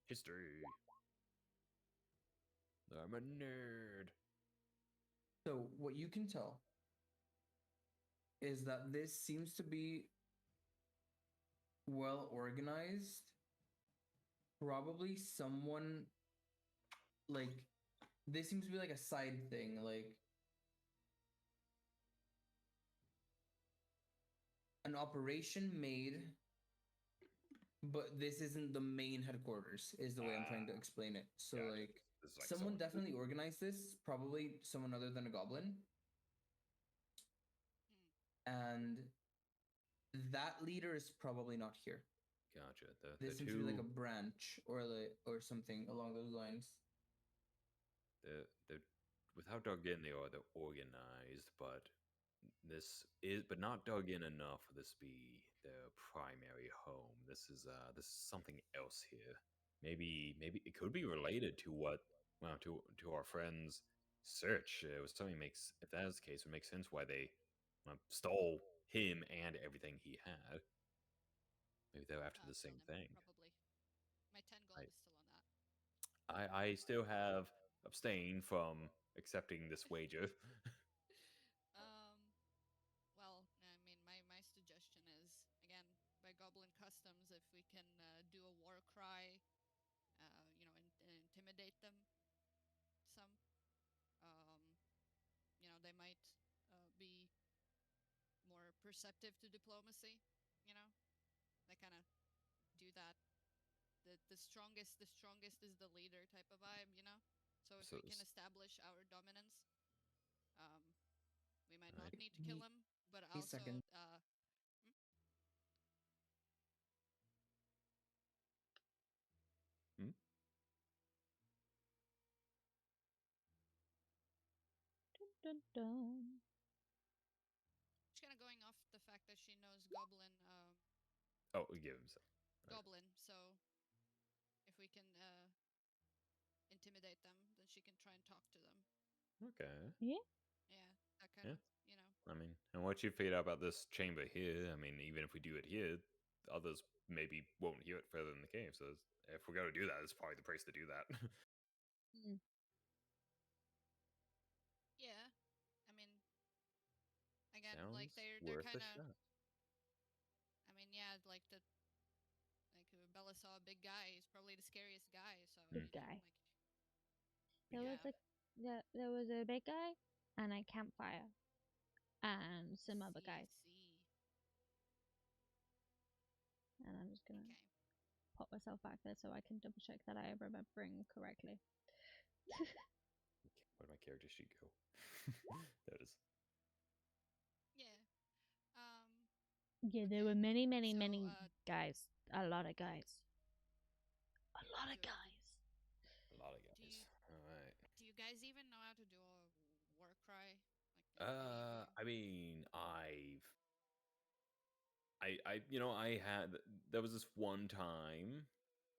History. I'm a nerd. So what you can tell is that this seems to be well organized. Probably someone like this seems to be like a side thing, like an operation made, but this isn't the main headquarters, is the way I'm trying to explain it. So Gotcha. like This is like someone definitely organized this, probably someone other than a goblin. And that leader is probably not here. Gotcha. This seems to be like a branch or something along those lines. The without dug in, they're organized, but but not dug in enough for this to be their primary home. This is something else here. Maybe it could be related to to our friend's search. It was something makes if that is the case, it makes sense why they stole him and everything he had. Maybe they're after the same Killed him, thing. probably. My 10 I, gold is still on that. I still have abstained from accepting this wager. Well, I mean, my suggestion is again by goblin customs, if we can do a war cry, intimidate them some. They might be more perceptive to diplomacy. They kind of do that. The strongest is the leader type of vibe. So if So we can establish our dominance, we might not Alright. need to kill him, but A also second. dun, dun. Just kind of going off the fact that she knows goblin, Oh, we give him some. Okay. goblin. So if we can intimidate them, then she can try and talk to them. Okay. Yeah. Yeah, that kind Yeah. of, you know. I mean, and what you figured out about this chamber here, I mean, even if we do it here, others maybe won't hear it further in the cave. So if we're going to do that, it's probably the place to do that. Mm. Yeah, I mean, again, Sounds like they're worth kind a of. shot. I mean, yeah, like Bella saw a big guy. He's probably the scariest guy. So Big you know, guy. like There was a big guy and a campfire and some other guys. See. And I'm just gonna Okay. pop myself back there so I can double check that I am remembering correctly. Where did my character sheet go? There it is. Yeah. Yeah, there Okay. were many, many, So, many guys. A lot of guys. A lot of Good. guys. A lot of guys. you- All right. do you guys even know how to do a war cry? Like any of you? I mean, I had there was this one time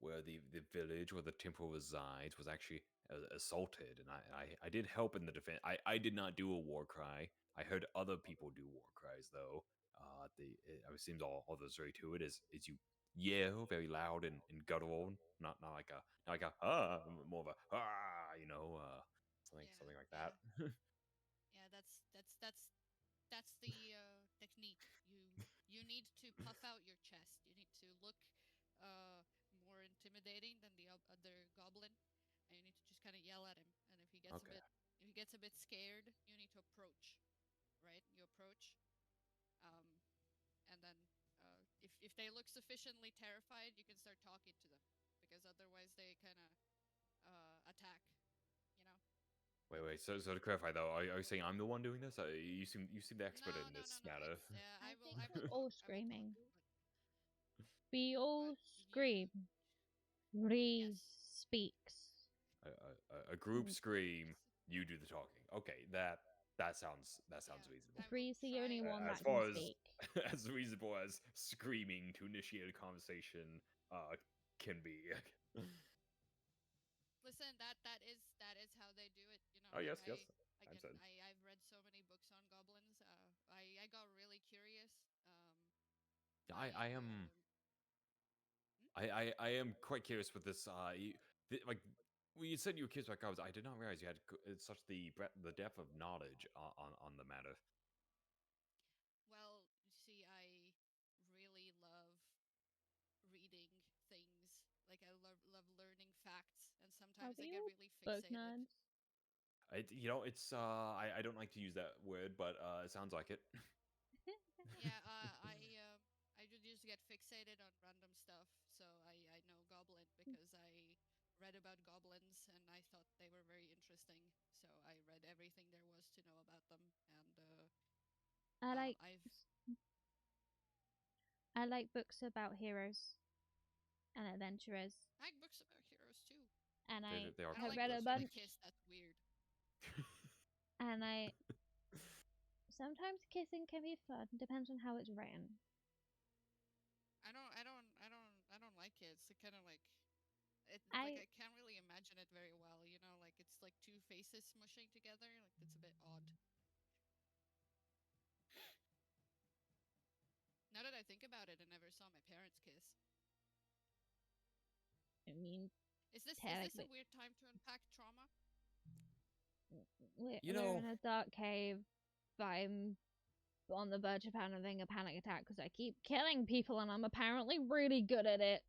where the village where the temple resides was actually assaulted, and I did help in the defense. I did not do a war cry. I heard other people do war cries though. It seems all there's really to it is you yell very loud and guttural, not like a more of a something like Yeah. that. Yeah, that's the technique. You need to puff out your chest. You need to look more intimidating than the other goblin, and you need to just kind of yell at him. And if he gets Okay. if he gets a bit scared, you need to approach. Right? You approach, and then if they look sufficiently terrified, you can start talking to them, because otherwise they kind of attack. You know. Wait. So to clarify though, are you saying I'm the one doing this? You seem the expert in this No. matter. It's, I I will. think I will we're talk. all I will talk. screaming. But We all you scream. Ree Yes. speaks. A group Yes. scream. You do the talking. Okay, that sounds Yeah, reasonable. I will Ree's the only try. one As that can far as speak. as reasonable as screaming to initiate a conversation can be. Listen, that is how they do it. You know, Oh like yes. I'm again, saying. I've read so many books on goblins. I got really curious. I am. I am quite curious with this. Like when you said you were curious about goblins, I did not realize you had such the depth of knowledge on the matter. Well, you see, I really love reading things. Like I love learning facts, and Are sometimes I we get all really book fixated. nerds? It's I don't like to use that word, but it sounds like it. Yeah, I just get fixated on random stuff. So I know goblin because I read about goblins and I thought they were very interesting. So I read everything there was to know about them, and I like books about heroes and adventurers, I like books about heroes too. and I They are I don't have like read a books with a bunch. kiss. That's weird. And I sometimes kissing can be fun. Depends on how it's written. I don't like it. It's kind of like I I can't really imagine it very well. You know, like it's like two faces smushing together. Like it's a bit odd. Now that I think about it, I never saw my parents kiss. mean, Is this a technically, weird time to unpack trauma? You we're know, in a dark cave. I'm on the verge of having a panic attack because I keep killing people, and I'm apparently really good at it.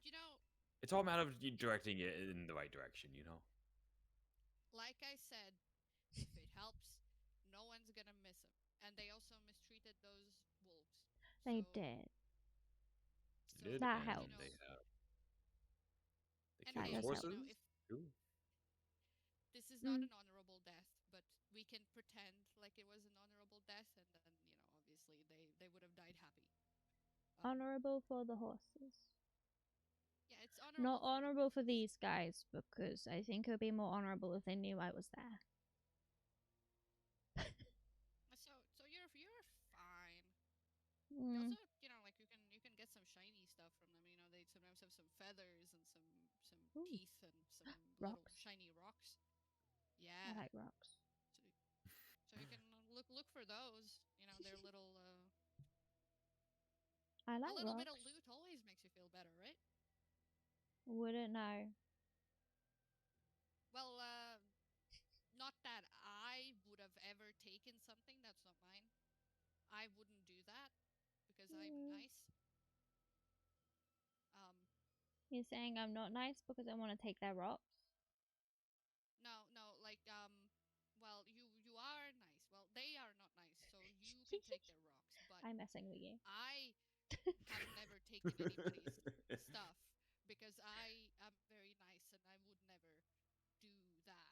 You know, it's all a matter of you directing it in the right direction. You know. like I said, if it helps, no one's gonna miss him. And they also mistreated those wolves. They So, did. They did, That and helps. they and killed That hey, those does help. horses. you know, if Too. this is not an honorable death, but we can pretend like it was an honorable death, and then obviously they would have died happy. Honorable for the horses. Yeah, it's But Not honorable for these guys, because I think it would be more honorable if they knew I was there. So you're fine. You Mm, also, like you can get some shiny stuff from them. They sometimes have some feathers and some Ooh. teeth and some little Rocks. shiny rocks. I Yeah. like rocks. So you can look for those. They're little I a like little bit rocks. of loot always makes you feel better, right? Wouldn't know. Well, not that I would have ever taken something that's not mine. I wouldn't do that because I'm nice. You're saying I'm not nice because I want to take their rocks? No, like well, you are nice. Well, they are not nice, so you can take their rocks. But I'm messing with you. I have never taken anybody's stuff because I am very nice and I would never do that.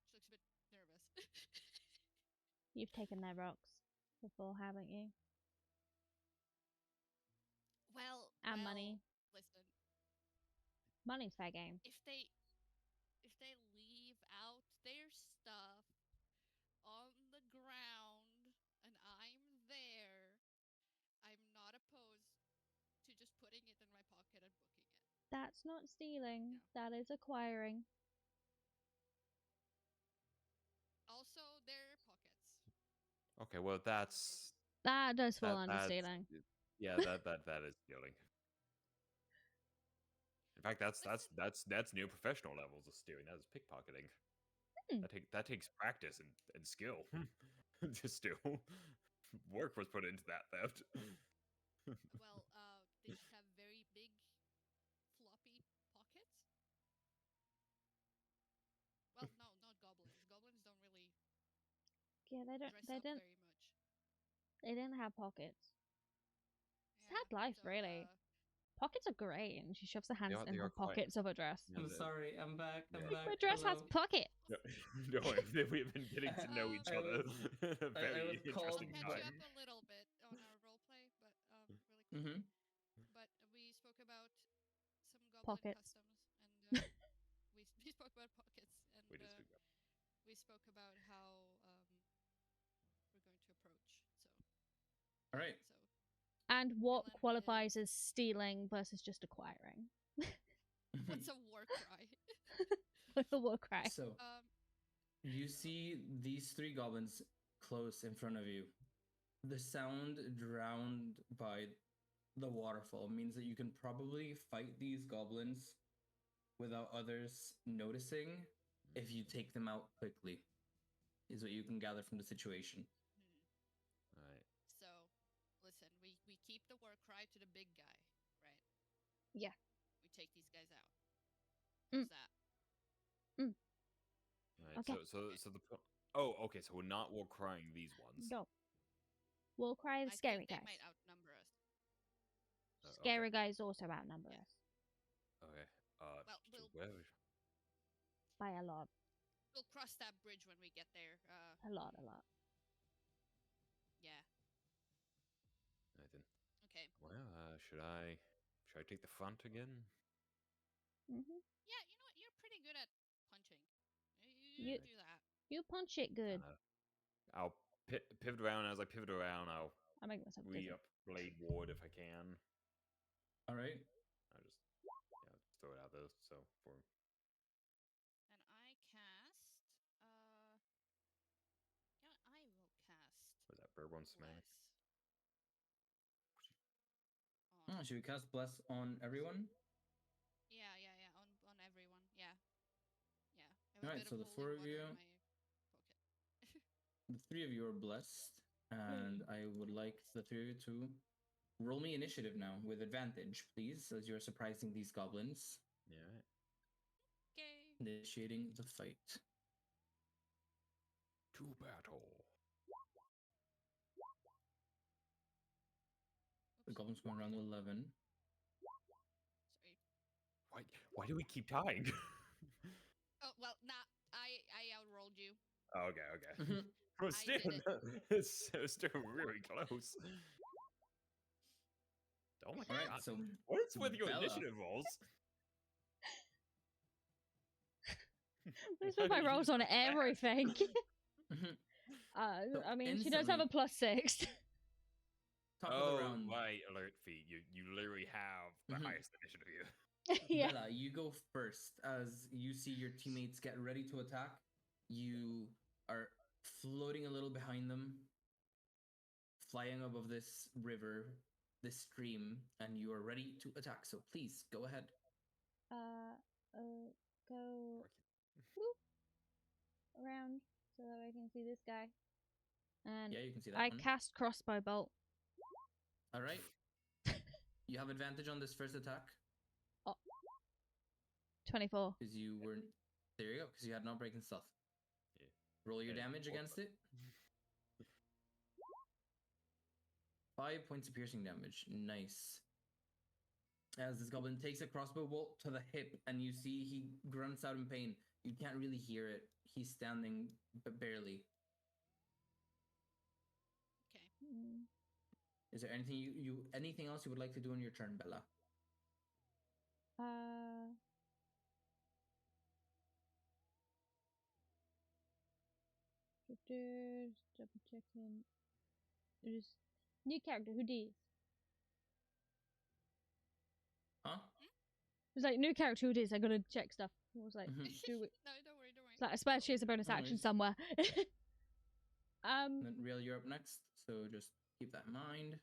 She looks a bit nervous. You've taken their rocks before, haven't you? Well, money. Listen, Money's fair game. if they leave out their stuff on the ground and I'm there, I'm not opposed to just putting it in my pocket and booking it. That's not stealing. That is acquiring. Also, their pockets. Okay, well that's That does fall under that's stealing. yeah, that is stealing. In fact, that's near professional levels of stealing. That is pickpocketing. That takes practice and skill to steal. Work was put into that theft. Well, they just have very big, floppy pockets. Well, no, not goblins. Goblins don't really Yeah, they don't. dress They up didn't. very much. They didn't have pockets. Yeah, Sad life, so, really. Pockets are great, and she shoves her hands are- in they the are quite- pockets of her dress. I'm sorry. I'm back. I'm Yeah. back. My dress has Hello. pockets. No, we've been getting to know each I other. was- A very I was called- interesting I'll catch time. you up a little bit on our roleplay, but really quick. Mm-hmm. But we spoke about some goblin Pockets. customs, and we spoke about pockets, and We just do that. we spoke about how we're going to approach. So, All right. so And what Dylan qualifies as stealing versus just acquiring? what's a war cry? What's the war cry? So you see these three goblins close in front of you. The sound drowned by the waterfall means that you can probably fight these goblins without others noticing if you take them out quickly, is what you can gather from the situation. All right. So, listen, we keep the war cry to the big guy, right? Yeah. We take these guys out. Mm. How's that? Right. Okay. So the oh, okay. So we're not war crying these ones. Go. War cry the I scary think they guys. might outnumber us. Scary guys also outnumber Yeah. us Okay. Well, so where? by a lot. We'll cross that bridge when we get there. A lot. Yeah. Right then. Okay. Well, should I take the front again? Mm-hmm. Yeah, you know what? You're pretty good at punching. You- Do that. You punch it good. I'll pivot around. As I pivot around, I'll I'm making myself dizzy. re-up blade ward if I can. All right. I'll just just throw it out there. So for And I cast. I will cast. was that Birdbone Smack? On. Should we cast Bless on everyone? Yeah. On everyone. Yeah. Yeah. I have a Alright, bit so the holy four of water you- in my pocket. The three of you are blessed, and I would like the three of you to roll me initiative now with advantage, please, as you're surprising these goblins, Yeah. Right. Okay. initiating the fight. To battle. The goblins going around to 11. Sorry. Why do we keep tying? Oh well, nah. I outrolled you. Okay. But I still, did it's still really close. Oh my All right, god. so What is with your Bella. initiative rolls? Let's put my rolls on everything. Mhm. So I mean, she does have a instantly- +6. top of the Oh, round. right, alert feat. You literally have the Mhm. highest initiative here. Yeah. Bella, you go first as you see your teammates get ready to attack. You are floating a little behind them, flying above this river, this stream, and you are ready to attack. So please go ahead. Go whoop, around so that I can see this guy. And Yeah, you can see that I one. cast crossbow bolt. All right. You have advantage on this first attack 24. because you weren't. There you go, because you had not breaking stealth. Yeah. Roll your Hey, damage hold against it. 5 points of piercing damage. Nice. As this goblin takes a crossbow bolt to the hip, and you see he grunts out in pain. You can't really hear it. He's standing barely. Okay. Mm. Is there anything anything else you would like to do on your turn, Bella? Double checking. There's new character. Who dis? Huh? It's like new character. Who dis? I gotta check stuff. I was like, Mhm. do it. No, don't worry, don't worry. It's like I swear she has a bonus No action worries. somewhere. And then Real, you're up next, so just keep that in mind.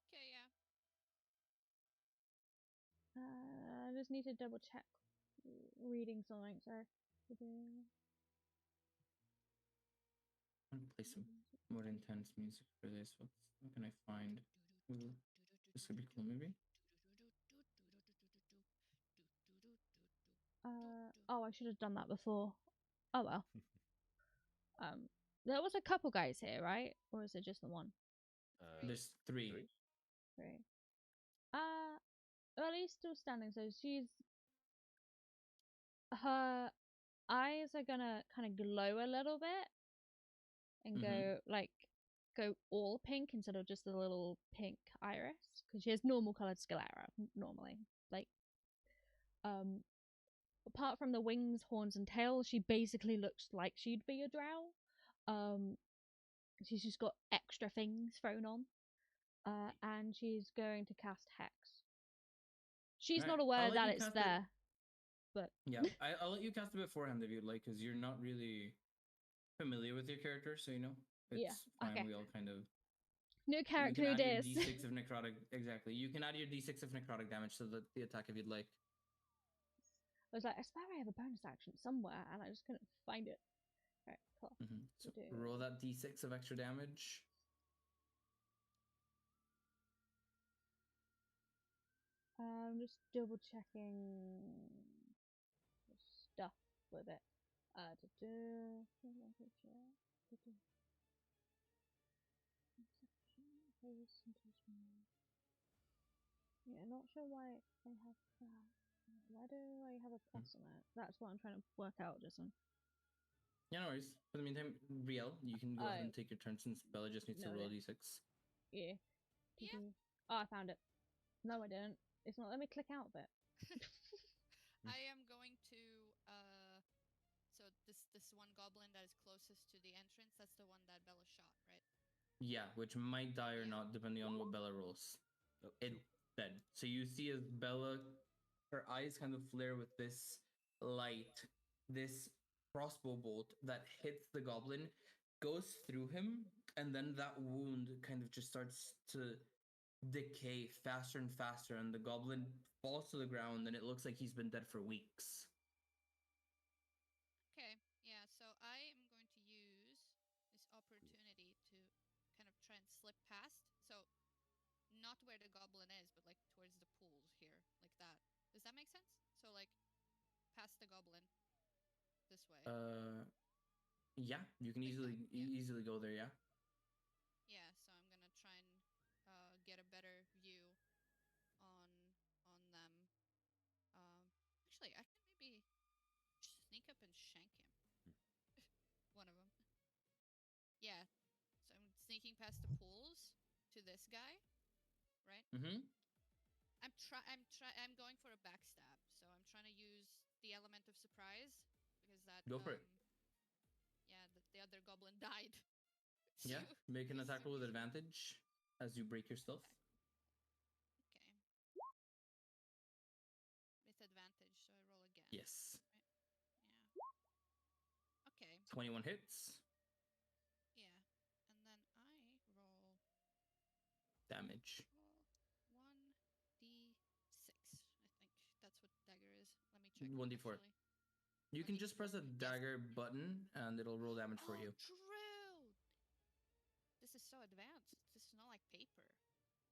Okay, yeah. I just need to double check reading something. Sorry. I'm gonna play some more intense music for this. What can I find? Ooh, this would be cool, maybe. Oh, I should have done that before. Oh well. There was a couple guys here, right? Or is it just the one? There's three. Three. Early's still standing, so her eyes are gonna kind of glow a little bit and go all pink instead of just a little pink iris because she has normal colored sclera normally. Like, apart from the wings, horns, and tail, she basically looks like she'd be a drow. She's just got extra things thrown on. And she's going to cast Hex. She's Right, not I'll aware let that you it's cast it. there, but Yeah, I'll let you cast it beforehand if you'd like, because you're not really familiar with your character, so it's Yeah, fine. okay. We all kind of new you character can who add your dis. d6 of necrotic. Exactly, you can add your d6 of necrotic damage to the attack if you'd like. I was like, I swear I have a bonus action somewhere, and I just couldn't find it. Alright, cool. So roll that d6 of extra damage. I'm just double checking the stuff with it. Yeah, not sure why I have that. Why do I have a plus on it? That's what I'm trying to work out, just on. Yeah, no worries. For the meantime, Riel, you can go ahead and take your turn since Bella just needs to roll a d6. Yeah. Yeah. Oh, I found it. No, I didn't. It's not. Let me click out of it. I am going to so this one goblin that is closest to the entrance, that's the one that Bella shot, right? Yeah, which might die or Yeah. not depending on what Bella rolls. It dead. So you see as Bella, her eyes kind of flare with this light, this crossbow bolt that hits the goblin, goes through him, and then that wound kind of just starts to decay faster and faster, and the goblin falls to the ground, and it looks like he's been dead for weeks. Okay, yeah, so I am going to use this opportunity to kind of try and slip past. So, not where the goblin is, but like towards the pools here, like that. Does that make sense? So, like, past the goblin this way. Yeah, you can Like easily that, yeah. easily go there. Yeah. Yeah, so I'm gonna try and get a better view on them. Actually, I can maybe sneak up and shank him. One of them. Yeah. So I'm sneaking past the pools to this guy. right? Mm-hmm. I'm going for a backstab, so I'm trying to use the element of surprise because that Go for it. yeah, the other goblin died. Yeah. So Make an he's attack roll with he's- advantage as you break your stealth. Okay. With advantage, so I roll again. Yes. Right? Yeah. Okay. 21 hits. Yeah. And then I roll Damage. 1d6. I think that's what dagger is. Let me check. 1d4. Actually. You can 1d4. just press a Yes. dagger button and it'll roll damage for Oh, you. true. This is so advanced. This is not like paper.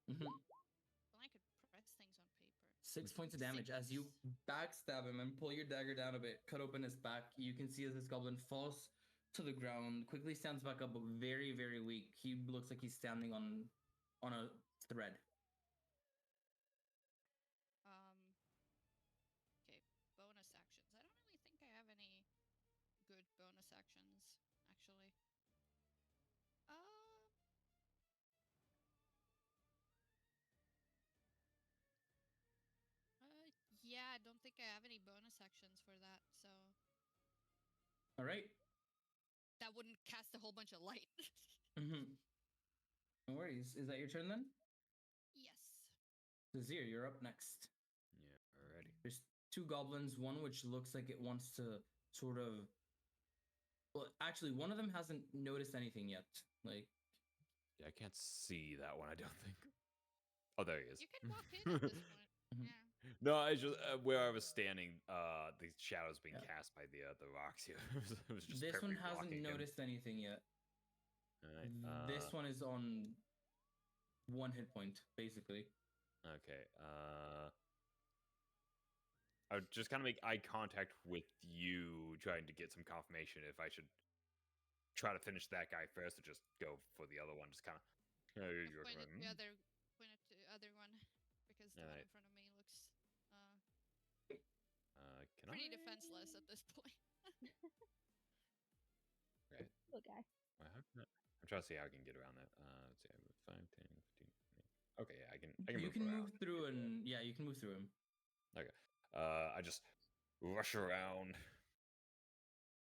Mhm. Well, I could press things on paper. 6 points of damage as you backstab him and pull your dagger down a bit, cut open his back. You can see as this goblin falls to the ground, quickly stands back up, but very, very weak. He looks like he's standing on a thread. Okay, bonus actions. I don't really think I have any good bonus actions, actually. Yeah, I don't think I have any bonus actions for that, so All right. that wouldn't cast a whole bunch of light. Mm-hmm. No worries. Is that your turn then? Yes. Zazir, you're up next. Yeah, already. There's two goblins, one which looks like it wants to sort of. Well, actually, one of them hasn't noticed anything yet. Like, Yeah, I can't see that one. I don't think. Oh, there he is. You can walk in at this point. Mhm. Yeah. No, I just where I was standing. The shadows being Yeah. cast by the rocks here. It was just this one perfect hasn't blocking him. noticed anything yet. Alright, This one is on 1 hit point, basically. Okay. I would just kind of make eye contact with you, trying to get some confirmation if I should try to finish that guy first or just go for the other one. Just kind of. I pointed to the other one because the one in Alright. front of me looks Can pretty I? defenseless at this point. Right. Poor guy. Well, I'm trying to see how I can get around that. Let's see. I have 5, 10, 15, 20. Okay, yeah, I can. You move can around. move through and yeah, you can move through him. Okay. I just rush around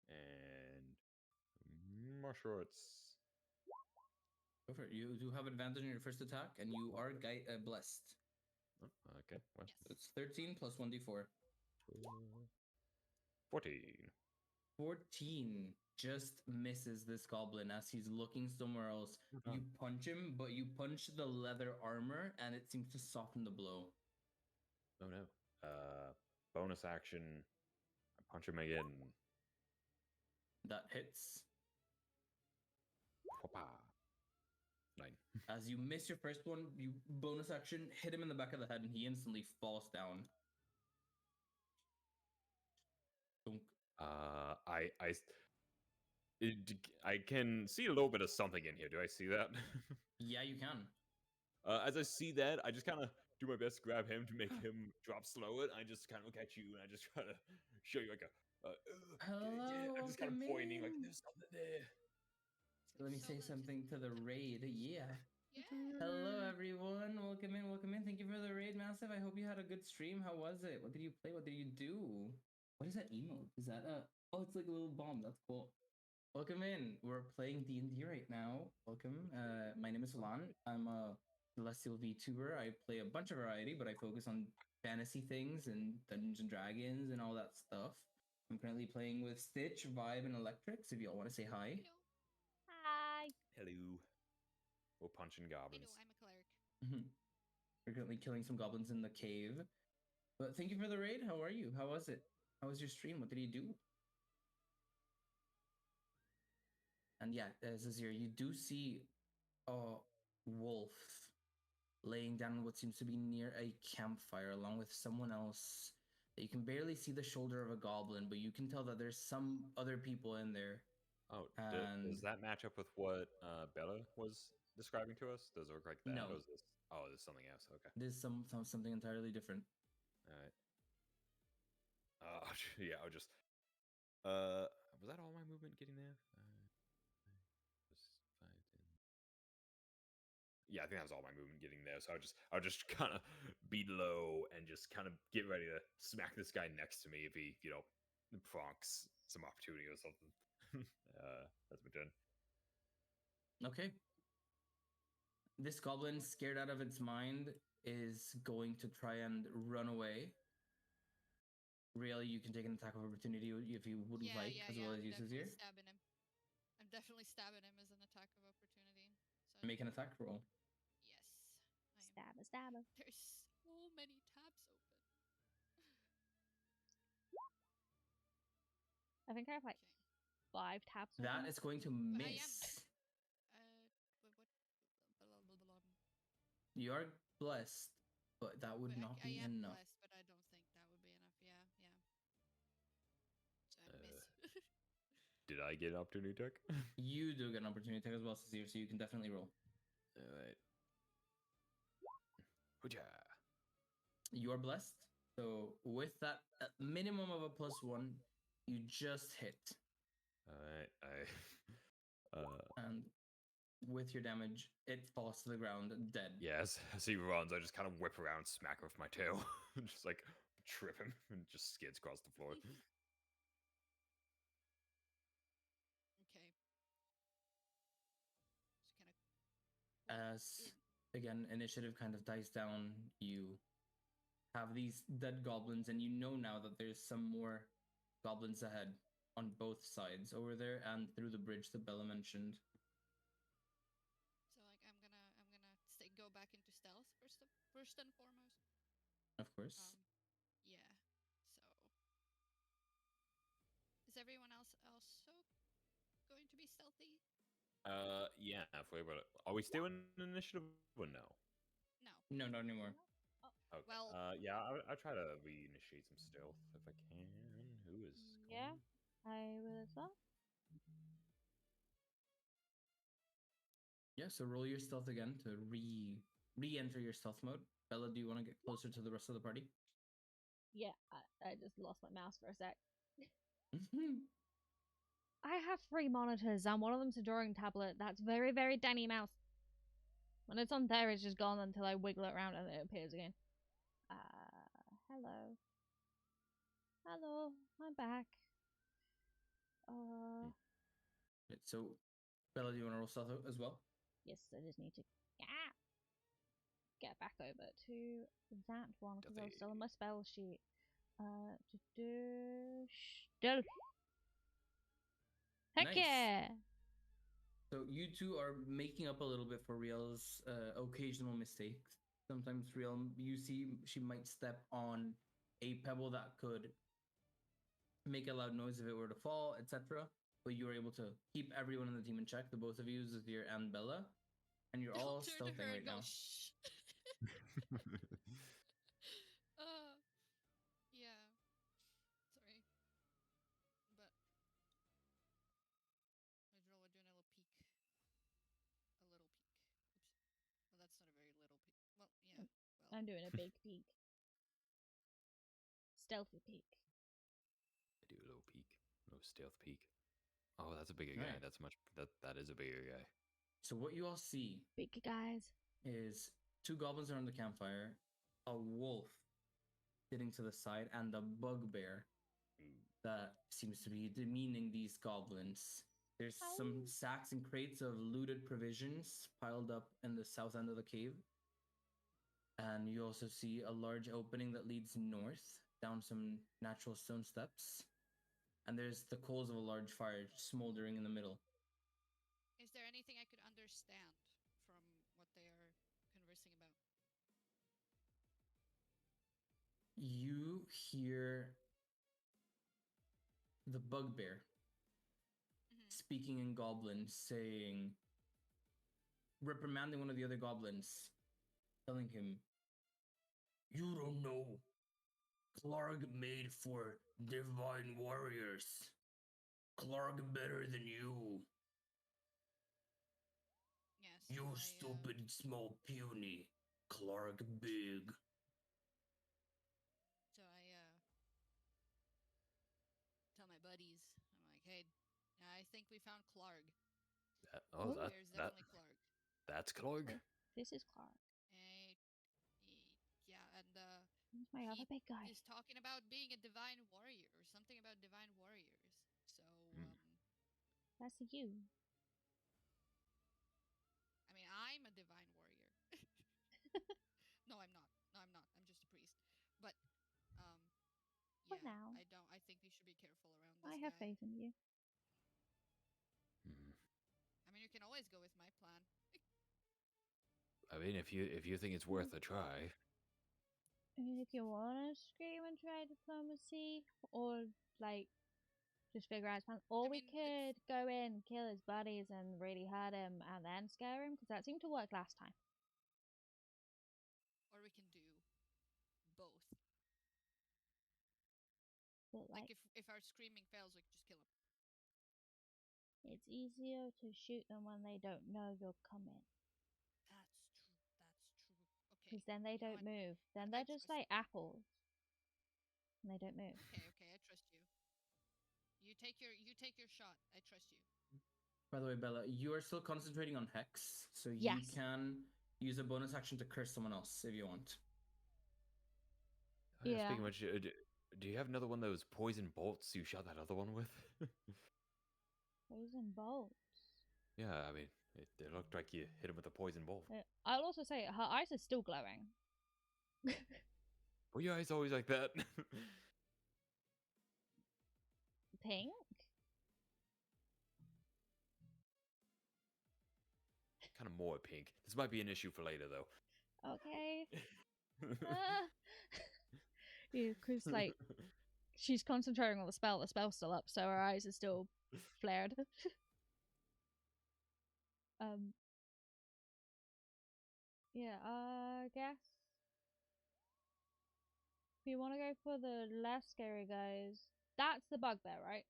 and martial arts. Go for it. You do have advantage on your first attack, and you are blessed. Oh, okay. Well, Yes. It's 13 plus 1d4. 14. 14 just misses this goblin as he's looking somewhere else. You punch him, but you punch the leather armor, and it seems to soften the blow. Oh no. Bonus action. I punch him again. That hits. Papa. 9. As you miss your first one, you bonus action hit him in the back of the head, and he instantly falls down. Dunk. I can see a little bit of something in here. Do I see that? Yeah, you can. As I see that, I just kind of do my best to grab him to make him drop slower. I just kind of look at you and I just try to show you like a. Hello, I'm just kind of welcome pointing like in. there's something there. Let me say something to the raid. Yeah. Yeah. Hello, everyone. Welcome in. Welcome in. Thank you for the raid, Massive. I hope you had a good stream. How was it? What did you play? What did you do? What is that emote? Is that a? Oh, it's like a little bomb. That's cool. Welcome in. We're playing D&D right now. Welcome. My name is Lan. I'm a celestial VTuber. I play a bunch of variety, but I focus on fantasy things and Dungeons and Dragons and all that stuff. I'm currently playing with Stitch, Vibe, and Electrics. If y'all want to say hi. Hello. Hi. Hello. We're punching Hello, goblins. I'm a cleric. We're currently killing some goblins in the cave. But thank you for the raid. How are you? How was it? How was your stream? What did you do? And yeah, Zazir, you do see a wolf laying down what seems to be near a campfire along with someone else. You can barely see the shoulder of a goblin, but you can tell that there's some other people in there. Oh, And does that match up with what Bella was describing to us? Does it look like that? No. Or is this? Oh, there's something else. Okay. there's something entirely different. All right. Yeah, I'll just. Was that all my movement getting there? yeah, I think that was all my movement getting there. So I'll just kind of be low and just kind of get ready to smack this guy next to me if he, pronks some opportunity or something. That's my turn. Okay. This goblin, scared out of its mind, is going to try and run away. Really, you can take an attack of opportunity if you would like, as well as I'm use his ear. definitely stabbing him. I'm definitely stabbing him as an attack of opportunity. So Make an attack roll. Yes. Stabber, stabber. There's so many tabs open. I think I have like Okay. 5 tabs. That open. is going to But I am. miss. But what? Blah, blah, blah, blah. You are blessed, but that would But not I be am enough. blessed, but I don't think that would be enough. Yeah. So I miss. Did I get an opportunity attack? You do get an opportunity attack as well, Cecile, so you can definitely roll. All right. Hooja. You are blessed. So with that minimum of a +1, you just hit. All right. And with your damage, it falls to the ground dead. Yes, as he runs, I just kind of whip around, smack him with my tail, just like trip him, and just skids across the floor. Okay. Just kind of. As again, initiative kind of dies down, you have these dead goblins, and you know now that there's some more goblins ahead on both sides over there and through the bridge that Bella mentioned. So like I'm gonna go back into stealth first and foremost. Of course. Yeah. So is everyone else also going to be stealthy? Yeah, if we were, are we still in initiative or no? No, not anymore. Okay. Well- yeah, I'll try to reinitiate some stealth if I can. Who is? Yeah. calling? I will as well. Yeah, so roll your stealth again to re-enter your stealth mode. Bella, do you want to get closer to the rest of the party? Yeah, I just lost my mouse for a sec. I have 3 monitors and one of them's a drawing tablet. That's very, very tiny mouse. When it's on there, it's just gone until I wiggle it around and it appears again. Hello. Hello, I'm back. So, Bella, do you want to roll stealth as well? Yes, I just need to get back over to that one because I was still on my spell sheet. To do stealth. Heck Nice. yeah! So you two are making up a little bit for Riel's occasional mistakes. Sometimes Riel, you see, she might step on a pebble that could make a loud noise if it were to fall, etc. But you were able to keep everyone in the team in check, the both of you, Zafir and Bella, and you're all Don't turn to stealthing her right and go, now. shh. Yeah. Sorry. But we're doing a little peek. A little peek. Oops. Well, that's not a very little peek. Well, yeah. Well. I'm doing a big peek. Stealthy peek. I do a little peek, a little stealth peek. Oh, that's a bigger guy. Right. That's much. That is a bigger guy. So what you all see Big guys. is 2 goblins around the campfire, a wolf sitting to the side, and a bugbear that seems to be demeaning these goblins. There's some sacks and crates of looted provisions piled up in the south end of the cave. And you also see a large opening that leads north down some natural stone steps. And there's the coals of a large fire smoldering in the middle. Is there anything I could understand from what they are conversing about? You hear the bugbear speaking in goblin, saying, reprimanding one of the other goblins, telling him, "You don't know. Cleric made for divine warriors. Cleric better than you. Yes. You stupid, small, puny. Cleric big." So I tell my buddies, I'm like, hey, I think we found Clark. Oh, There's definitely Clark. that's Clog. This is Clark. Yeah, and Who's my other he big guy? is talking about being a divine warrior or something about divine warriors. So, That's you. I mean, I'm a divine warrior. No, I'm not. No, I'm not. I'm just a priest. But, For yeah, now. I don't. I think we should be careful around this I have guy. faith in you. I mean, you can always go with my plan. I mean, if you think it's worth a try. I mean, if you want to scream and try diplomacy, or like just figure out his plan, or I we mean, could go in, kill his buddies, and really hurt him, and then scare him, because that seemed to work last time. or we can do both. But Like, if our screaming fails, we can just kill him. it's easier to shoot them when they don't know you're coming, That's true. That's true. Okay. because then they you know don't what? move. Then I they're just trust like apples, and they don't move. Okay, I trust you. You take your shot. I trust you. By the way, Bella, you are still concentrating on Hex, so you Yes. can use a bonus action to curse someone else if you want. Oh, yeah. Yeah. Speaking of which, do you have another one of those poison bolts you shot that other one with? Poison bolts. Yeah, I mean, it looked like you hit him with a poison bolt. I'll also say her eyes are still glowing. Were your eyes always like that? Pink? Kind of more pink. This might be an issue for later, though. Okay. Yeah, because like she's concentrating on the spell's still up, so her eyes are still flared. Yeah, I guess if you want to go for the less scary guys, that's the bugbear, right?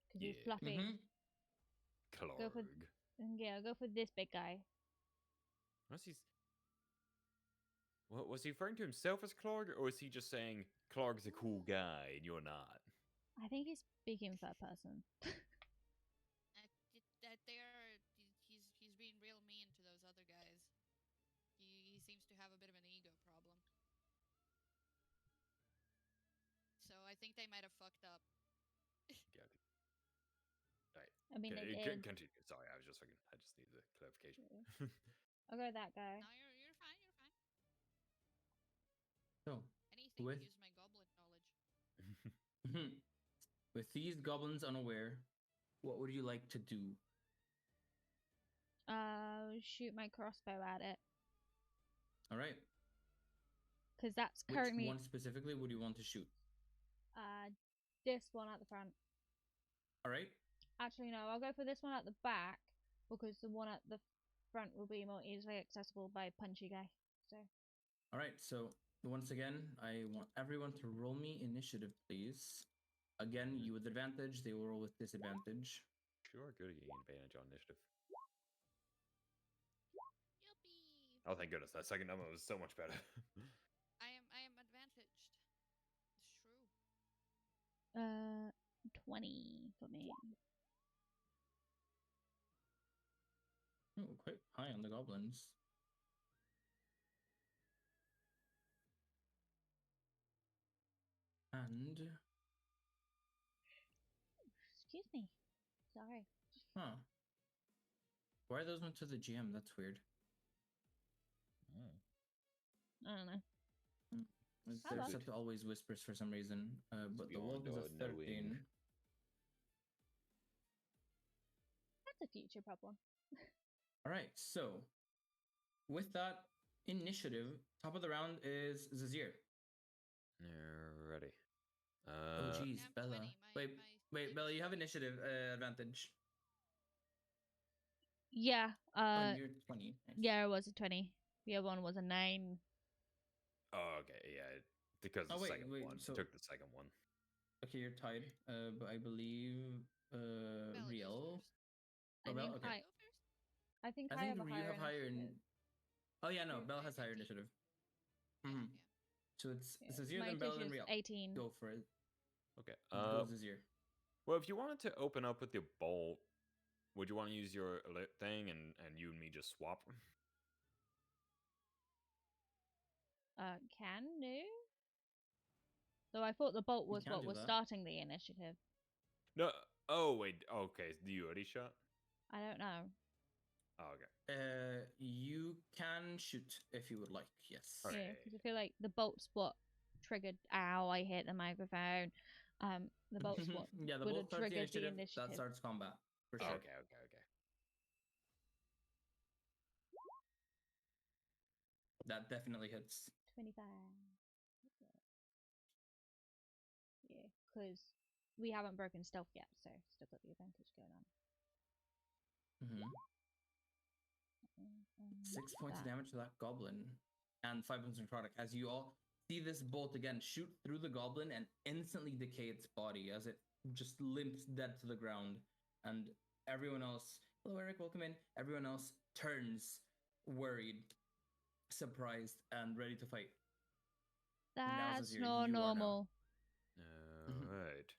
Because he's Yeah. fluffy. Mm-hmm. Go for Clorg. yeah, go for this big guy. Unless he's... Well, was he referring to himself as Clorg, or is he just saying Clorg's a cool guy and you're not? I think he's speaking third person. He's being real mean to those other guys. He seems to have a bit of an ego problem. So I think they might have fucked up. Got it. Alright. I mean, they did. Continue. Sorry, I just needed a clarification. I'll go with that guy. No, you're fine. You're fine. So, Anything with to use my goblin knowledge. with these goblins unaware, what would you like to do? Shoot my crossbow at it. All right. Because that's Which currently one specifically would you want to shoot? this one at the front. All right. Actually, no, I'll go for this one at the back because the one at the front will be more easily accessible by punchy guy. So. All right. So once again, I want everyone to roll me initiative, please. Again, you with advantage. They will roll with disadvantage. Sure, good at getting advantage on initiative. Yuppie! Oh, thank goodness. That second number was so much better. I am advantaged. It's true. 20 for me. Oh, quite high on the goblins. And Excuse me. Sorry. huh. Why are those ones to the GM? That's weird. I don't know. They're well. set to always whispers for some reason. But the Beyond wolf is a our knowing. 13. That's a future problem. All right, so with that initiative, top of the round is Zazir. Ready. Oh, geez, Yeah, I'm Bella. 20. Wait, Bella, you have initiative advantage. Yeah. Oh, you're 20. Nice. Yeah, it was a 20. The other one was a 9. Oh, okay, yeah. Because the second one. So, Took the second one. okay, you're tied. But I believe Bella goes Riel. first. Oh, I Bella? think Okay. Go first? I think I I think have a you higher have higher. initiative. Oh yeah, no, Yeah. Bella has higher 18. initiative. Yeah, Mhm. yeah. So it's Yeah. Zazir, My then Bella, then initiative's Riel. 18. Go for it. Okay. Go Zazir. Well, if you wanted to open up with your bolt, would you want to use your alert thing and you and me just swap? Can do. Though I thought the bolt You was can what do was that. starting the initiative. No. Oh wait. Okay. Do you already shot? I don't know. Oh, okay. You can shoot if you would like. Yes. Okay. Yeah, because I feel like the bolt's what triggered. Ow! I hit the microphone. The bolt's what Yeah, the would bolt have starts the triggered the initiative. That initiative. starts combat for Okay. sure. Okay. That definitely hits. 25. Yeah, because we haven't broken stealth yet, so still got the advantage going on. Mm-hmm. 6 points of damage to that goblin, and 5 points of necrotic. As you all see this bolt again shoot through the goblin and instantly decay its body as it just limps dead to the ground, and everyone else. Hello, Eric. Welcome in. Everyone else turns, worried, surprised, and ready to fight. Now's That's Azir, not you are now. normal. All right.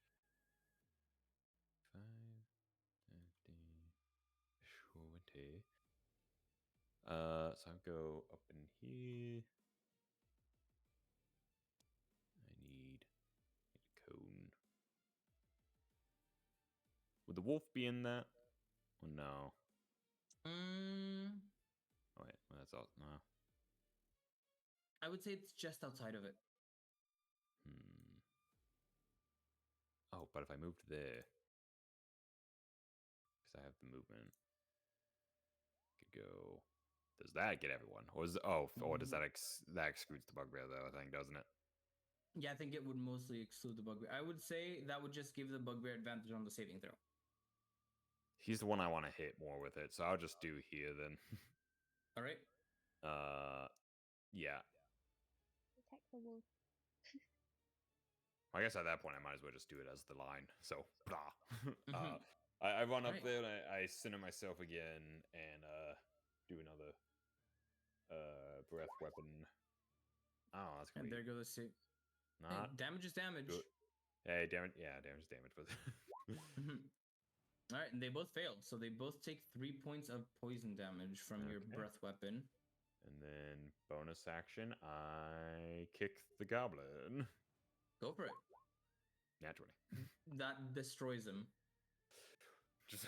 5, 50, 20. So I'll go up in here. I need a cone. Would the wolf be in that? Oh, no. Oh, wait. Well, that's all. No. I would say it's just outside of it. Oh, but if I moved there, because I have the movement, could go. Does that get everyone, or does that that excludes the bugbear though? I think, doesn't it? Yeah, I think it would mostly exclude the bugbear. I would say that would just give the bugbear advantage on the saving throw. He's the one I want to hit more with it, so I'll just do here then. All right. Yeah. Protect the wolf. I guess at that point I might as well just do it as the line. So, blah. I run up Right. there and I center myself again and do another breath weapon. Oh, that's great. And there goes the Not damage is damage. good. Hey, damage. Yeah, damage is damage. But All right, and they both failed, so they both take 3 points of poison damage from your Okay. breath weapon. And then bonus action, I kick the goblin. Go for it. Naturally. That destroys him. Just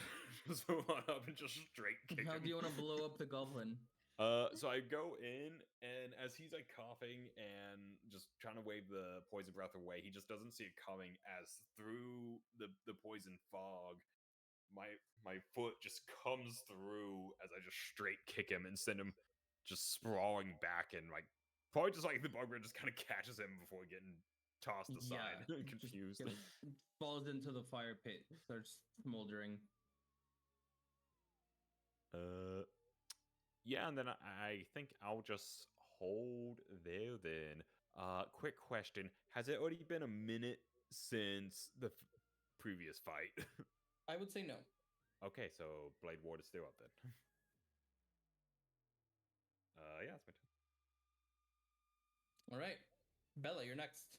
move on up and just straight kick How him. do you want to blow up the goblin? So I go in, and as he's like coughing and just trying to wave the poison breath away, he just doesn't see it coming. As through the poison fog, my foot just comes through as I just straight kick him and send him just sprawling back, and like probably just like the bugbear just kind of catches him before getting tossed aside, Yeah, confused. just falls into the fire pit, starts smoldering. Yeah, and then I think I'll just hold there then. Quick question. Has it already been a minute since the previous fight? I would say no. Okay, so Blade Ward is still up then. Yeah, it's my turn. All right. Bella, you're next.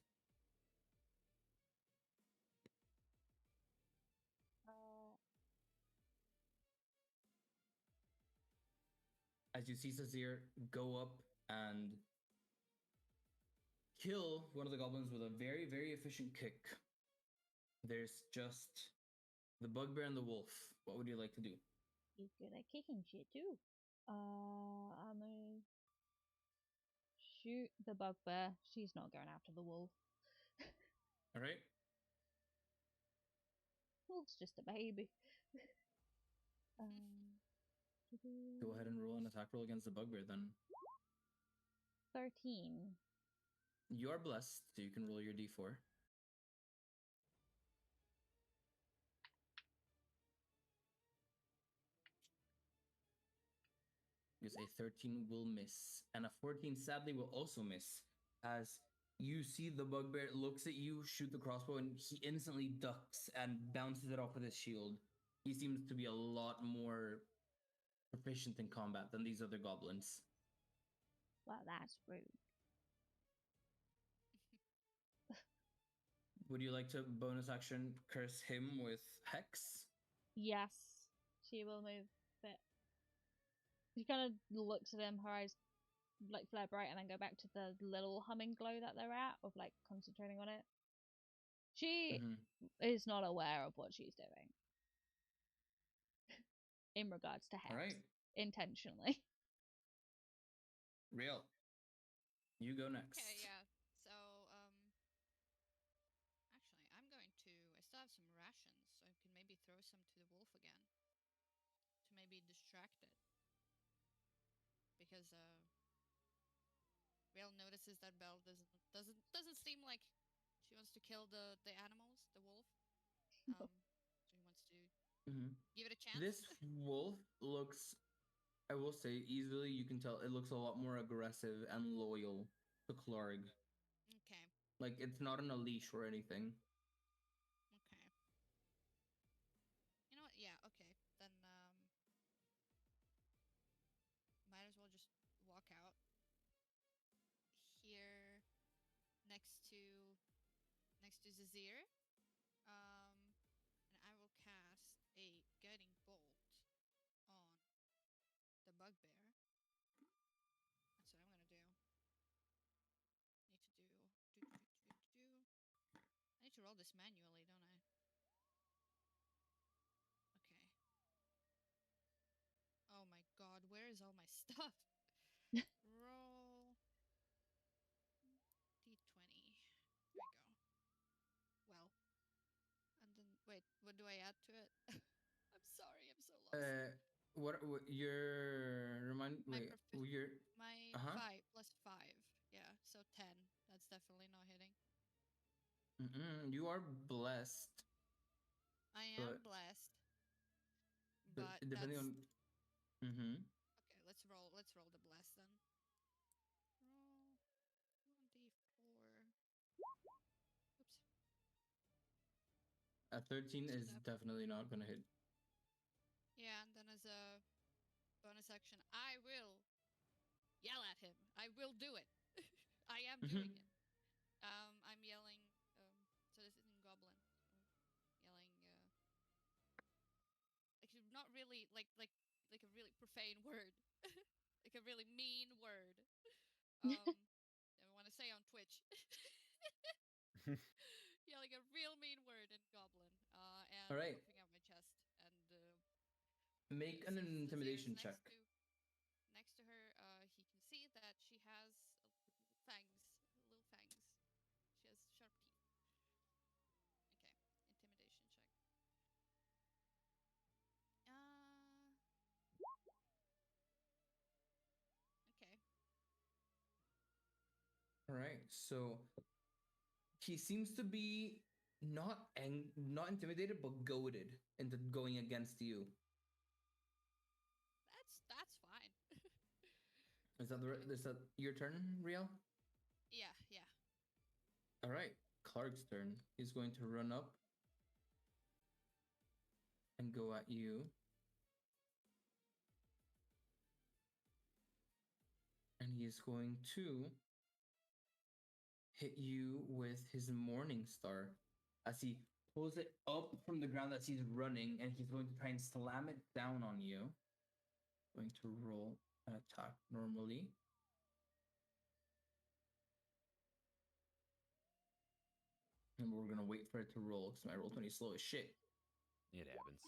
As you see Sazir go up and kill one of the goblins with a very, very efficient kick. There's just the bugbear and the wolf. What would you like to do? He's good at kicking shit too. I'm gonna shoot the bugbear. She's not going after the wolf. All right. Wolf's just a baby. Go ahead and roll an attack roll against the bugbear then. 13. You are blessed, so you can roll your d4. Because a 13 will miss, and a 14 sadly will also miss. As you see the bugbear looks at you, shoot the crossbow, and he instantly ducks and bounces it off with his shield. He seems to be a lot more proficient in combat than these other goblins. Well, that's rude. Would you like to bonus action curse him with Hex? Yes, she will move a bit. She kind of looks at him, her eyes like flare bright and then go back to the little humming glow that they're at of like concentrating on it. She Mhm. is not aware of what she's doing in regards to Hex All right, intentionally. Real. You go next. Okay, yeah. So, actually, I'm going to. I still have some rations, so I can maybe throw some to the wolf again to maybe distract it. Because Rail notices that Belle doesn't seem like she wants to kill the animals, the wolf. So he wants to Mhm. give it a chance. This wolf looks, I will say, easily you can tell it looks a lot more aggressive and loyal to Cleric. Okay. Like it's not on a leash or anything. Okay. You know what? Yeah. Okay. Then might as well just walk out here next to Zazir. And I will cast a guiding bolt on the bugbear. That's what I'm gonna do. Need to do. I need to roll this manually, don't I? Okay. Oh my god, where is all my stuff? Roll d20. There we go. Well, and then wait, what do I add to it? I'm sorry, I'm so lost. What your remind? My Wait, profi- your my uh huh. 5 plus 5. Yeah, so 10. That's definitely not hitting. You are blessed, I but am blessed, but depending that's on. Mm-hmm. okay. Let's roll the blast then. Roll 1d4. Oops. A 13 Let's do is that. definitely not gonna hit. Yeah, and then as a bonus action, I will yell at him. I will do it. I am doing Mm-hmm. it. I'm yelling. So this is in Goblin. So yelling. Like not really like a really profane word, like a really mean word. I want to say on Twitch. Yelling a real mean word in Goblin. All And right. puffing out my chest. And Make an since Zazir is intimidation check. next to her, he can see that she has fangs, little fangs. She has sharp teeth. Okay, intimidation check. Okay. All right. So he seems to be not intimidated, but goaded into going against you. That's fine. Is that your turn, Riel? Yeah, yeah. All right. Clark's turn. He's going to run up and go at you. And he is going to hit you with his Morning Star as he pulls it up from the ground as he's running, and he's going to try and slam it down on you. Going to roll an attack normally. And we're gonna wait for it to roll because my roll 20 is slow as shit. It happens.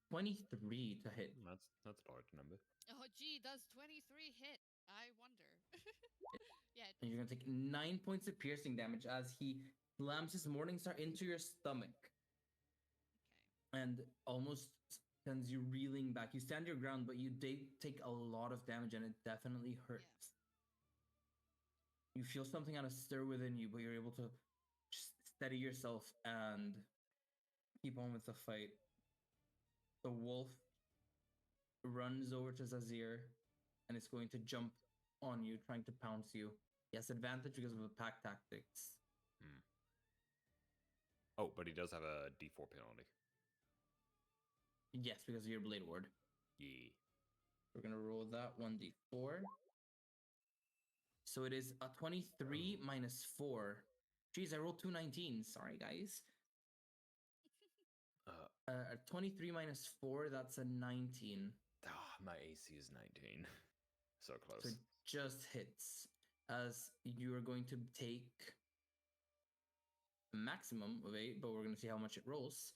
23 to hit. That's a large number. Oh, gee, does 23 hit? I wonder. Yeah. And you're gonna take 9 points of piercing damage as he slams his Morning Star into your stomach Okay. and almost sends you reeling back. You stand your ground, but you take a lot of damage and it definitely hurts. You feel something kind of stir within you, but you're able to just steady yourself and keep on with the fight. The wolf runs over to Zazir and is going to jump on you, trying to pounce you. He has advantage because of the pack tactics. Hmm. Oh, but he does have a D4 penalty. Yes, because of your Blade Ward. Yeah. We're going to roll that 1d4. So it is a 23 minus 4. Jeez, I rolled 2 19s. Sorry, guys. A 23 minus 4, that's a 19. My AC is 19. So close. So it just hits. As you are going to take a maximum of 8, but we're going to see how much it rolls.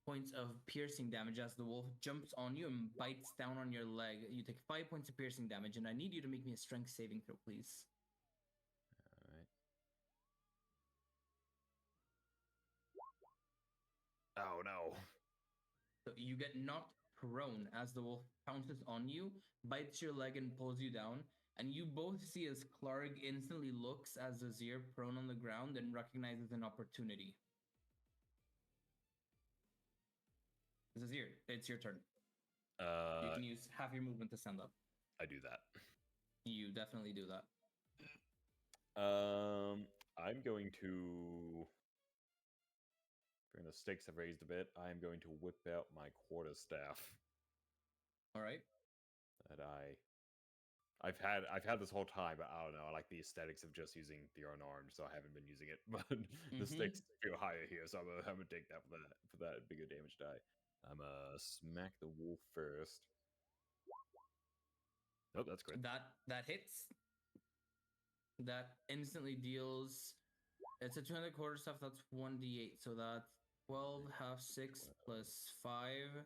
Points of piercing damage as the wolf jumps on you and bites down on your leg. You take 5 points of piercing damage, and I need you to make me a strength saving throw, please. All right. Oh no. So you get knocked prone as the wolf pounces on you, bites your leg, and pulls you down. And you both see as Clark instantly looks as Azir prone on the ground and recognizes an opportunity. Azir, it's your turn. You can use half your movement to stand up. I do that. You definitely do that. I'm going to. During the stakes have raised a bit, I am going to whip out my quarterstaff. All right. That I've had this whole time, but I don't know. I like the aesthetics of just using the unarmed, so I haven't been using it. But the stakes feel higher here, so I'm gonna take that for that bigger damage die. I'm smack the wolf first. Oh, that's great. That hits. That instantly deals. It's a 200 quarterstaff. That's 1d8. So that's 12 half 6 plus 5.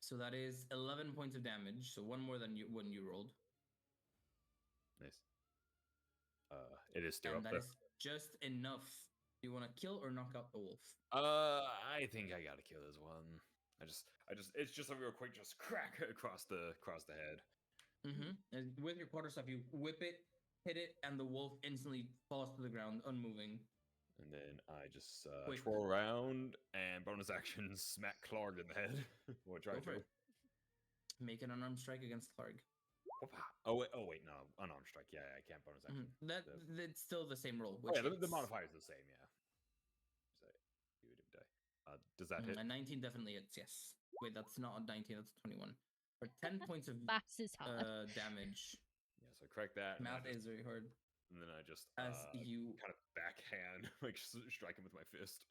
So that is 11 points of damage. So one more than when you rolled. Nice. It is still and up that there. is just enough. Do you want to kill or knock out the wolf? I think I gotta kill this one. It's just a real quick, just crack across the head. And with your quarterstaff, you whip it, hit it, and the wolf instantly falls to the ground, unmoving. And then I just twirl around and bonus action smack Clark in the head. Or try to. Make an unarmed strike against Clark. Oh wait, no, unarmed strike. Yeah, I can't bonus action. That's still the same roll. Oh, yeah, the modifier is the same. Yeah. Does that hit? A 19 definitely hits. Yes. Wait, that's not a 19. That's a 21. For 10 points of damage. Yeah, so correct that. Math is very hard. And then I just as you kind of backhand, like strike him with my fist.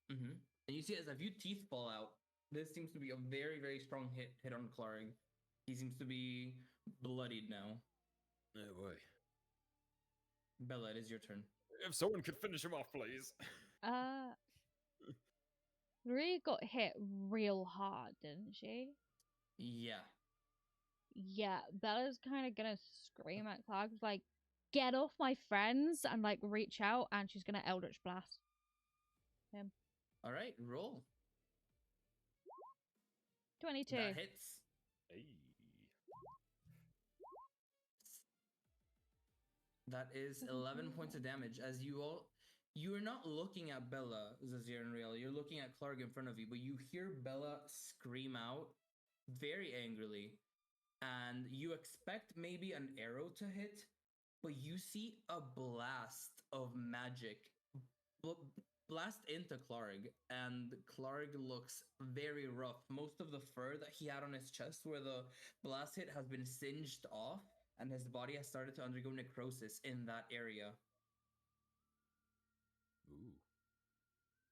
And you see as a few teeth fall out. This seems to be a very, very strong hit on Cleric. He seems to be bloodied now. Oh boy. Bella, it is your turn. If someone could finish him off, please. Rhea got hit real hard, didn't she? Yeah. Yeah, Bella's kind of gonna scream at Clark, like, get off my friends, and like reach out, and she's gonna Eldritch Blast him. All right, roll. 22. That hits. Hey. That is 11 points of damage. As you're not looking at Bella, Zazir and Real. You're looking at Clark in front of you, but you hear Bella scream out very angrily, and you expect maybe an arrow to hit, but you see a blast of magic blast into Clark, and Clark looks very rough. Most of the fur that he had on his chest where the blast hit has been singed off, and his body has started to undergo necrosis in that area. Ooh.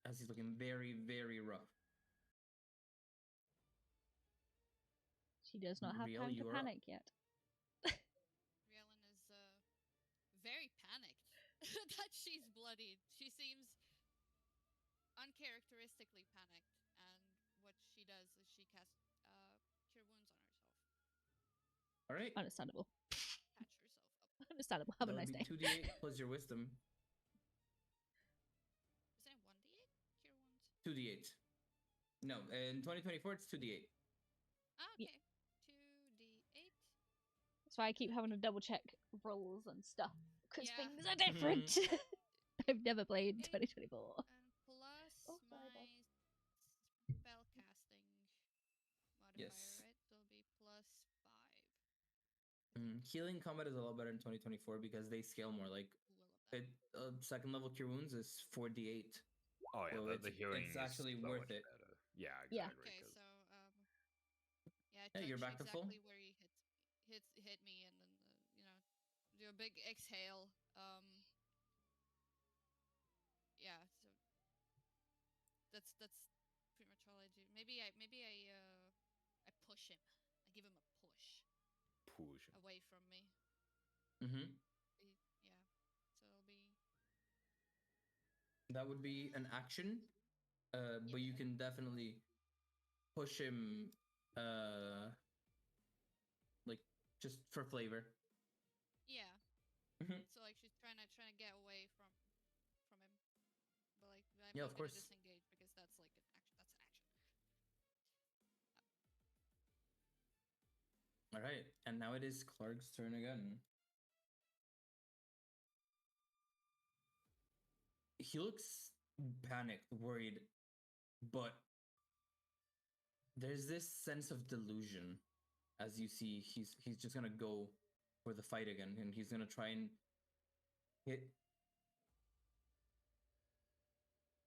As he's looking very, very rough. She does not have time to panic yet. Rielen is very panicked that she's bloodied. She seems uncharacteristically panicked, and what she does is she casts Cure Wounds on herself. All right. Understandable. Patch herself up. Understandable. Have a nice day. 2d8 plus your wisdom. Isn't it 1d8? Cure Wounds? 2d8. No, in 2024 it's 2d8. Ah, okay. Yeah. 2d8. That's why I keep having to double check rolls and stuff, because Yeah. things are different. I've never played 2024. And plus sorry, my Bob. spell casting modifier, Yes. right? So it'll be plus 5. Healing combat is a lot better in 2024 because they scale more. Like, Ooh, I love that. second level cure wounds is 4d8. Oh yeah, So the healing it's actually is so worth much it. better. Yeah, Yeah. exactly. Okay, so yeah, Yeah, you're touch back to full? exactly where he hit me, and then do a big exhale. Yeah, so that's pretty much all I do. Maybe I push him. I give him a push. Push. from me. Mm-hmm. Yeah. So it'll be. That would be an action, but you Yeah. can definitely push him, like just for flavor. Yeah. Mhm. So like she's trying to get away from him, but like I'm Yeah, not of gonna course. disengage because that's like an action. That's an action. All right, and now it is Clark's turn again. He looks panicked, worried, but there's this sense of delusion as you see he's just gonna go for the fight again, and he's gonna try and hit.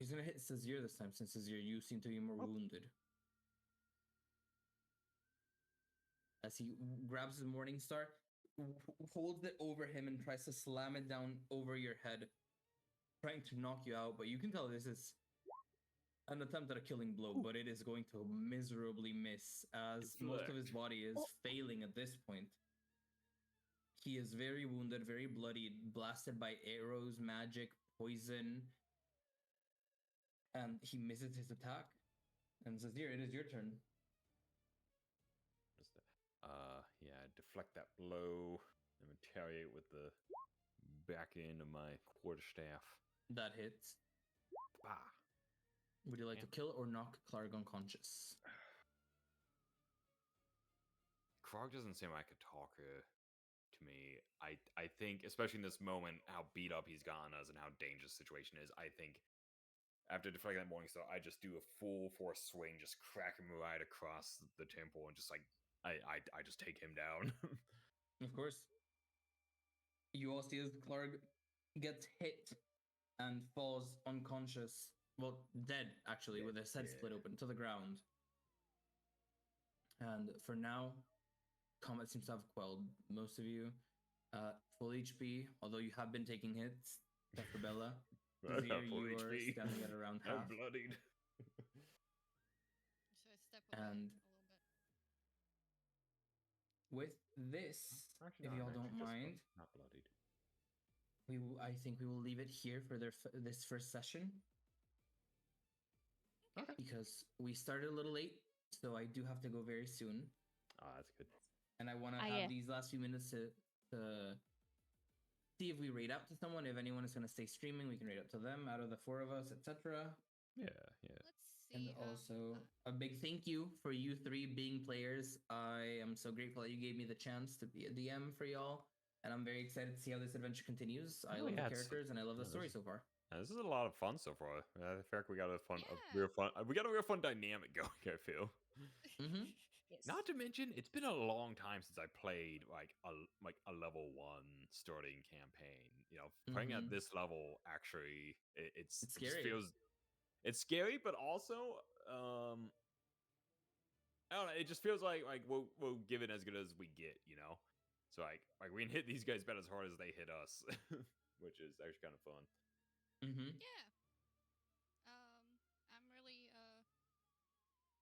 He's gonna hit Sazir this time, since Sazir, you seem to be more wounded. As he grabs his Morning Star, holds it over him, and tries to slam it down over your head, trying to knock you out. But you can tell this is an attempt at a killing blow, but it is going to miserably miss, as most of his body is failing at this point. He is very wounded, very bloody, blasted by arrows, magic, poison, and he misses his attack. And Zazir, it is your turn. Yeah, deflect that blow and retaliate with the back end of my quarterstaff. That hits. Ah. Would you like to kill or knock Clark unconscious? Krog doesn't seem like a talker to me. I think, especially in this moment, how beat up he's gotten us and how dangerous the situation is, I think after deflecting that Morning Star, I just do a full force swing, just crack him right across the temple, and just like I just take him down. Of course. You all see as Clark gets hit and falls unconscious. Well, dead, actually, with his head split open to the ground. And for now, combat seems to have quelled most of you. Full HP, although you have been taking hits. Except for Bella. Zazir, Full you are HP. standing at around I'm half. bloodied. So I step away And a little bit. with this, Actually, if no, y'all I'm don't actually just mind, not bloodied. I think we will leave it here for this first session. Okay. Because we started a little late, so I do have to go very soon. Oh, that's good. And I want to Ah, have yeah. these last few minutes to see if we raid out to someone. If anyone is going to stay streaming, we can raid out to them out of the four of us, etc. Yeah. Let's see. And also a big thank you for you three being players. I am so grateful that you gave me the chance to be a DM for y'all, and I'm very excited to see how this adventure continues. I love the characters and I love the story so far. This is a lot of fun so far. I feel like we got a Yeah. real fun. We got a real fun dynamic going. I feel. Mm-hmm. Yes. Not to mention, it's been a long time since I played like a level 1 starting campaign. You know, playing at this level actually, it scary. just feels it's scary, but also I don't know. It just feels like we'll give it as good as we get. You know, so like we can hit these guys about as hard as they hit us, which is actually kind of fun. Mm-hmm. Yeah. I'm really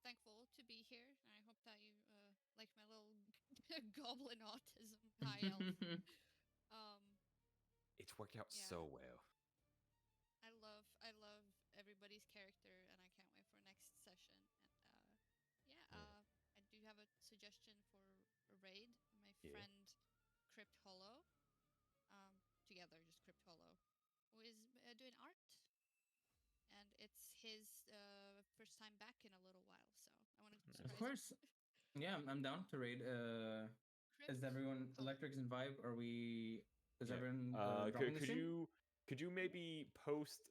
thankful to be here, and I hope that you like my little goblin autism high elf. It's worked out so well. I love everybody's character, and I can't wait for next session. And I do have a suggestion for a raid. My friend Crypt Hollow, together just Crypt Hollow, who is doing art, and it's his first time back in a little while. So I wanted to surprise Of course. Yeah, I'm down to raid. Is everyone Electrics and Vibe? Are we? Is everyone dropping the stream? Could you maybe post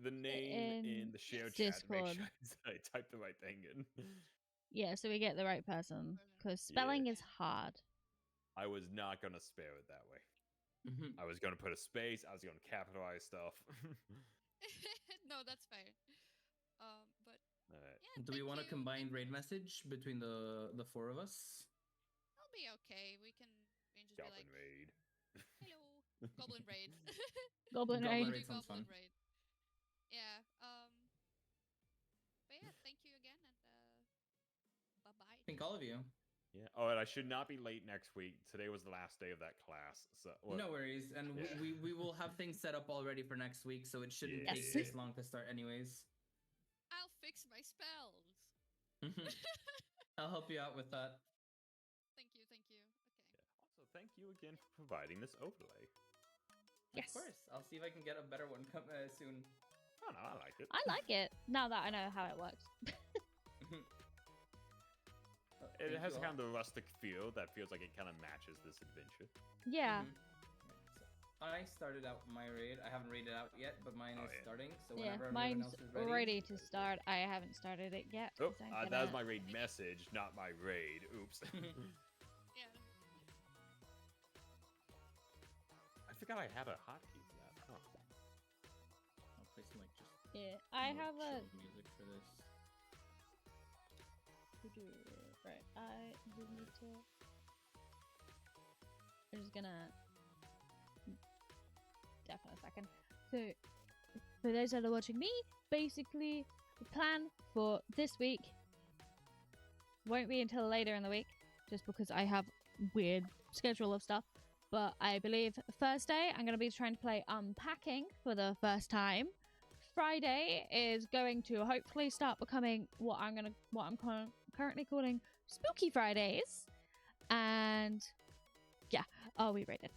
the name in the share chat to make Discord. sure I type the right thing in? Yeah, so we get the right person, because spelling is hard. I was not gonna spare it that way. Mm-hmm. I was gonna put a space. I was gonna capitalize stuff. No, that's fair. But yeah, do we want to combine raid message between the four of us? That'll be okay. We can just Goblin be like, raid. hello, Goblin raid. Goblin raid. Sounds fun. Raid. Yeah. But yeah, thank you again, and bye bye. Thank all of you. Yeah. Oh, and I should not be late next week. Today was the last day of that class. So No worries, and Yeah. we will have things set up already for next week, so it shouldn't Yeah. take Yes. this long to start, anyways. I'll fix my spells. I'll help you out with that. Thank you, thank you. Okay. Also, thank you again for providing this overlay. Yes. Of course, I'll see if I can get a better one soon. Oh no, I like it. I like it now that I know how it works. It has kind of the rustic feel that feels like it kind of matches this adventure. Yeah. So I started out my raid. I haven't raided out yet, but mine Oh, is yeah. starting. So Yeah, whenever everyone mine's else is ready to start. I haven't started it yet. Oh, 'cause I'm that was gonna- my raid message, not my raid. Oops. Yeah. I forgot I had a hotkey for that. Oh. I'll play some like just Yeah, I more have a chill music for this. right. I do need to. I'm just gonna. Definitely a second. So, for those that are watching me, basically the plan for this week won't be until later in the week, just because I have weird schedule of stuff. But I believe Thursday I'm going to be trying to play Unpacking for the first time. Friday is going to hopefully start becoming what I'm currently calling Spooky Fridays, and yeah, I'll be rated.